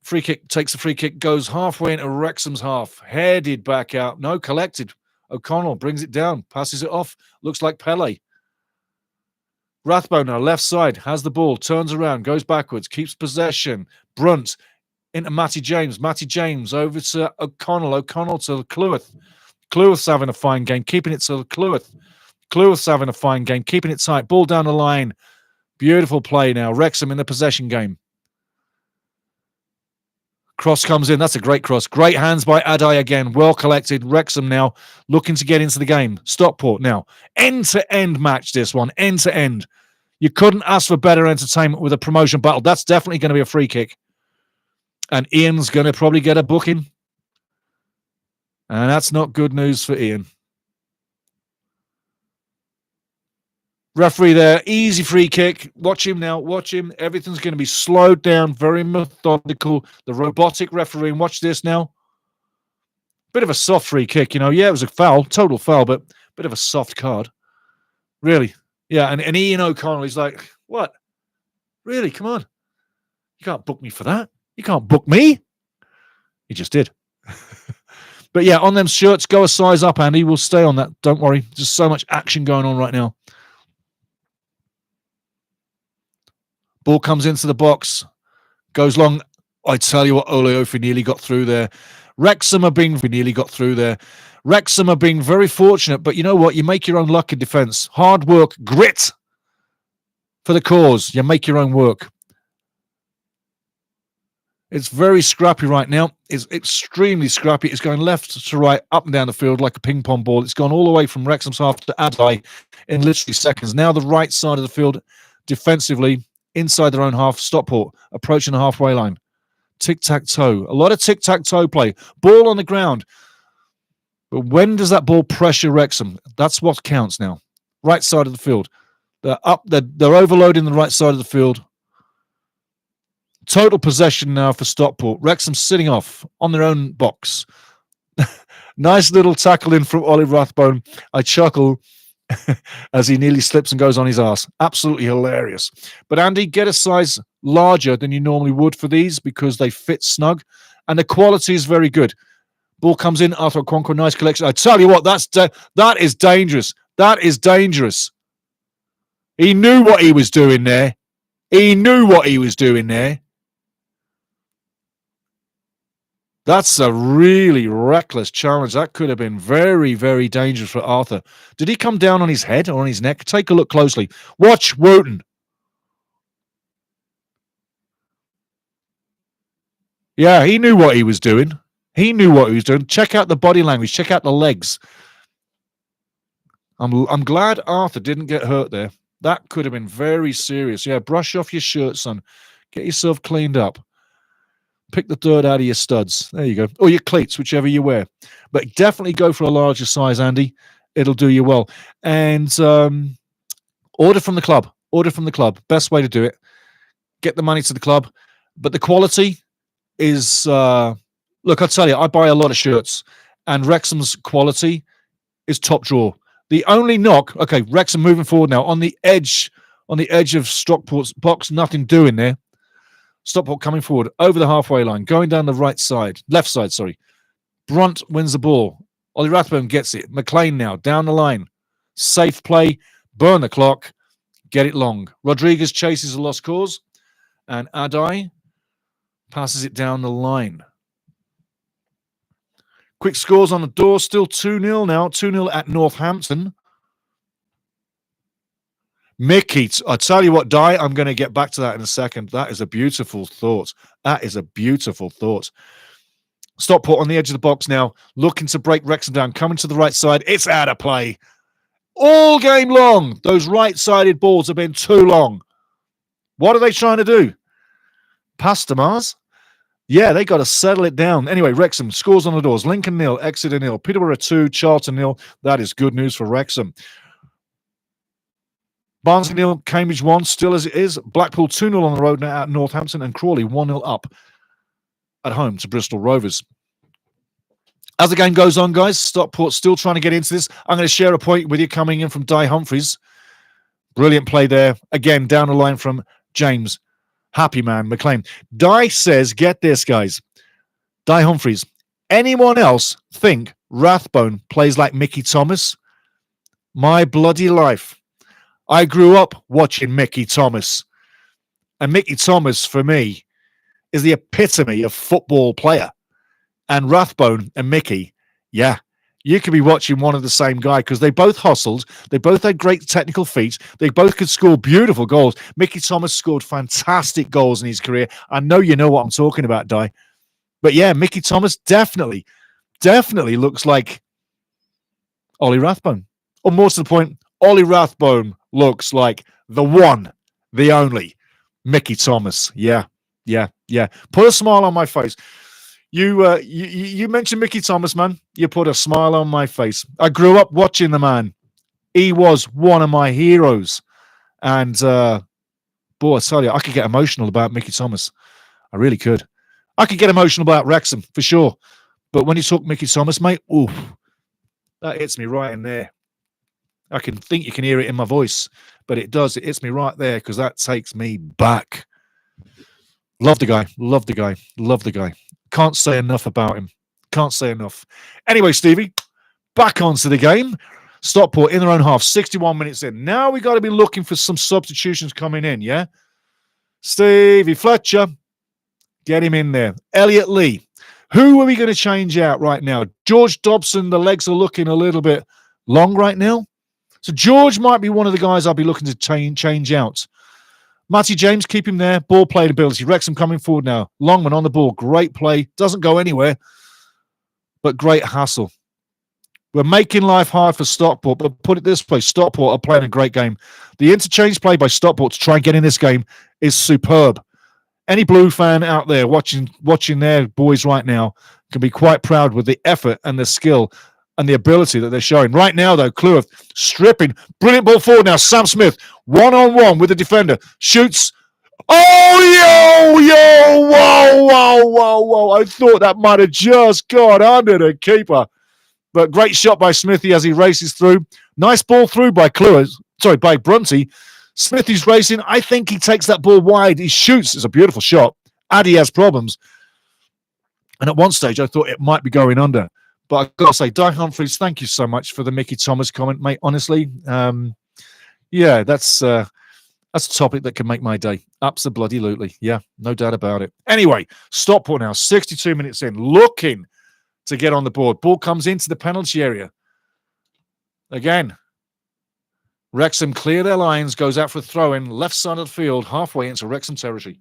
Free kick, takes the free kick, goes halfway into Wrexham's half. Headed back out. No, collected. O'Connell brings it down, passes it off. Looks like Pele. Rathbone, left side, has the ball, turns around, goes backwards, keeps possession. Brunt into Matty James. Matty James over to O'Connell. O'Connell to Cleworth. Cleworth's having a fine game, keeping it to Cleworth. Cleworth's having a fine game, keeping it tight. Ball down the line. Beautiful play now. Wrexham in the possession game. Cross comes in. That's a great cross. Great hands by Adai again. Well collected. Wrexham now looking to get into the game. Stockport now. End-to-end match, this one. End-to-end. You couldn't ask for better entertainment with a promotion battle. That's definitely going to be a free kick. And Ian's going to probably get a booking. And that's not good news for Ian. Referee there, easy free kick. Watch him now, watch him. Everything's going to be slowed down, very methodical. The robotic referee, and watch this now. Bit of a soft free kick, you know. Yeah, it was a foul, total foul, but bit of a soft card. Really. Yeah, and Ian O'Connell, he's like, what? Really, come on. You can't book me for that. You can't book me. He just did. But yeah, on them shirts, go a size up, Andy. We'll stay on that. Don't worry. Just so much action going on right now. Ball comes into the box, goes long. I tell you what, Oleofi nearly got through there. Wrexham are being very fortunate, but you know what? You make your own luck in defence. Hard work, grit for the cause. You make your own work. It's very scrappy right now. It's extremely scrappy. It's going left to right, up and down the field like a ping pong ball. It's gone all the way from Wrexham's half to Adai in literally seconds. Now the right side of the field defensively, inside their own half, Stockport, approaching the halfway line. Tic-tac-toe. A lot of tic-tac-toe play. Ball on the ground. But when does that ball pressure Wrexham? That's what counts now. Right side of the field. They're overloading the right side of the field. Total possession now for Stockport. Wrexham sitting off on their own box. Nice little tackle in from Ollie Rathbone. I chuckle as he nearly slips and goes on his ass. Absolutely hilarious. But Andy, get a size larger than you normally would for these because they fit snug and the quality is very good. Ball comes in, Arthur Okonkwo, nice collection. I tell you what, that is dangerous. That is dangerous. He knew what he was doing there. He knew what he was doing there. That's a really reckless challenge. That could have been very, very dangerous for Arthur. Did he come down on his head or on his neck? Take a look closely. Watch Wooten. Yeah, he knew what he was doing. He knew what he was doing. Check out the body language. Check out the legs. I'm glad Arthur didn't get hurt there. That could have been very serious. Yeah, brush off your shirt, son. Get yourself cleaned up. Pick the dirt out of your studs. There you go. Or your cleats, whichever you wear. But definitely go for a larger size, Andy. It'll do you well. And order from the club. Order from the club. Best way to do it. Get the money to the club. But the quality is... look, I'll tell you, I buy a lot of shirts. And Wrexham's quality is top drawer. The only knock... Okay, Wrexham moving forward now. On the edge of Stockport's box, nothing doing there. Stockport coming forward over the halfway line, going down the left side, sorry. Brunt wins the ball. Ollie Rathbone gets it. McLean now down the line. Safe play, burn the clock, get it long. Rodriguez chases a lost cause, and Adai passes it down the line. Quick scores on the door. Still 2-0 now. 2-0 at Northampton. Mickey, I tell you what, Di, I'm going to get back to that in a second. That is a beautiful thought. That is a beautiful thought. Stockport on the edge of the box now, looking to break Wrexham down, coming to the right side. It's out of play. All game long, those right-sided balls have been too long. What are they trying to do? Pass to Mars? Yeah, they got to settle it down. Anyway, Wrexham scores on the doors. Lincoln 0, Exeter 0, Peterborough 2, Charlton 0. That is good news for Wrexham. Barnsley 0, Cambridge 1, still as it is. Blackpool 2-0 on the road now at Northampton, and Crawley 1-0 up at home to Bristol Rovers. As the game goes on, guys, Stockport still trying to get into this. I'm going to share a point with you coming in from Di Humphries. Brilliant play there. Again, down the line from James. Happy man, McLean. Di says, get this, guys. Di Humphries. Anyone else think Rathbone plays like Mickey Thomas? My bloody life. I grew up watching Mickey Thomas. And Mickey Thomas, for me, is the epitome of football player. And Rathbone and Mickey, yeah, you could be watching one of the same guy because they both hustled. They both had great technical feats. They both could score beautiful goals. Mickey Thomas scored fantastic goals in his career. I know you know what I'm talking about, Di. But yeah, Mickey Thomas definitely looks like Ollie Rathbone. Or more to the point, Ollie Rathbone looks like the one, the only Mickey Thomas. Yeah. Put a smile on my face. You mentioned Mickey Thomas, man. You put a smile on my face. I grew up watching the man. He was one of my heroes. And, boy, I tell you, I could get emotional about Mickey Thomas. I really could. I could get emotional about Wrexham, for sure. But when you talk Mickey Thomas, mate, ooh, that hits me right in there. I can think you can hear it in my voice, but it does. It hits me right there because that takes me back. Love the guy. Can't say enough about him. Can't say enough. Anyway, Stevie, back onto the game. Stockport in their own half, 61 minutes in. Now we got to be looking for some substitutions coming in, yeah? Stevie Fletcher, get him in there. Elliot Lee. Who are we going to change out right now? George Dobson, the legs are looking a little bit long right now. So George might be one of the guys I'll be looking to change out. Matty James, keep him there. Ball playing ability. Wrexham coming forward now. Longman on the ball. Great play. Doesn't go anywhere, but great hassle. We're making life hard for Stockport, but put it this way, Stockport are playing a great game. The interchange play by Stockport to try and get in this game is superb. Any Blue fan out there watching their boys right now can be quite proud with the effort and the skill and the ability that they're showing. Right now, though, Cleworth stripping. Brilliant ball forward now. Sam Smith, one-on-one with the defender. Shoots. Oh, whoa. I thought that might have just gone under the keeper. But great shot by Smithy as he races through. Nice ball through by by Brunty. Smithy's racing. I think he takes that ball wide. He shoots. It's a beautiful shot. Addy has problems. And at one stage, I thought it might be going under. But I've got to say, Di Humphries, thank you so much for the Mickey Thomas comment, mate. Honestly, that's a topic that can make my day. Absolutely. Yeah, no doubt about it. Anyway, Stockport now, 62 minutes in, looking to get on the board. Ball comes into the penalty area. Again, Wrexham clear their lines, goes out for a throw-in, left side of the field, halfway into Wrexham territory.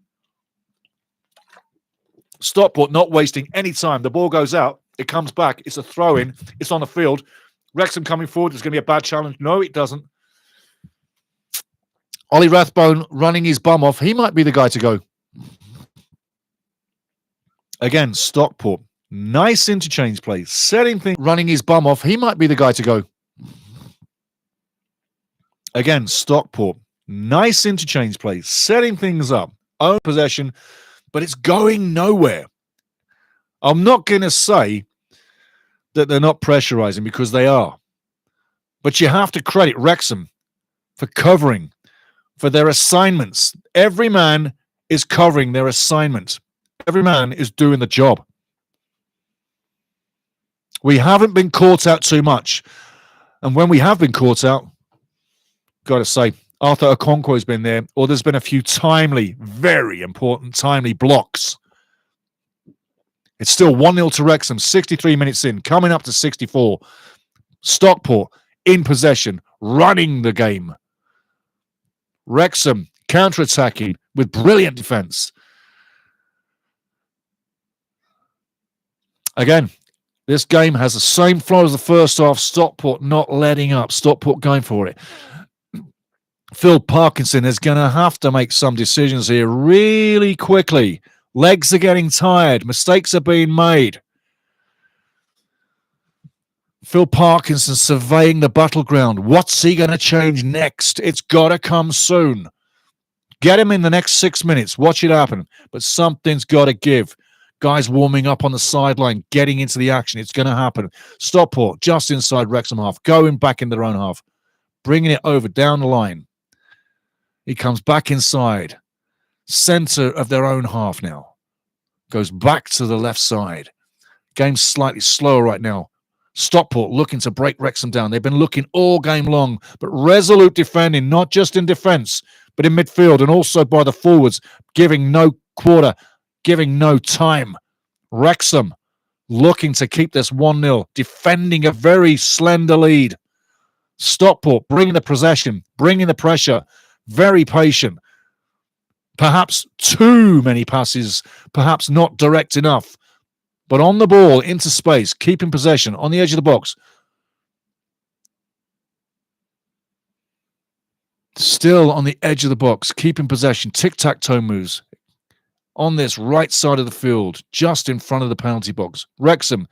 Stockport not wasting any time. The ball goes out. It comes back. It's a throw-in. It's on the field. Wrexham coming forward. It's going to be a bad challenge. No, it doesn't. Ollie Rathbone running his bum off. He might be the guy to go. Again, Stockport. Nice interchange play. Setting things. Running his bum off. He might be the guy to go. Again, Stockport. Nice interchange play. Setting things up. Own possession. But it's going nowhere. I'm not going to say that they're not pressurizing because they are. But you have to credit Wrexham for covering, for their assignments. Every man is covering their assignment. Every man is doing the job. We haven't been caught out too much. And when we have been caught out, got to say, Arthur Okonkwo's been there, or there's been a few timely, very important timely blocks. It's still 1-0 to Wrexham, 63 minutes in, coming up to 64. Stockport in possession, running the game. Wrexham counter-attacking with brilliant defence. Again, this game has the same flow as the first half. Stockport not letting up. Stockport going for it. Phil Parkinson is going to have to make some decisions here really quickly. Legs are getting tired. Mistakes are being made. Phil Parkinson surveying the battleground. What's he going to change next? It's got to come soon. Get him in the next 6 minutes. Watch it happen. But something's got to give. Guys warming up on the sideline, getting into the action. It's going to happen. Stockport just inside Wrexham half, going back in their own half, bringing it over down the line. He comes back inside. Centre of their own half now. Goes back to the left side. Game's slightly slower right now. Stockport looking to break Wrexham down. They've been looking all game long, but resolute defending, not just in defence, but in midfield and also by the forwards, giving no quarter, giving no time. Wrexham looking to keep this 1-0, defending a very slender lead. Stockport bringing the possession, bringing the pressure, very patient. Perhaps too many passes, perhaps not direct enough. But on the ball, into space, keeping possession, on the edge of the box. Still on the edge of the box, keeping possession, tic-tac-toe moves. On this right side of the field, just in front of the penalty box. Wrexham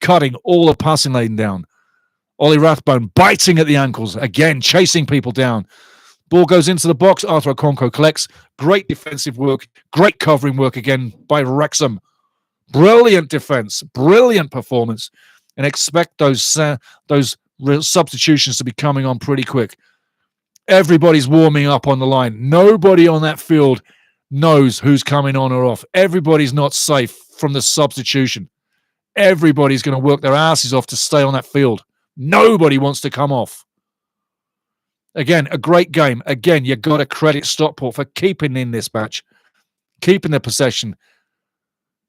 cutting all the passing lane down. Ollie Rathbone biting at the ankles, again, chasing people down. Ball goes into the box. Arthur Okonkwo collects. Great defensive work, great covering work again by Wrexham. Brilliant defense, brilliant performance, and expect those substitutions to be coming on pretty quick. Everybody's warming up on the line. Nobody on that field knows who's coming on or off. Everybody's not safe from the substitution. Everybody's going to work their asses off to stay on that field. Nobody wants to come off. Again, a great game. Again, you've got to credit Stockport for keeping in this match, keeping their possession,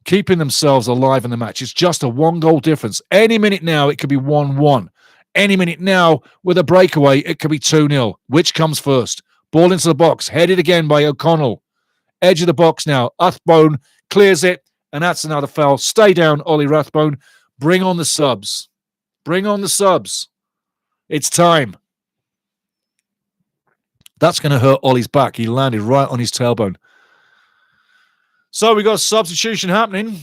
keeping themselves alive in the match. It's just a 1-goal difference. Any minute now, it could be 1-1. Any minute now, with a breakaway, it could be 2-0. Which comes first? Ball into the box, headed again by O'Connell. Edge of the box now. Rathbone clears it, and that's another foul. Stay down, Ollie Rathbone. Bring on the subs. Bring on the subs. It's time. That's going to hurt Ollie's back. He landed right on his tailbone. So we got a substitution happening.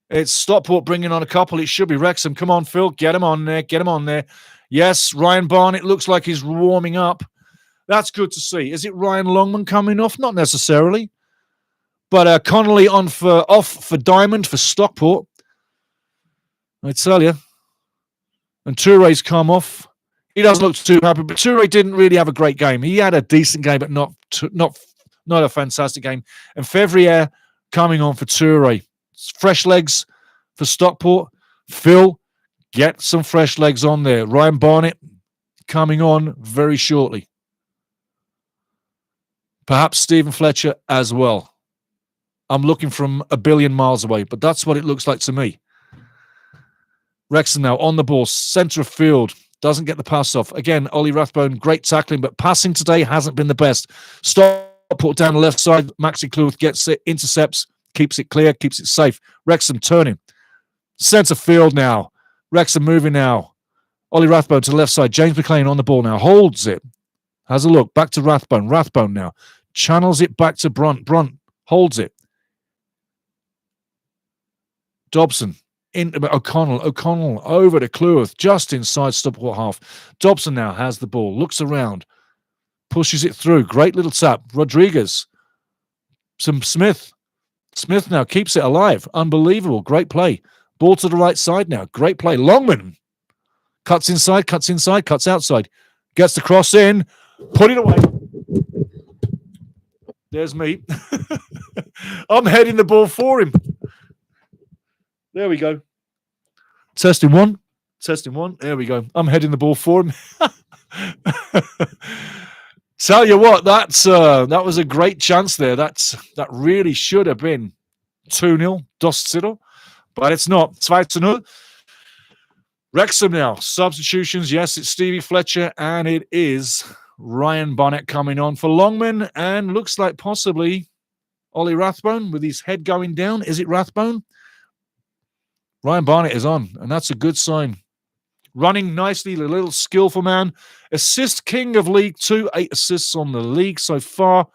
It's Stockport bringing on a couple. It should be Wrexham. Come on, Phil. Get him on there. Get him on there. Yes, Ryan Barnett looks like he's warming up. That's good to see. Is it Ryan Longman coming off? Not necessarily. But Connolly off for Diamond for Stockport. I tell you. And Touré's come off. He doesn't look too happy, but Touré didn't really have a great game. He had a decent game, but not a fantastic game. And Fevrier coming on for Touré. Fresh legs for Stockport. Phil, get some fresh legs on there. Ryan Barnett coming on very shortly. Perhaps Stephen Fletcher as well. I'm looking from a billion miles away, but that's what it looks like to me. Wrexham now on the ball, centre of field. Doesn't get the pass off. Again, Ollie Rathbone, great tackling, but passing today hasn't been the best. Stockport down the left side. Maxi Kluth gets it, intercepts, keeps it clear, keeps it safe. Wrexham turning. Centre field now. Wrexham moving now. Ollie Rathbone to the left side. James McLean on the ball now. Holds it. Has a look. Back to Rathbone. Rathbone now. Channels it back to Brunt. Brunt holds it. Dobson. O'Connell over to Kluth, just inside Stockport half. Dobson now has the ball, looks around, pushes it through. Great little tap. Rodriguez. Some Smith. Smith now keeps it alive. Unbelievable. Great play. Ball to the right side now. Great play. Longman cuts inside, cuts outside. Gets the cross in. Put it away. There's me. I'm heading the ball for him. There we go. Testing one. There we go. I'm heading the ball for him. Tell you what, that was a great chance there. That really should have been 2-0, Dostzero. But it's not. 2-0. Wrexham now. Substitutions. Yes, it's Stevie Fletcher, and it is Ryan Barnett coming on for Longman, and looks like possibly Ollie Rathbone with his head going down. Is it Rathbone? Ryan Barnett is on, and that's a good sign. Running nicely, a little skillful man. Assist king of League 2, 8 assists on the league so far.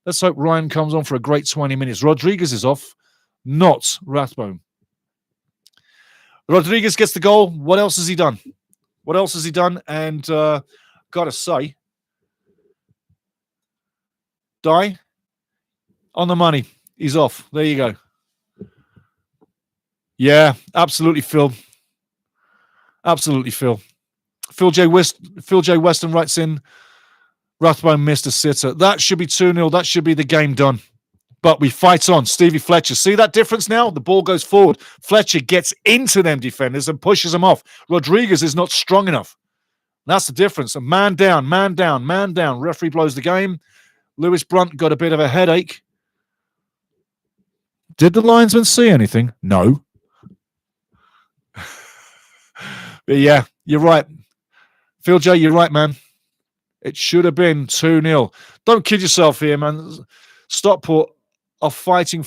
Let's hope Ryan comes on for a great 20 minutes. Rodriguez is off, not Rathbone. Rodriguez gets the goal. What else has he done? What else has he done? And got to say, Die, on the money. He's off. There you go. Yeah, absolutely, Phil. Absolutely, Phil. Phil J. Weston writes in, Rathbone missed a sitter. That should be 2-0. That should be the game done. But we fight on. Stevie Fletcher. See that difference now? The ball goes forward. Fletcher gets into them defenders and pushes them off. Rodriguez is not strong enough. That's the difference. A man down, man down, man down. Referee blows the game. Lewis Brunt got a bit of a headache. Did the linesman see anything? No. But yeah, you're right. Phil J, you're right, man. It should have been 2-0. Don't kid yourself here, man. Stockport are fighting.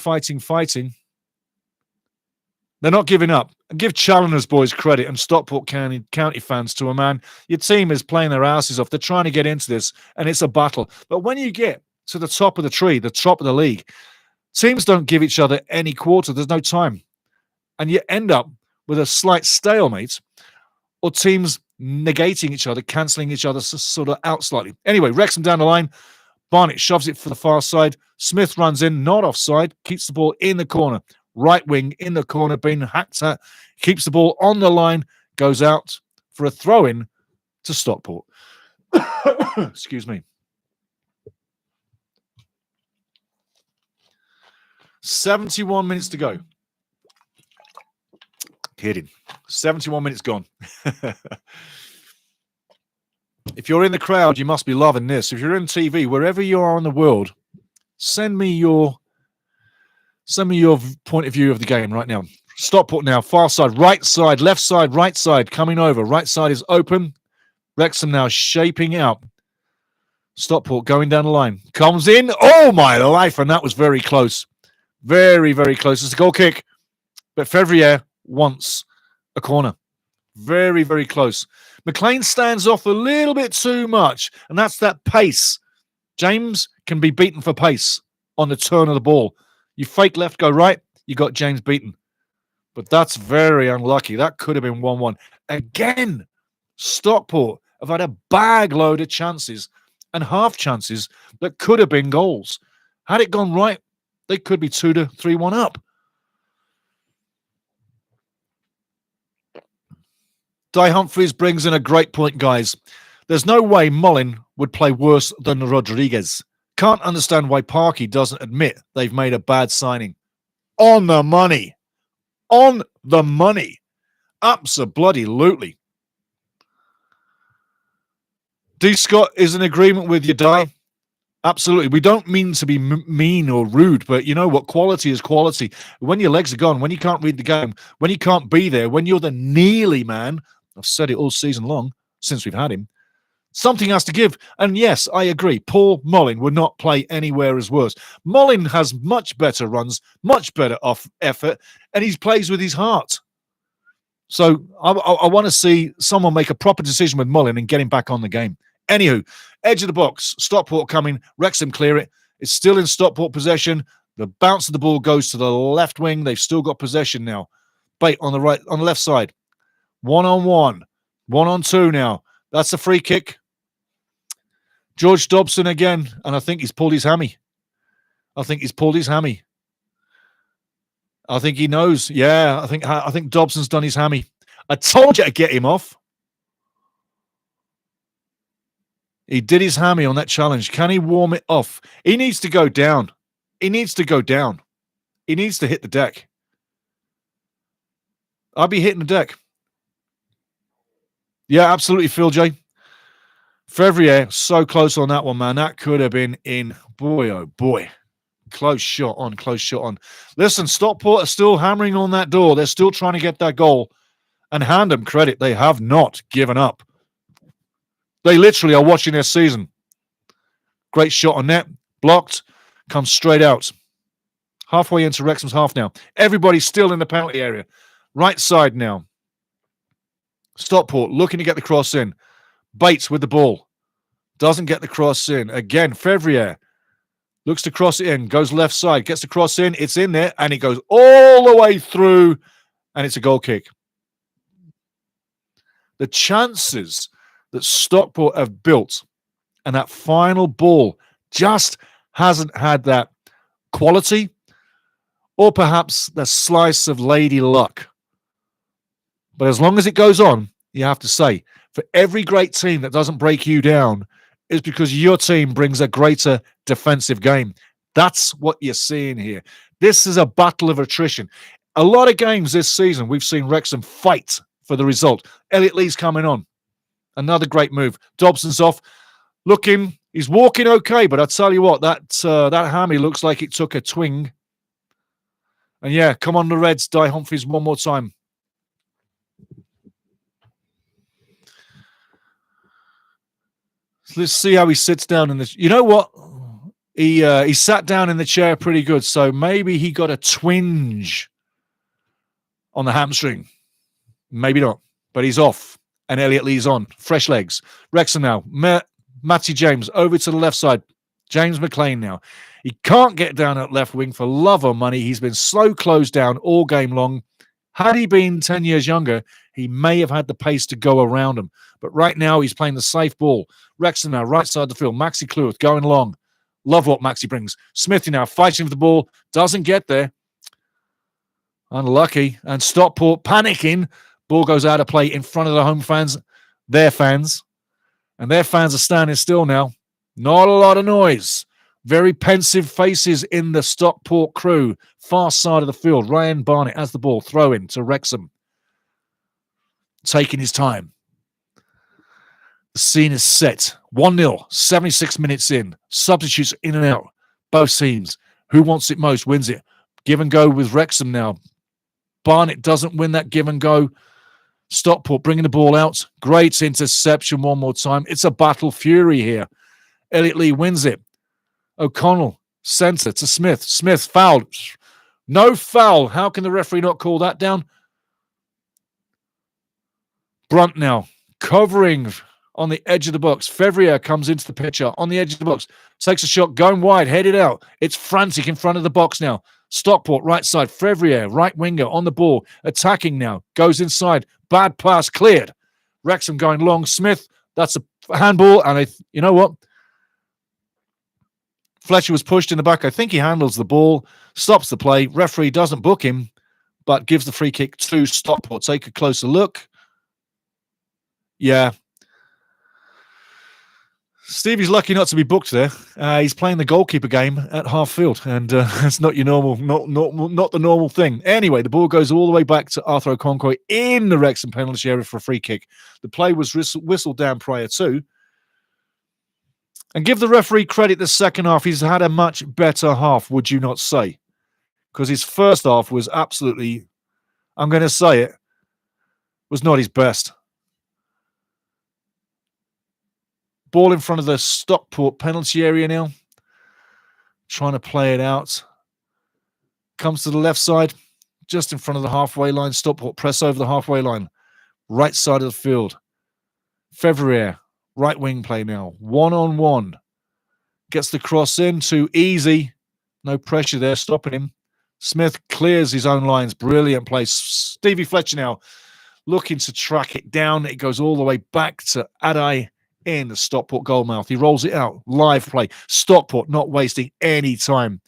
They're not giving up. And give Challengers boys credit and Stockport County fans to a man. Your team is playing their asses off. They're trying to get into this, and it's a battle. But when you get to the top of the tree, the top of the league, teams don't give each other any quarter. There's no time. And you end up with a slight stalemate or teams negating each other, cancelling each other sort of out slightly. Anyway, Wrexham down the line. Barnett shoves it for the far side. Smith runs in, not offside, keeps the ball in the corner. Right wing in the corner, being hacked at, keeps the ball on the line, goes out for a throw-in to Stockport. Excuse me. 71 minutes to go. Kidding. 71 minutes gone. If you're in the crowd, you must be loving this. If you're in TV, wherever you are in the world, send me your point of view of the game right now. Stockport now, far side, right side, left side, right side, coming over. Right side is open. Wrexham now shaping out. Stockport going down the line. Comes in. Oh, my life. And that was very close. Very, very close. It's a goal kick. But Fevrier wants a corner. Very, very close. McLean stands off a little bit too much, and that's that pace. James can be beaten for pace on the turn of the ball. You fake left, go right, you got James beaten. But that's very unlucky. That could have been 1-1. Again, Stockport have had a bag load of chances and half chances that could have been goals. Had it gone right, they could be 2-3-1 up. Di Humphries brings in a great point, guys. There's no way Mullin would play worse than Rodriguez. Can't understand why Parkey doesn't admit they've made a bad signing. On the money. On the money. Absolutely. D. Scott is in agreement with you, Di. Absolutely. We don't mean to be mean or rude, but you know what? Quality is quality. When your legs are gone, when you can't read the game, when you can't be there, when you're the Neely man, I've said it all season long since we've had him, something has to give. And yes, I agree. Paul Mullin would not play anywhere as worse. Mullin has much better runs, much better off effort, and he plays with his heart. So I want to see someone make a proper decision with Mullin and get him back on the game. Anywho, edge of the box, Stockport coming, Wrexham clear it. It's still in Stockport possession. The bounce of the ball goes to the left wing. They've still got possession now. Bait on the right, on the left side. 1-on-1. 1-on-2 now. That's a free kick. George Dobson again, and I think he's pulled his hammy. I think he knows. Yeah, I think Dobson's done his hammy. I told you to get him off. He did his hammy on that challenge. Can he warm it off? He needs to go down. He needs to go down. He needs to hit the deck. I'll be hitting the deck. Yeah, absolutely, Phil J. Fevrier, so close on that one, man. That could have been in. Boy, oh boy. Close shot on, close shot on. Listen, Stockport are still hammering on that door. They're still trying to get that goal. And hand them credit, they have not given up. They literally are watching their season. Great shot on net. Blocked. Comes straight out. Halfway into Wrexham's half now. Everybody's still in the penalty area. Right side now. Stockport looking to get the cross in. Bates with the ball. Doesn't get the cross in. Again, Fevrier looks to cross it in. Goes left side. Gets the cross in. It's in there. And it goes all the way through. And it's a goal kick. The chances that Stockport have built and that final ball just hasn't had that quality or perhaps the slice of lady luck. But as long as it goes on, you have to say, for every great team that doesn't break you down is because your team brings a greater defensive game. That's what you're seeing here. This is a battle of attrition. A lot of games this season, we've seen Wrexham fight for the result. Elliot Lee's coming on. Another great move. Dobson's off. Looking, he's walking okay, but I tell you what, that hammy looks like it took a twing. And yeah, come on the Reds, Die Humphries one more time. So let's see how he sits down in this. You know what? He sat down in the chair pretty good, so maybe he got a twinge on the hamstring. Maybe not, but he's off. And Elliot Lee's on. Fresh legs. Wrexham now. Matty James over to the left side. James McLean now. He can't get down at left wing for love or money. He's been slow closed down all game long. Had he been 10 years younger, he may have had the pace to go around him. But right now, he's playing the safe ball. Wrexham now, right side of the field. Maxi Cleworth going long. Love what Maxi brings. Smithy now fighting for the ball. Doesn't get there. Unlucky. And Stockport panicking. Ball goes out of play in front of the home fans. Their fans. And their fans are standing still now. Not a lot of noise. Very pensive faces in the Stockport crew. Far side of the field. Ryan Barnett has the ball. Throw in to Wrexham. Taking his time. The scene is set. 1-0. 76 minutes in. Substitutes in and out. Both teams. Who wants it most wins it. Give and go with Wrexham now. Barnett doesn't win that give and go. Stockport bringing the ball out. Great interception one more time. It's a battle fury here. Elliot Lee wins it. O'Connell, centre to Smith. Smith fouled. No foul. How can the referee not call that down? Brunt now covering on the edge of the box. Fevrier comes into the picture on the edge of the box. Takes a shot, going wide, headed out. It's frantic in front of the box now. Stockport, right side. Fevrier, right winger on the ball. Attacking now. Goes inside. Bad pass, cleared. Wrexham going long. Smith, that's a handball. And you know what? Fletcher was pushed in the back. I think he handles the ball, stops the play. Referee doesn't book him, but gives the free kick to Stockport. Take a closer look. Yeah. Stevie's lucky not to be booked there. He's playing the goalkeeper game at half field, and it's not your normal, not the normal thing. Anyway, the ball goes all the way back to Arthur Okonkwo in the Wrexham penalty area for a free kick. The play was whistled down prior to. And give the referee credit the second half. He's had a much better half, would you not say? Because his first half was absolutely, I'm going to say it, was not his best. Ball in front of the Stockport penalty area now. Trying to play it out. Comes to the left side, just in front of the halfway line. Stockport press over the halfway line. Right side of the field. Fevrier. Right wing play now. 1-on-1. Gets the cross in. Too easy. No pressure there. Stopping him. Smith clears his own lines. Brilliant play. Stevie Fletcher now looking to track it down. It goes all the way back to Adai in the Stockport goalmouth. He rolls it out. Live play. Stockport not wasting any time.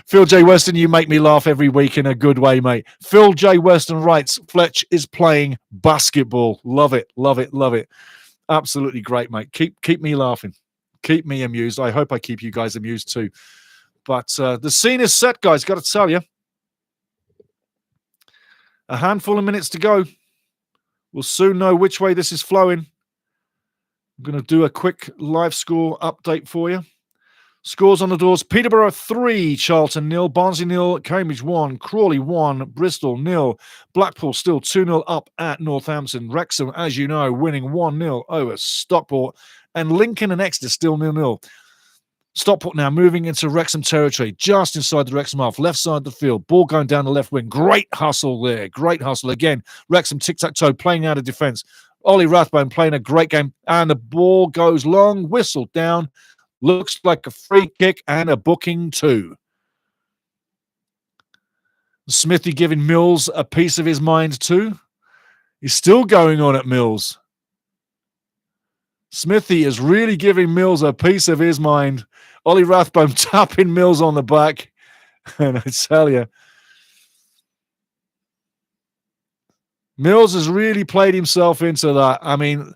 Phil J. Weston, you make me laugh every week in a good way, mate. Phil J. Weston writes, Fletch is playing basketball. Love it, love it, love it. Absolutely great, mate. Keep me laughing. Keep me amused. I hope I keep you guys amused too. But the scene is set, guys. Got to tell you. A handful of minutes to go. We'll soon know which way this is flowing. I'm going to do a quick live score update for you. Scores on the doors: Peterborough 3, Charlton 0, Barnsley 0, Cambridge 1, Crawley 1, Bristol 0, Blackpool still 2-0 up at Northampton. Wrexham, as you know, winning 1-0 over Stockport, and Lincoln and Exeter still 0-0. Stockport now moving into Wrexham territory, just inside the Wrexham half, left side of the field. Ball going down the left wing. Great hustle there. Great hustle again. Wrexham tic-tac-toe playing out of defence. Ollie Rathbone playing a great game, and the ball goes long, whistled down. Looks like a free kick and a booking too. Smithy giving Mills a piece of his mind too. He's still going on at Mills. Smithy is really giving Mills a piece of his mind. Ollie Rathbone tapping Mills on the back. And I tell you, Mills has really played himself into that. I mean,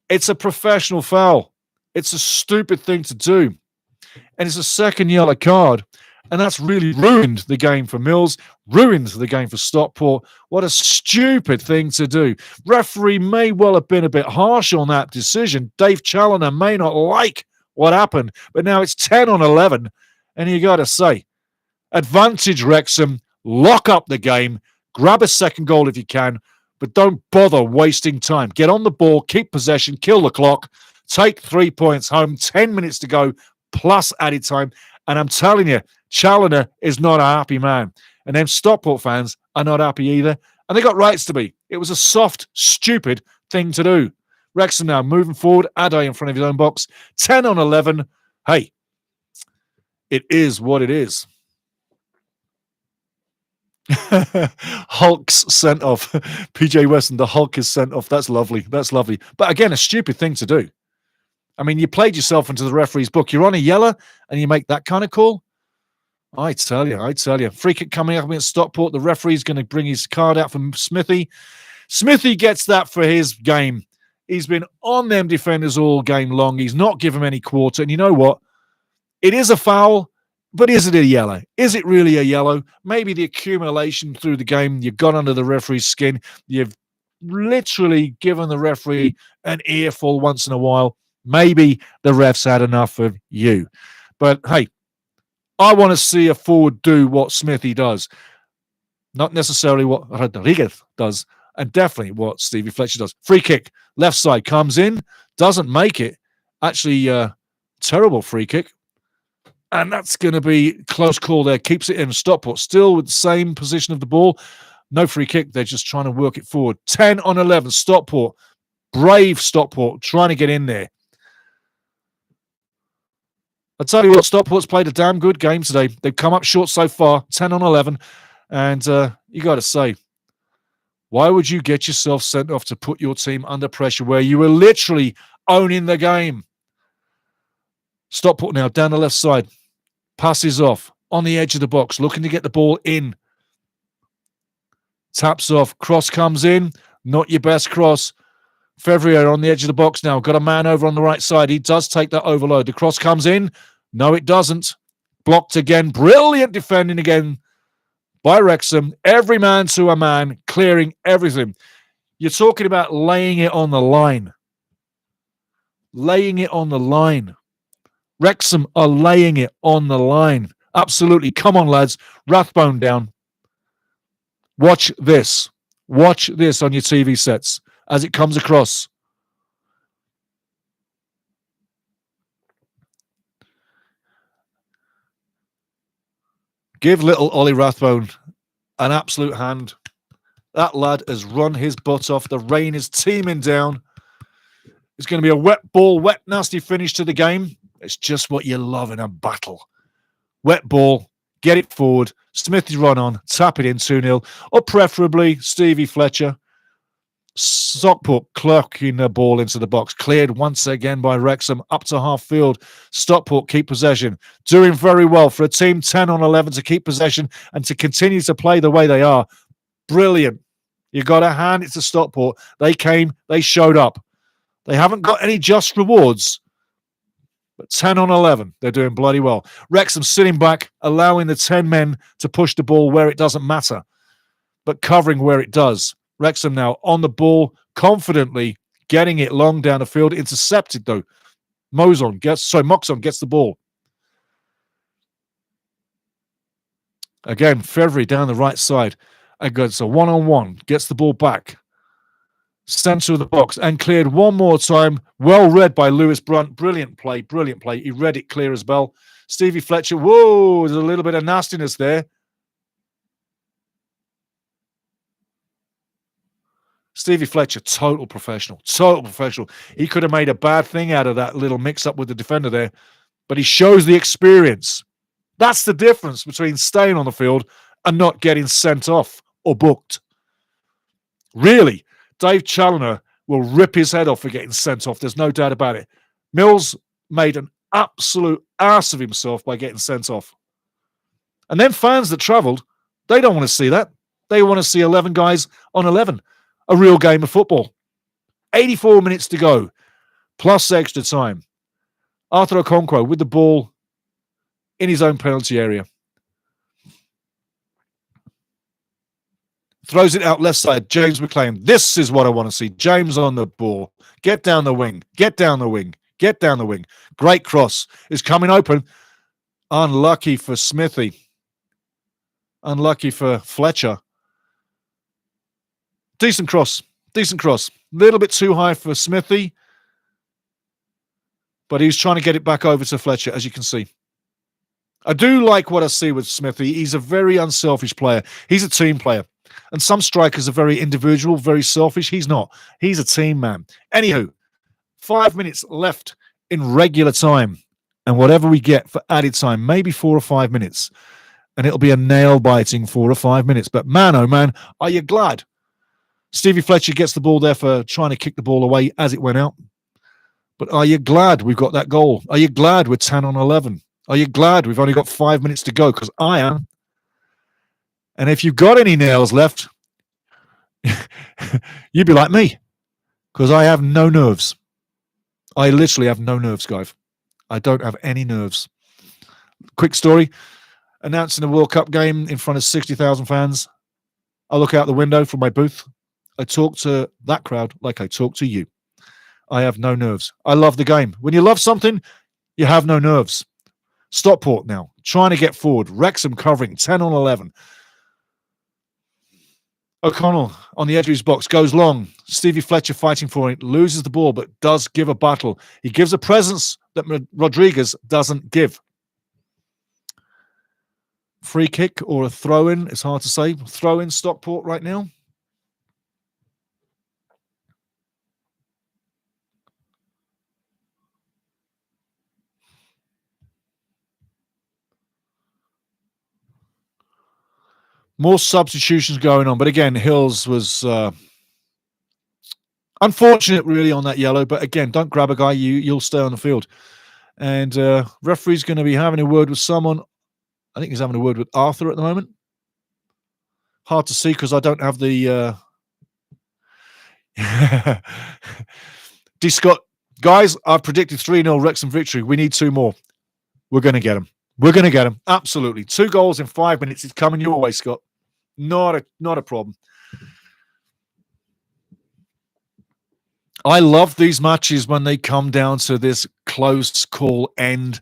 it's a professional foul. It's a stupid thing to do. And it's a second yellow card. And that's really ruined the game for Mills, ruined the game for Stockport. What a stupid thing to do. Referee may well have been a bit harsh on that decision. Dave Challoner may not like what happened, but now it's 10-11. And you got to say, advantage Wrexham, lock up the game, grab a second goal if you can, but don't bother wasting time. Get on the ball, keep possession, kill the clock. Take 3 points home, 10 minutes to go, plus added time. And I'm telling you, Challoner is not a happy man. And them Stockport fans are not happy either. And they got rights to be. It was a soft, stupid thing to do. Wrexham now moving forward. Ade in front of his own box. 10-11. Hey, it is what it is. Hulk's sent off. PJ Weston, the Hulk is sent off. That's lovely. That's lovely. But again, a stupid thing to do. I mean, you played yourself into the referee's book. You're on a yellow and you make that kind of call. I tell you. Free kick coming up against Stockport. The referee's going to bring his card out from Smithy. Smithy gets that for his game. He's been on them defenders all game long. He's not given them any quarter. And you know what? It is a foul, but is it a yellow? Is it really a yellow? Maybe the accumulation through the game, you've got under the referee's skin. You've literally given the referee an earful once in a while. Maybe the refs had enough of you. But, hey, I want to see a forward do what Smithy does. Not necessarily what Rodriguez does, and definitely what Stevie Fletcher does. Free kick, left side, comes in, doesn't make it. Actually, terrible free kick. And that's going to be close call there. Keeps it in. Stockport still with the same position of the ball. No free kick. They're just trying to work it forward. 10-11. Stockport. Brave Stockport trying to get in there. I tell you what, Stockport's played a damn good game today. They've come up short so far, 10-11. And you got to say, why would you get yourself sent off to put your team under pressure where you were literally owning the game? Stockport now down the left side. Passes off on the edge of the box, looking to get the ball in. Taps off. Cross comes in. Not your best cross. Fevrier on the edge of the box now. Got a man over on the right side. He does take that overload. The cross comes in. No, it doesn't. Blocked again. Brilliant defending again by Wrexham. Every man to a man, clearing everything. You're talking about laying it on the line. Laying it on the line. Wrexham are laying it on the line. Absolutely. Come on, lads. Rathbone down. Watch this. Watch this on your TV sets as it comes across. Give little Ollie Rathbone an absolute hand. That lad has run his butt off. The rain is teeming down. It's going to be a wet ball, wet, nasty finish to the game. It's just what you love in a battle. Wet ball, get it forward. Smithy run on, tap it in 2-0. Or preferably Stevie Fletcher. Stockport clocking the ball into the box. Cleared once again by Wrexham up to half field. Stockport keep possession. Doing very well for a team 10-11 to keep possession and to continue to play the way they are. Brilliant. You got to hand it to Stockport. They came, they showed up. They haven't got any just rewards. But 10-11, they're doing bloody well. Wrexham sitting back, allowing the 10 men to push the ball where it doesn't matter, but covering where it does. Wrexham now on the ball, confidently getting it long down the field. Intercepted, though. Moxon gets the ball. Again, Fevry down the right side. And goes a one-on-one. Gets the ball back. Centre of the box and cleared one more time. Well read by Lewis Brunt. Brilliant play, brilliant play. He read it clear as bell. Stevie Fletcher. Whoa, there's a little bit of nastiness there. Stevie Fletcher, total professional. Total professional. He could have made a bad thing out of that little mix-up with the defender there, but he shows the experience. That's the difference between staying on the field and not getting sent off or booked. Really, Dave Challoner will rip his head off for getting sent off. There's no doubt about it. Mills made an absolute ass of himself by getting sent off. And then fans that travelled, they don't want to see that. They want to see 11 guys on 11. A real game of football. 84 minutes to go, plus extra time. Arthur Okonkwo with the ball in his own penalty area. Throws it out left side. James McLean. This is what I want to see. James on the ball. Get down the wing. Get down the wing. Get down the wing. Great cross. Is coming open. Unlucky for Smithy. Unlucky for Fletcher. Decent cross. Decent cross. Little bit too high for Smithy. But he's trying to get it back over to Fletcher, as you can see. I do like what I see with Smithy. He's a very unselfish player. He's a team player. And some strikers are very individual, very selfish. He's not. He's a team man. Anywho, 5 minutes left in regular time. And whatever we get for added time, maybe 4 or 5 minutes. And it'll be a nail-biting 4 or 5 minutes. But man, oh man, are you glad? Stevie Fletcher gets the ball there for trying to kick the ball away as it went out. But are you glad we've got that goal? Are you glad we're 10 on 11? Are you glad we've only got 5 minutes to go? Because I am. And if you've got any nails left, you'd be like me. Because I have no nerves. I literally have no nerves, guys. I don't have any nerves. Quick story. Announcing a World Cup game in front of 60,000 fans. I look out the window from my booth. I talk to that crowd like I talk to you. I have no nerves. I love the game. When you love something, you have no nerves. Stockport now, trying to get forward. Wrexham covering, 10 on 11. O'Connell on the edge of his box, goes long. Stevie Fletcher fighting for it, loses the ball, but does give a battle. He gives a presence that Rodriguez doesn't give. Free kick or a throw-in, it's hard to say. Throw-in Stockport right now. More substitutions going on. But again, Hills was unfortunate really on that yellow. But again, don't grab a guy. You'll stay on the field. And referee's going to be having a word with someone. I think he's having a word with Arthur at the moment. Hard to see because I don't have the... D. Scott, guys, I've predicted 3-0 Wrexham victory. We need 2 more. We're going to get them. We're going to get them. Absolutely. 2 goals in 5 minutes. It's coming your way, Scott. Not a problem. I love these matches when they come down to this close call end.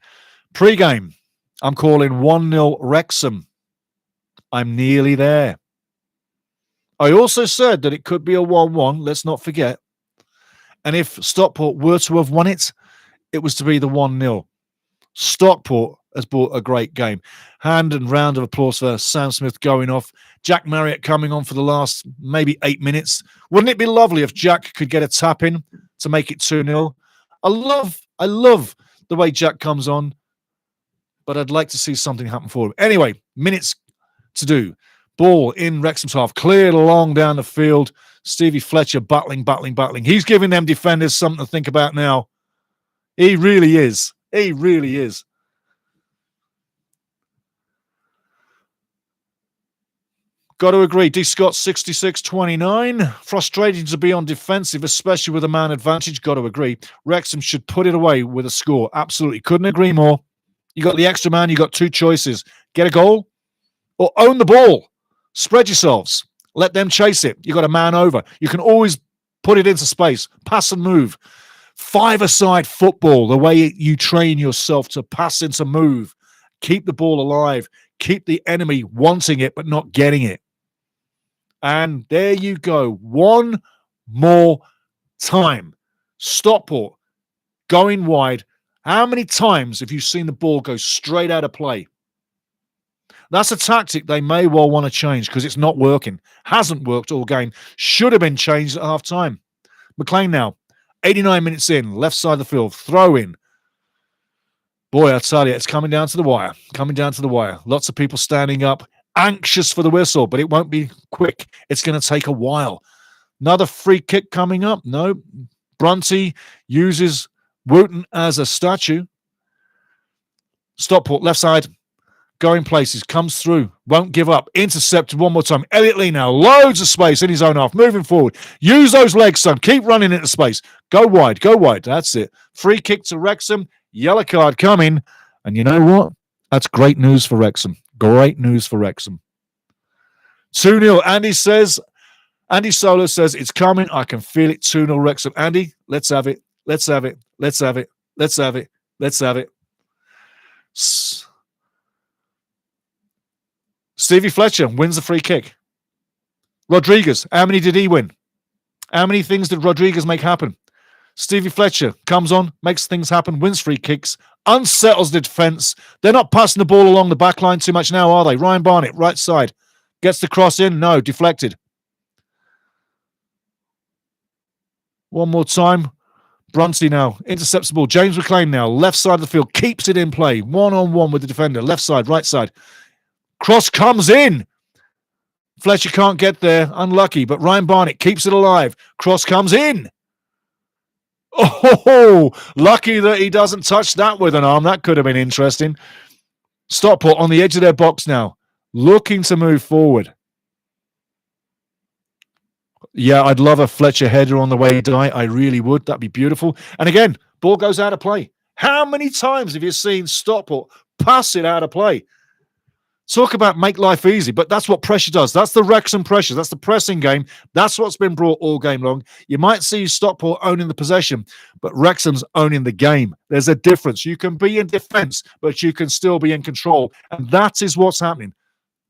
Pre-game, I'm calling 1-0 Wrexham. I'm nearly there. I also said that it could be a 1-1. Let's not forget. And if Stockport were to have won it, it was to be the 1-0. Stockport has brought a great game. Hand and round of applause for Sam Smith going off. Jack Marriott coming on for the last maybe 8 minutes. Wouldn't it be lovely if Jack could get a tap in to make it 2-0? I love the way Jack comes on, but I'd like to see something happen for him. Anyway, minutes to do. Ball in Wrexham's half, cleared along down the field. Stevie Fletcher battling. He's giving them defenders something to think about now. He really is. He really is. Got to agree. D. Scott, 66-29. Frustrating to be on defensive, especially with a man advantage. Got to agree. Wrexham should put it away with a score. Absolutely. Couldn't agree more. You got the extra man. You got 2 choices. Get a goal or own the ball. Spread yourselves. Let them chase it. You got a man over. You can always put it into space. Pass and move. 5-a-side football, the way you train yourself to pass into move. Keep the ball alive. keep the enemy wanting it but not getting it. And there you go. One more time. Stockport going wide. How many times have you seen the ball go straight out of play? That's a tactic they may well want to change because it's not working. Hasn't worked all game. Should have been changed at half time. McLean now, 89 minutes in, left side of the field, throw in. Boy, I tell you, it's coming down to the wire. Coming down to the wire. Lots of people standing up, anxious for the whistle, but it won't be quick. It's going to take a while. Another free kick coming up. No. Brunty uses Wooten as a statue. Stockport, left side. Going places, comes through, won't give up, intercepted one more time. Elliot Lee now, loads of space in his own half, moving forward. Use those legs, son. Keep running into space. Go wide, go wide. That's it. Free kick to Wrexham, yellow card coming. And you know what? That's great news for Wrexham. Great news for Wrexham. 2-0. Andy Solo says, it's coming. I can feel it. 2-0 Wrexham. Andy, let's have it. Let's have it. Let's have it. Let's have it. Let's have it. Stevie Fletcher wins the free kick. Rodriguez, how many did he win? How many things did Rodriguez make happen? Stevie Fletcher comes on, makes things happen, wins free kicks, unsettles the defence. They're not passing the ball along the back line too much now, are they? Ryan Barnett, right side. Gets the cross in. No, deflected. One more time. Brunty now intercepts the ball. James McLean now, left side of the field, keeps it in play. One-on-one with the defender. Left side, right side. Cross comes in. Fletcher can't get there. Unlucky, but Ryan Barnett keeps it alive. Cross comes in. Oh, lucky that he doesn't touch that with an arm. That could have been interesting. Stockport on the edge of their box now, looking to move forward. Yeah, I'd love a Fletcher header on the way die. I really would. That'd be beautiful. And again, ball goes out of play. How many times have you seen Stockport pass it out of play? Talk about make life easy, but that's what pressure does. That's the Wrexham pressure. That's the pressing game. That's what's been brought all game long. You might see Stockport owning the possession, but Wrexham's owning the game. There's a difference. You can be in defence, but you can still be in control. And that is what's happening.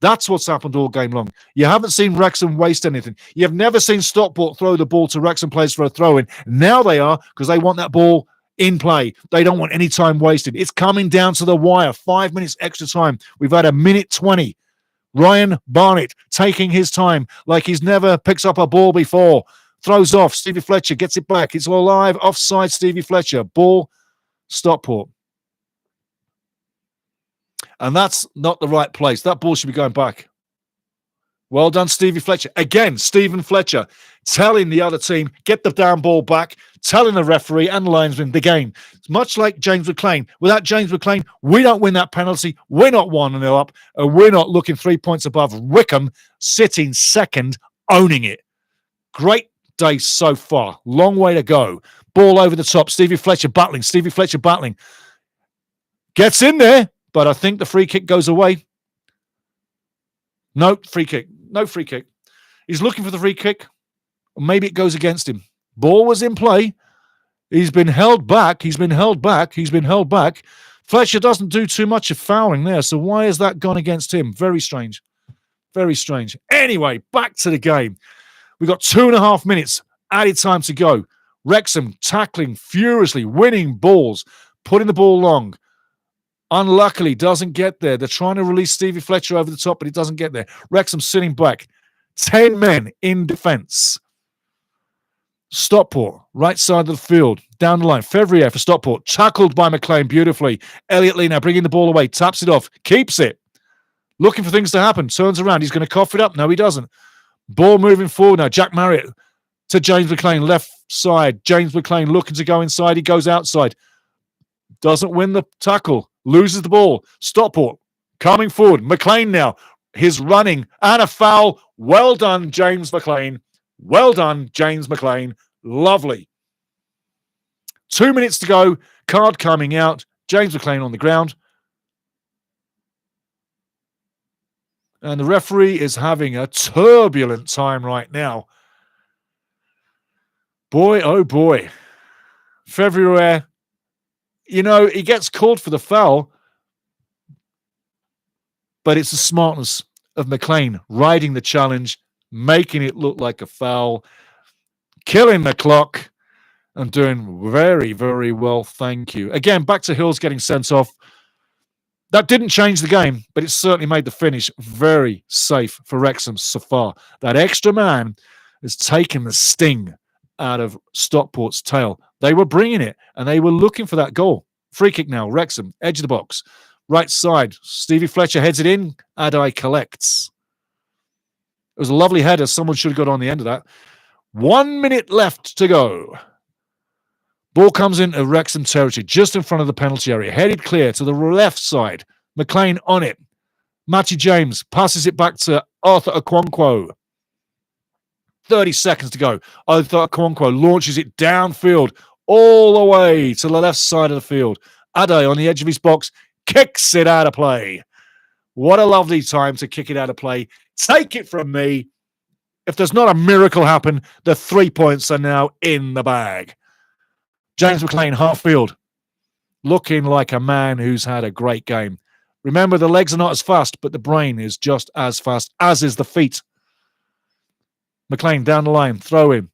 That's what's happened all game long. You haven't seen Wrexham waste anything. You've never seen Stockport throw the ball to Wrexham players for a throw-in. Now they are, because they want that ball in play. They don't want any time wasted. It's coming down to the wire. 5 minutes extra time. We've had a minute 20. Ryan Barnett taking his time like he's never picked up a ball before. Throws off. Stevie Fletcher gets it back. It's all live. Offside Stevie Fletcher. Ball Stockport. And that's not the right place. That ball should be going back. Well done, Stevie Fletcher. Again, Stephen Fletcher telling the other team, get the down ball back, telling the referee and the linesman the game. It's much like James McLean. Without James McLean, we don't win that penalty. We're not 1-0 up. And we're not looking 3 points above Wycombe, sitting second, owning it. Great day so far. Long way to go. Ball over the top. Stevie Fletcher battling. Stevie Fletcher battling. Gets in there, but I think the free kick goes away. No free kick. No free kick. He's looking for the free kick. Maybe it goes against him. Ball was in play. He's been held back. He's been held back. He's been held back. Fletcher doesn't do too much of fouling there. So why has that gone against him? Very strange. Very strange. Anyway, back to the game. We've got 2.5 minutes added time to go. Wrexham tackling furiously, winning balls, putting the ball long. Unluckily, doesn't get there. They're trying to release Stevie Fletcher over the top, but he doesn't get there. Wrexham sitting back. 10 men in defence. Stockport, right side of the field, down the line. Fevrier for Stockport, tackled by McLean beautifully. Elliot Lee now bringing the ball away, taps it off, keeps it. Looking for things to happen, turns around. He's going to cough it up. No, he doesn't. Ball moving forward now. Jack Marriott to James McLean, left side. James McLean looking to go inside. He goes outside. Doesn't win the tackle. Loses the ball. Stockport coming forward. McLean now. His running and a foul. Well done, James McLean. Well done, James McLean. Lovely. 2 minutes to go. Card coming out. James McLean on the ground. And the referee is having a turbulent time right now. Boy, oh boy. February. You know, he gets called for the foul. But it's the smartness of McLean riding the challenge, making it look like a foul, killing the clock, and doing very, very well. Thank you. Again, back to Hills getting sent off. That didn't change the game, but it certainly made the finish very safe for Wrexham so far. That extra man has taken the sting out of Stockport's tail. They were bringing it, and they were looking for that goal. Free kick now, Wrexham, edge of the box. Right side, Stevie Fletcher heads it in. Adai collects. It was a lovely header. Someone should have got on the end of that. 1 minute left to go. Ball comes into Wrexham territory, just in front of the penalty area. Headed clear to the left side. McLean on it. Matty James passes it back to Arthur Okonkwo. 30 seconds to go. Arthur Okonkwo launches it downfield all the way to the left side of the field. Ade on the edge of his box kicks it out of play. What a lovely time to kick it out of play. Take it from me. If there's not a miracle happen, the 3 points are now in the bag. James McLean, half field, looking like a man who's had a great game. Remember, the legs are not as fast, but the brain is just as fast, as is the feet. McLean down the line, throw in.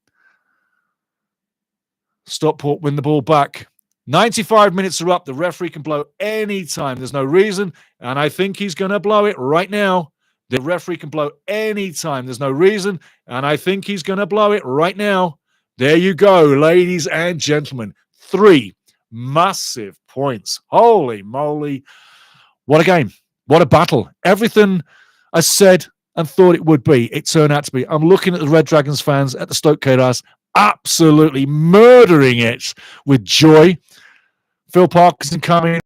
Stockport win the ball back. 95 minutes are up. The referee can blow any time. There's no reason, and I think he's going to blow it right now. The referee can blow any time. There's no reason, and I think he's going to blow it right now. There you go, ladies and gentlemen. 3 massive points. Holy moly. What a game. What a battle. Everything I said and thought it would be, it turned out to be. I'm looking at the Red Dragons fans at the Stoke Chaos, absolutely murdering it with joy. Phil Parkinson coming in.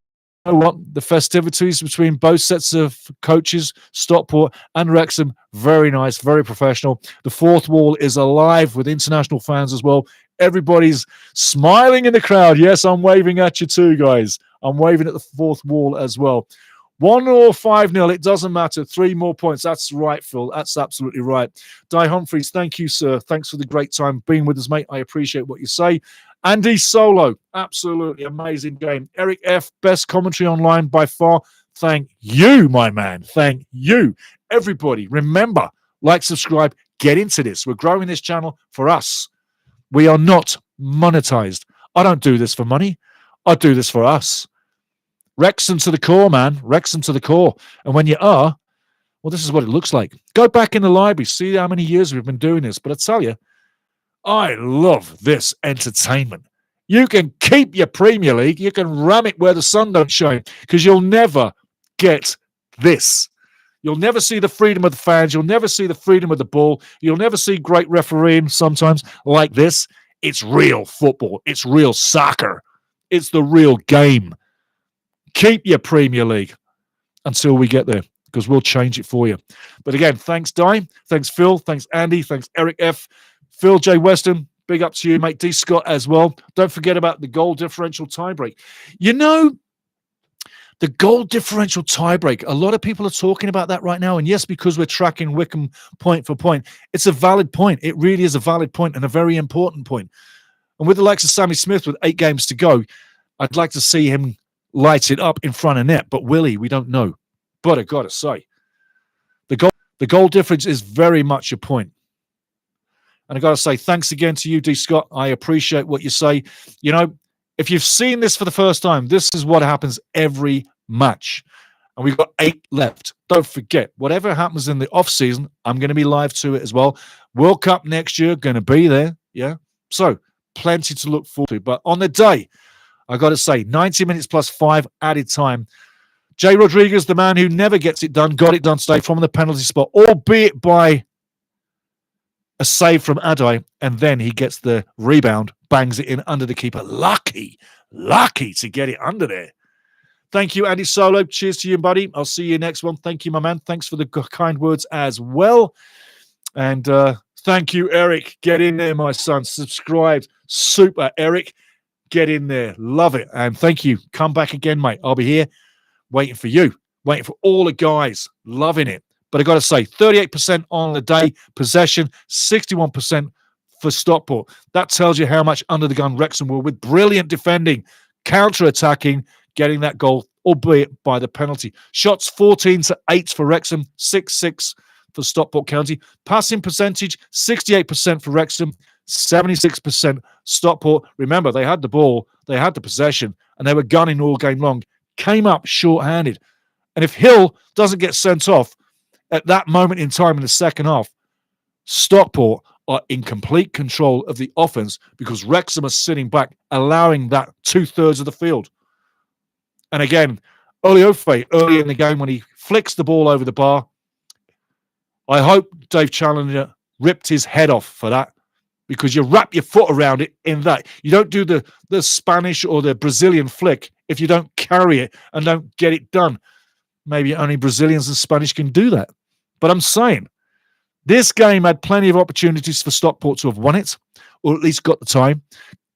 You know what? The festivities between both sets of coaches, Stockport and Wrexham, very nice, very professional. The fourth wall is alive with international fans as well. Everybody's smiling in the crowd. Yes, I'm waving at you too, guys. I'm waving at the fourth wall as well. 1 or 5-0, it doesn't matter. 3 more points. That's right, Phil. That's absolutely right. Di Humphreys, thank you, sir. Thanks for the great time being with us, mate. I appreciate what you say. Andy Solo, absolutely amazing game. Eric F, best commentary online by far. Thank you, my man. Thank you. Everybody, remember, like, subscribe, get into this. We're growing this channel for us. We are not monetized. I don't do this for money. I do this for us. Wrexham to the core, man. Wrexham to the core. And when you are, well, this is what it looks like. Go back in the library, see how many years we've been doing this. But I tell you, I love this entertainment. You can keep your Premier League. You can ram it where the sun don't shine because you'll never get this. You'll never see the freedom of the fans. You'll never see the freedom of the ball. You'll never see great refereeing sometimes like this. It's real football. It's real soccer. It's the real game. Keep your Premier League until we get there because we'll change it for you. But again, thanks, Di. Thanks, Phil. Thanks, Andy. Thanks, Eric F. Phil J. Weston, big up to you, mate. D. Scott as well. Don't forget about the goal differential tiebreak. You know, the goal differential tiebreak, a lot of people are talking about that right now. And yes, because we're tracking Wickham point for point, it's a valid point. It really is a valid point and a very important point. And with the likes of Sammy Smith with 8 games to go, I'd like to see him light it up in front of net. But Willie, we don't know. But I got to say, the goal difference is very much a point. And I've got to say, thanks again to you, D. Scott. I appreciate what you say. You know, if you've seen this for the first time, this is what happens every match. And we've got 8 left. Don't forget, whatever happens in the off-season, I'm going to be live to it as well. World Cup next year, going to be there. Yeah. So, plenty to look forward to. But on the day, I got to say, 90 minutes plus 5 added time. Jay Rodriguez, the man who never gets it done, got it done today from the penalty spot, albeit by a save from Adai, and then he gets the rebound, bangs it in under the keeper. Lucky to get it under there. Thank you, Andy Solo. Cheers to you, buddy. I'll see you next one. Thank you, my man. Thanks for the kind words as well. And thank you, Eric. Get in there, my son. Subscribe. Super, Eric. Get in there. Love it. And thank you. Come back again, mate. I'll be here waiting for you, waiting for all the guys. Loving it. But I got to say, 38% on the day possession, 61% for Stockport. That tells you how much under the gun Wrexham were with brilliant defending, counter-attacking, getting that goal albeit by the penalty. Shots 14-8 for Wrexham, 6-6 for Stockport County. Passing percentage 68% for Wrexham, 76% Stockport. Remember, they had the ball, they had the possession, and they were gunning all game long. Came up short-handed. And if Hill doesn't get sent off at that moment in time in the second half, Stockport are in complete control of the offense because Wrexham are sitting back, allowing that 2/3 of the field. And again, Oliofe, early in the game when he flicks the ball over the bar, I hope Dave Challenger ripped his head off for that, because you wrap your foot around it in that. You don't do the Spanish or the Brazilian flick if you don't carry it and don't get it done. Maybe only Brazilians and Spanish can do that. But I'm saying, this game had plenty of opportunities for Stockport to have won it, or at least got the time.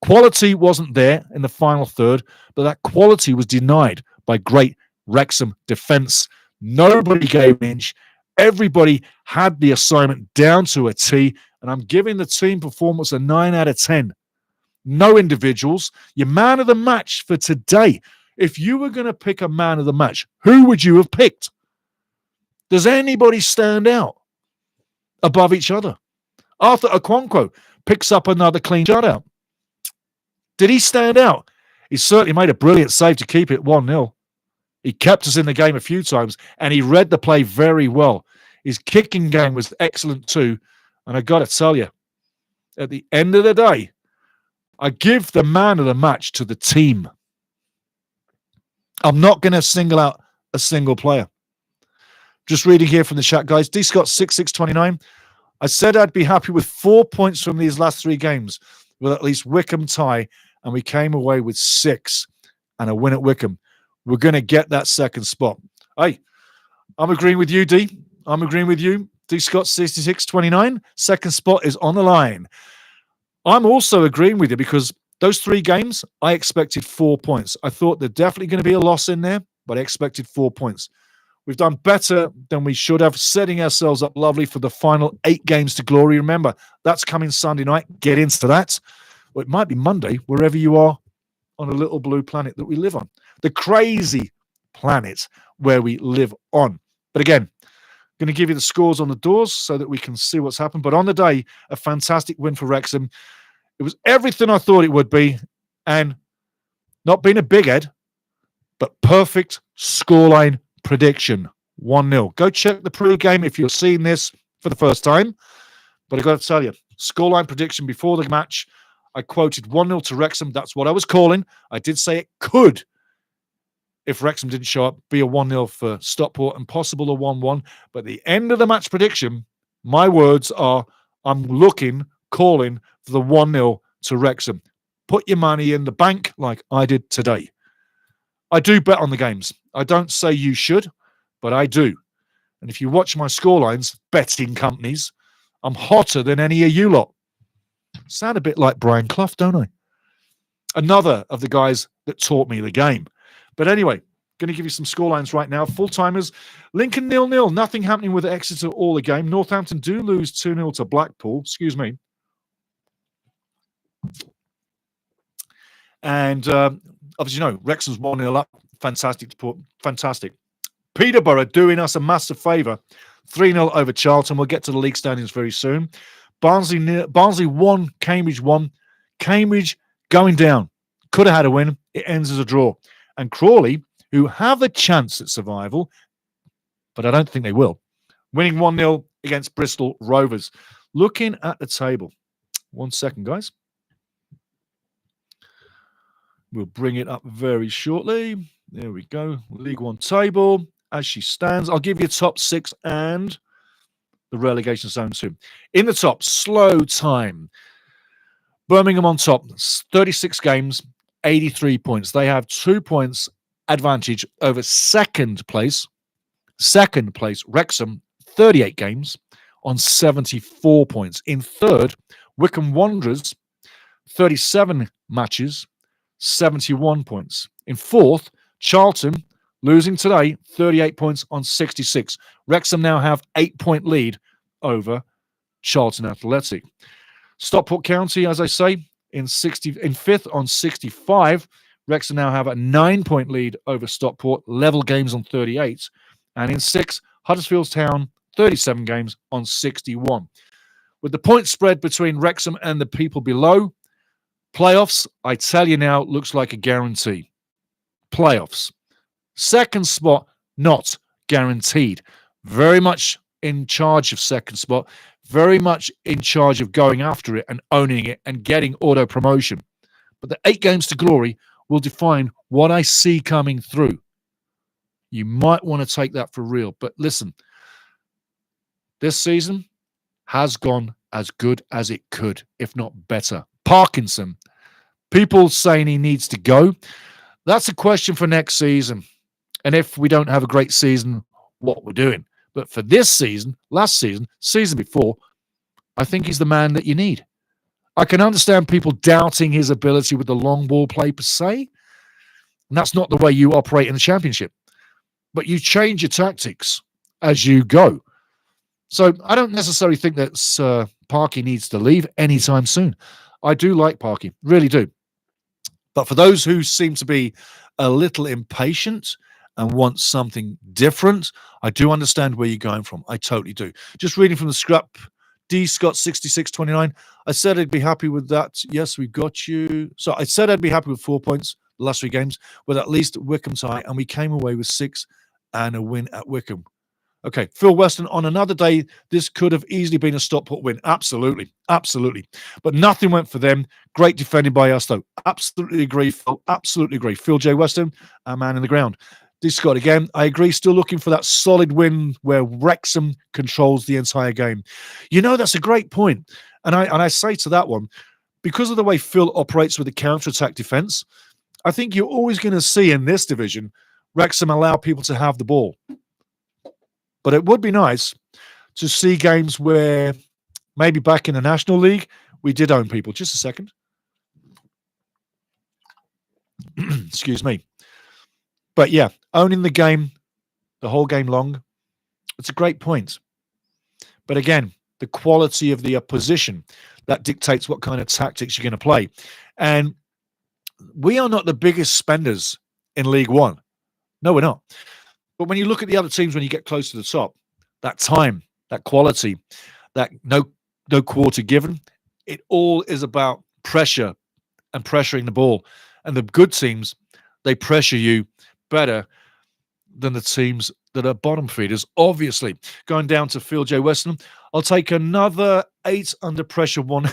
Quality wasn't there in the final third, but that quality was denied by great Wrexham defence. Nobody gave an inch. Everybody had the assignment down to a T, and I'm giving the team performance a 9 out of 10. No individuals. Your man of the match for today. If you were going to pick a man of the match, who would you have picked? Does anybody stand out above each other? Arthur Okonkwo picks up another clean shutout. Did he stand out? He certainly made a brilliant save to keep it 1-0. He kept us in the game a few times, and he read the play very well. His kicking game was excellent too. And I got to tell you, at the end of the day, I give the man of the match to the team. I'm not going to single out a single player. Just reading here from the chat, guys. D. Scott 6629. I said I'd be happy with 4 points from these last 3 games, with at least Wycombe tie, and we came away with 6 and a win at Wycombe. We're going to get that second spot. Hey, I'm agreeing with you, D. I'm agreeing with you. D. Scott 6629. Second spot is on the line. I'm also agreeing with you because those 3 games, I expected 4 points. I thought there's definitely going to be a loss in there, but I expected 4 points. We've done better than we should have, setting ourselves up lovely for the final 8 games to glory. Remember, that's coming Sunday night. Get into that. Well, it might be Monday, wherever you are on a little blue planet that we live on. The crazy planet where we live on. But again, going to give you the scores on the doors so that we can see what's happened. But on the day, a fantastic win for Wrexham. It was everything I thought it would be, and not being a big head, but perfect scoreline prediction, 1-0. Go check the pre-game if you're seeing this for the first time. But I've got to tell you, scoreline prediction before the match, I quoted 1-0 to Wrexham. That's what I was calling. I did say it could, if Wrexham didn't show up, be a 1-0 for Stockport and possible a 1-1. But at the end of the match prediction, my words are, I'm calling for the 1-0 to Wrexham. Put your money in the bank like I did today. I do bet on the games. I don't say you should, but I do. And if you watch my scorelines, betting companies, I'm hotter than any of you lot. Sound a bit like Brian Clough, don't I? Another of the guys that taught me the game. But anyway, going to give you some scorelines right now. Full-timers. Lincoln 0-0. Nothing happening with Exeter all the game. Northampton do lose 2-0 to Blackpool. Excuse me. And obviously, you know, Wrexham's 1-0 up. Fantastic. Peterborough doing us a massive favour. 3-0 over Charlton. We'll get to the league standings very soon. Barnsley 1, Cambridge 1. Cambridge going down. Could have had a win. It ends as a draw. And Crawley, who have a chance at survival, but I don't think they will, winning 1-0 against Bristol Rovers. Looking at the table. 1 second, guys. We'll bring it up very shortly. There we go. League One table as she stands. I'll give you top 6 and the relegation zone too. In the top, slow time. Birmingham on top, 36 games, 83 points. They have 2 points advantage over second place. Second place, Wrexham, 38 games on 74 points. In third, Wycombe Wanderers, 37 matches, 71 points. In fourth, Charlton, losing today, 38 points on 66. Wrexham now have 8-point lead over Charlton Athletic. Stockport County, as I say, in fifth on 65. Wrexham now have a 9-point lead over Stockport, level games on 38. And in 6th, Huddersfield Town, 37 games on 61. With the point spread between Wrexham and the people below, playoffs, I tell you now, looks like a guarantee. Playoffs. Second spot, not guaranteed. Very much in charge of second spot, very much in charge of going after it and owning it and getting auto promotion. But the 8 games to glory will define what I see coming through. You might want to take that for real. But listen, this season has gone as good as it could, if not better. Parkinson, people saying he needs to go. That's a question for next season. And if we don't have a great season, what we're doing. But for this season, last season, season before, I think he's the man that you need. I can understand people doubting his ability with the long ball play per se. And that's not the way you operate in the Championship. But you change your tactics as you go. So I don't necessarily think that Parky needs to leave anytime soon. I do like Parky, really do. But for those who seem to be a little impatient and want something different, I do understand where you're going from. I totally do. Just reading from the scrap, D. Scott 6629. I said I'd be happy with that. Yes, we got you. So I said I'd be happy with 4 points the last 3 games, with at least Wickham tie, and we came away with 6 and a win at Wickham. Okay, Phil Weston, on another day, this could have easily been a Stockport win. Absolutely, absolutely. But nothing went for them. Great defending by us, though. Absolutely agree, Phil. Absolutely agree. Phil J. Weston, our man in the ground. D. Scott, again, I agree. Still looking for that solid win where Wrexham controls the entire game. You know, that's a great point. And I say to that one, because of the way Phil operates with the counter-attack defence, I think you're always going to see in this division, Wrexham allow people to have the ball. But it would be nice to see games where maybe back in the National League, we did own people. Just a second. Excuse me. But yeah, owning the game, the whole game long, it's a great point. But again, the quality of the opposition, that dictates what kind of tactics you're going to play. And we are not the biggest spenders in League One. No, we're not. But when you look at the other teams, when you get close to the top, that time, that quality, that no quarter given, it all is about pressure and pressuring the ball. And the good teams, they pressure you better than the teams that are bottom feeders. Obviously, going down to Phil J. Weston, I'll take another 8 under pressure one.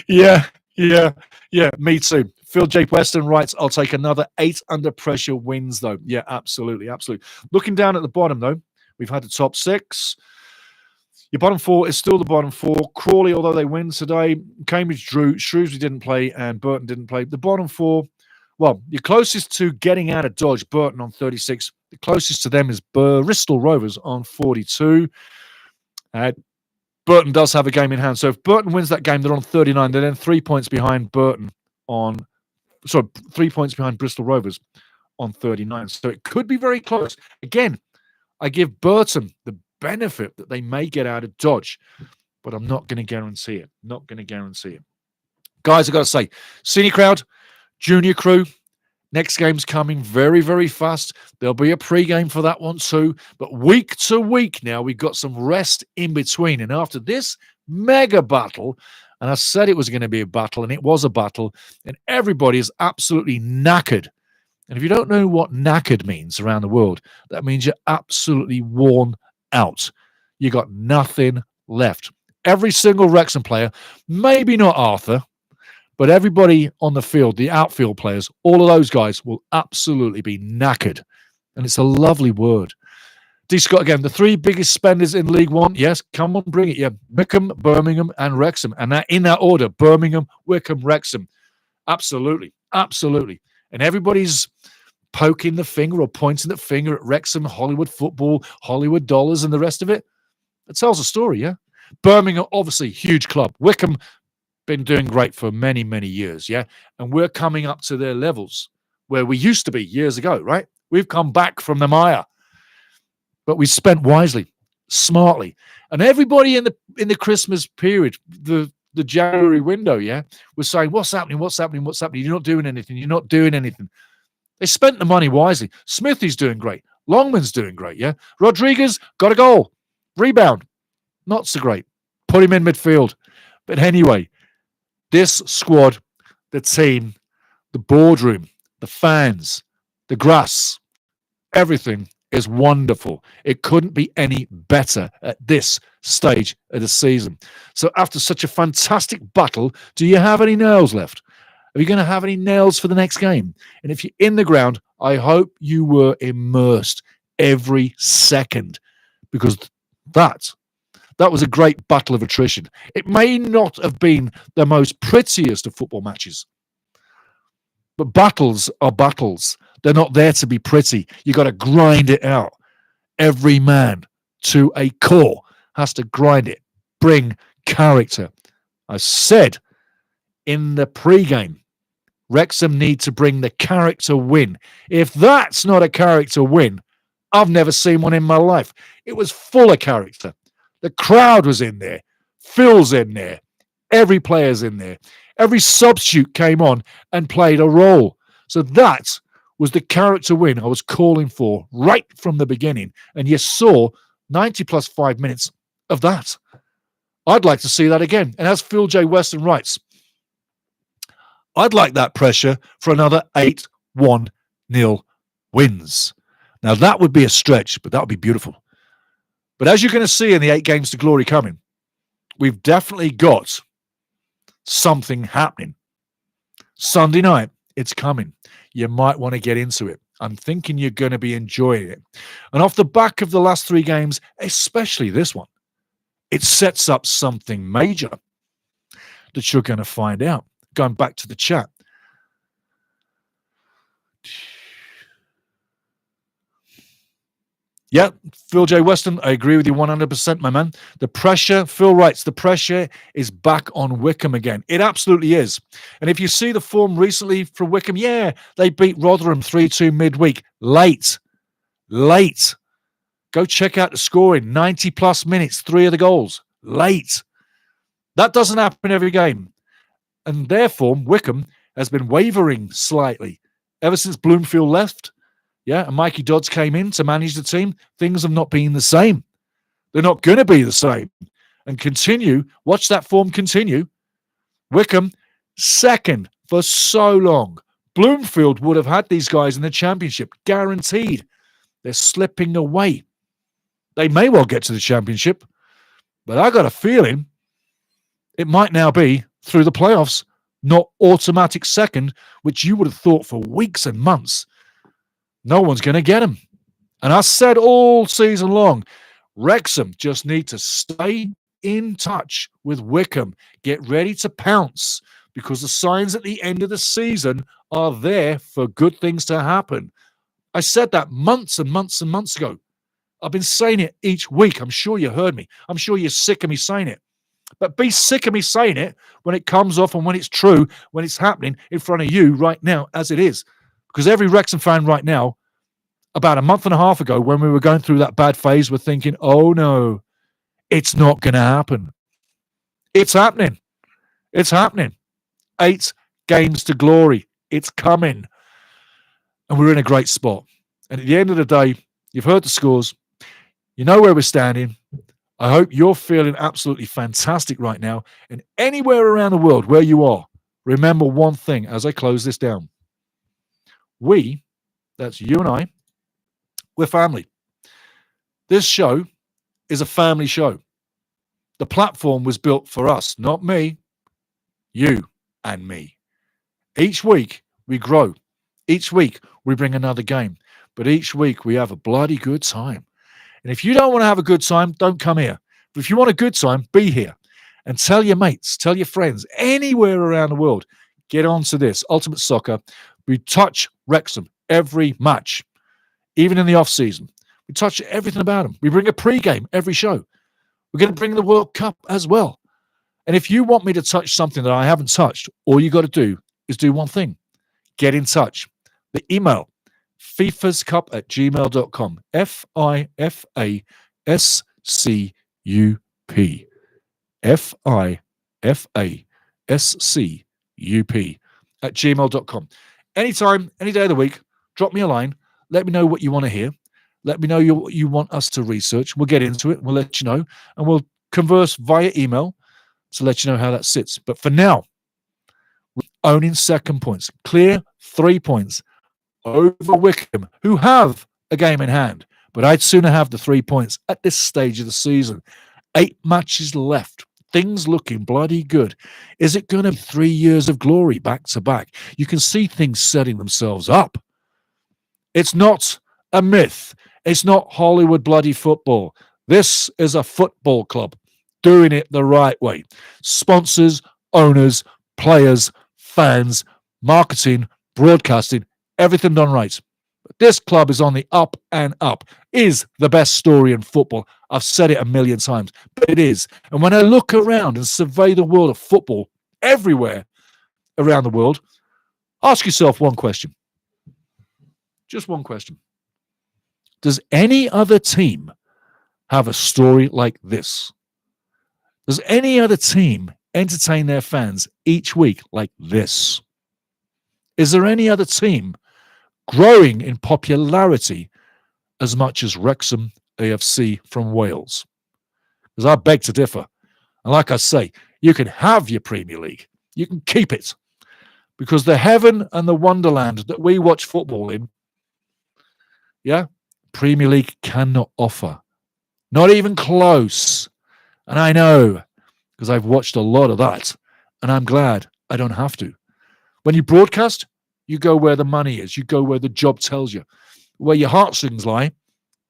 Yeah, me too. Phil J. Weston writes, I'll take another 8 under pressure wins, though. Yeah, absolutely. Looking down at the bottom, though, we've had the top 6. Your bottom 4 is still the bottom 4. Crawley, although they win today, Cambridge drew, Shrewsbury didn't play, and Burton didn't play. The bottom 4, well, your closest to getting out of dodge, Burton on 36. The closest to them is Bristol Rovers on 42. Burton does have a game in hand. So if Burton wins that game, they're on 39. They're then 3 points behind 3 points behind Bristol Rovers on 39. So it could be very close. Again, I give Burton the benefit that they may get out of dodge, but I'm not going to guarantee it. Not going to guarantee it. Guys, I've got to say, senior crowd, junior crew, next game's coming very, very fast. There'll be a pre-game for that one too. But week to week now, we've got some rest in between. And after this mega battle, and I said it was going to be a battle, and it was a battle, and everybody is absolutely knackered. And if you don't know what knackered means around the world, that means you're absolutely worn out. You got nothing left. Every single Wrexham player, maybe not Arthur, but everybody on the field, the outfield players, all of those guys will absolutely be knackered. And it's a lovely word. D. Scott again, the 3 biggest spenders in League One. Yes, come on, bring it. Yeah, Wickham, Birmingham, and Wrexham. And that in that order, Birmingham, Wickham, Wrexham. Absolutely. And everybody's poking the finger or pointing the finger at Wrexham, Hollywood football, Hollywood dollars, and the rest of it. It tells a story, yeah? Birmingham, obviously, huge club. Wickham, been doing great for many, many years, yeah? And we're coming up to their levels where we used to be years ago, right? We've come back from the mire. But we spent wisely, smartly. And everybody in the Christmas period, the the January window, yeah, was saying, what's happening, what's happening, what's happening? You're not doing anything, you're not doing anything. They spent the money wisely. Smithy's doing great. Longman's doing great, yeah? Rodriguez got a goal. Rebound, not so great. Put him in midfield. But anyway, this squad, the team, the boardroom, the fans, the grass, everything is wonderful. It couldn't be any better at this stage of the season. So after such a fantastic battle, do you have any nails left? Are you going to have any nails for the next game? And if you're in the ground, I hope you were immersed every second, because that was a great battle of attrition. It may not have been the most prettiest of football matches, but battles are battles. They're not there to be pretty. You got to grind it out. Every man to a core has to grind it, bring character. I said in the pre-game, Wrexham need to bring the character win. If that's not a character win, I've never seen one in my life. It was full of character. The crowd was in there. Phil's in there. Every player's in there. Every substitute came on and played a role. So that was the character win I was calling for right from the beginning. And you saw 90 plus 5 minutes of that. I'd like to see that again. And as Phil J. Weston writes, I'd like that pressure for another 8-1-0 wins. Now, that would be a stretch, but that would be beautiful. But as you're going to see in the 8 games to glory coming, we've definitely got something happening. Sunday night, it's coming. You might want to get into it. I'm thinking you're going to be enjoying it. And off the back of the last 3 games, especially this one, it sets up something major that you're going to find out. Going back to the chat. Yeah, Phil J. Weston, I agree with you 100%, my man. The pressure, Phil writes, the pressure is back on Wycombe again. It absolutely is. And if you see the form recently from Wycombe, yeah, they beat Rotherham 3-2 midweek. Late. Go check out the scoring. 90-plus minutes, 3 of the goals. Late. That doesn't happen every game. And their form, Wycombe, has been wavering slightly ever since Bloomfield left. Yeah, and Mikey Dodds came in to manage the team. Things have not been the same. They're not going to be the same. And continue, watch that form continue. Wycombe, second for so long. Bloomfield would have had these guys in the championship, guaranteed. They're slipping away. They may well get to the championship, but I got a feeling it might now be through the playoffs, not automatic second, which you would have thought for weeks and months. No one's going to get them. And I said all season long, Wrexham just need to stay in touch with Wycombe. Get ready to pounce, because the signs at the end of the season are there for good things to happen. I said that months and months and months ago. I've been saying it each week. I'm sure you heard me. I'm sure you're sick of me saying it. But be sick of me saying it when it comes off and when it's true, when it's happening in front of you right now as it is. Because every Wrexham fan right now, about a month and a half ago, when we were going through that bad phase, we're thinking, oh no, it's not going to happen. It's happening. It's happening. 8 games to glory. It's coming. And we're in a great spot. And at the end of the day, you've heard the scores. You know where we're standing. I hope you're feeling absolutely fantastic right now. And anywhere around the world where you are, remember one thing as I close this down. We, that's you and I, we're family. This show is a family show. The platform was built for us, not me, you and me. Each week we grow. Each week we bring another game. But each week we have a bloody good time. And if you don't want to have a good time, don't come here. But if you want a good time, be here. And tell your mates, tell your friends, anywhere around the world, get on to this. Ultimate Soccer. We touch Wrexham every match, even in the off-season. We touch everything about them. We bring a pre-game every show. We're going to bring the World Cup as well. And if you want me to touch something that I haven't touched, all you got to do is do one thing. Get in touch. The email, fifascup@gmail.com. FIFASCUP. FASCUP, Anytime, any day of the week, drop me a line. Let me know what you want to hear. Let me know what you want us to research. We'll get into it. We'll let you know. And we'll converse via email to let you know how that sits. But for now, owning second points. Clear 3 points over Wycombe, who have a game in hand. But I'd sooner have the 3 points at this stage of the season. 8 matches left. Things looking bloody good. Is it going to be 3 years of glory back to back? You can see things setting themselves up. It's not a myth. It's not Hollywood bloody football. This is a football club doing it the right way. Sponsors, owners, players, fans, marketing, broadcasting, everything done right. But this club is on the up and up. Is the best story in football. I've said it a million times, but it is. And when I look around and survey the world of football everywhere around the world, ask yourself one question. Just one question. Does any other team have a story like this? Does any other team entertain their fans each week like this? Is there any other team growing in popularity as much as Wrexham AFC from Wales? Because I beg to differ. And like I say, you can have your Premier League. You can keep it. Because the heaven and the wonderland that we watch football in, Premier League cannot offer. Not even close. And I know, because I've watched a lot of that, and I'm glad I don't have to. When you broadcast, you go where the money is. You go where the job tells you. Where your heartstrings lie.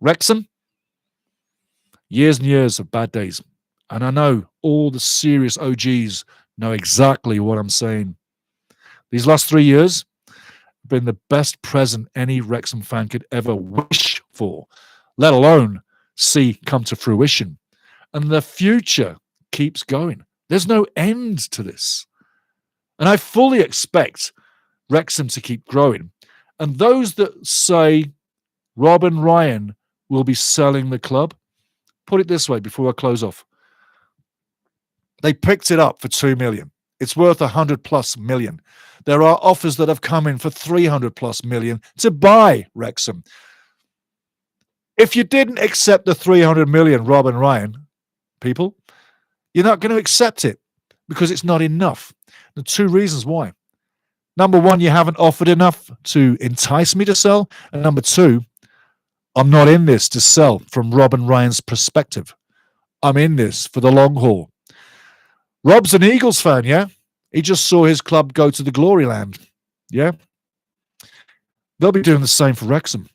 Wrexham, years and years of bad days. And I know all the serious OGs know exactly what I'm saying. These last 3 years have been the best present any Wrexham fan could ever wish for, let alone see come to fruition. And the future keeps going. There's no end to this. And I fully expect Wrexham to keep growing. And those that say Rob and Ryan will be selling the club, put it this way before I close off. They picked it up for 2 million. It's worth 100+ million. There are offers that have come in for 300+ million to buy Wrexham. If you didn't accept the 300 million, Rob and Ryan, people, you're not going to accept it because it's not enough. The 2 reasons why. Number 1, you haven't offered enough to entice me to sell. And number 2, I'm not in this to sell from Rob and Ryan's perspective. I'm in this for the long haul. Rob's an Eagles fan, yeah? He just saw his club go to the glory land, yeah? They'll be doing the same for Wrexham.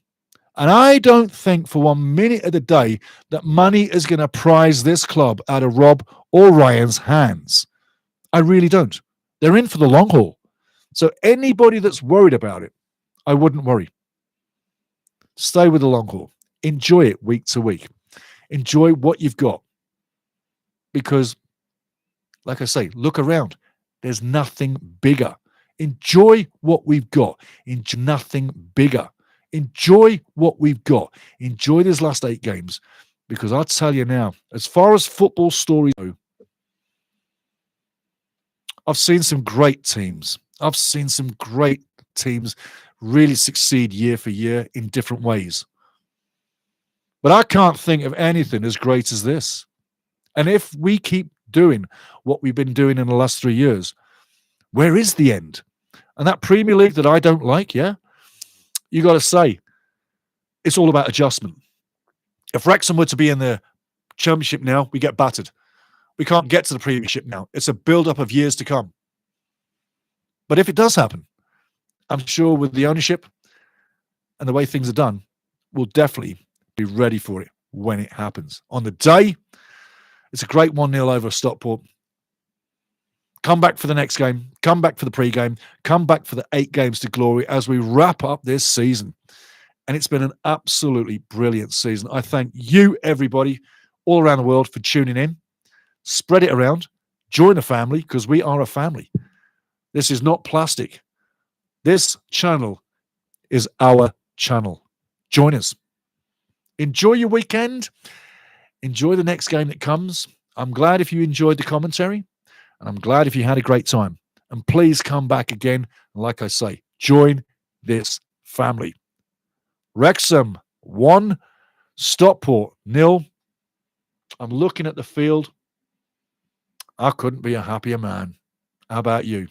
And I don't think for 1 minute of the day that money is going to prize this club out of Rob or Ryan's hands. I really don't. They're in for the long haul. So anybody that's worried about it, I wouldn't worry. Stay with the long haul. Enjoy it week to week. Enjoy what you've got. Because, like I say, look around. There's nothing bigger. Enjoy what we've got. Enjoy nothing bigger. Enjoy what we've got. Enjoy these last 8 games. Because I'll tell you now, as far as football stories go, I've seen some great teams. I've seen some great teams really succeed year for year in different ways. But I can't think of anything as great as this. And if we keep doing what we've been doing in the last 3 years, where is the end? And that Premier League that I don't like, you got to say, it's all about adjustment. If Wrexham were to be in the Championship now, we get battered. We can't get to the Premiership now. It's a build-up of years to come. But if it does happen, I'm sure with the ownership and the way things are done, we'll definitely be ready for it when it happens. On the day, it's a great 1-0 over Stockport. Come back for the next game. Come back for the pre-game. Come back for the 8 games to glory as we wrap up this season. And it's been an absolutely brilliant season. I thank you, everybody, all around the world for tuning in. Spread it around. Join the family because we are a family. This is not plastic. This channel is our channel. Join us. Enjoy your weekend. Enjoy the next game that comes. I'm glad if you enjoyed the commentary. And I'm glad if you had a great time. And please come back again. And like I say, join this family. Wrexham 1, Stockport 0. I'm looking at the field. I couldn't be a happier man. How about you?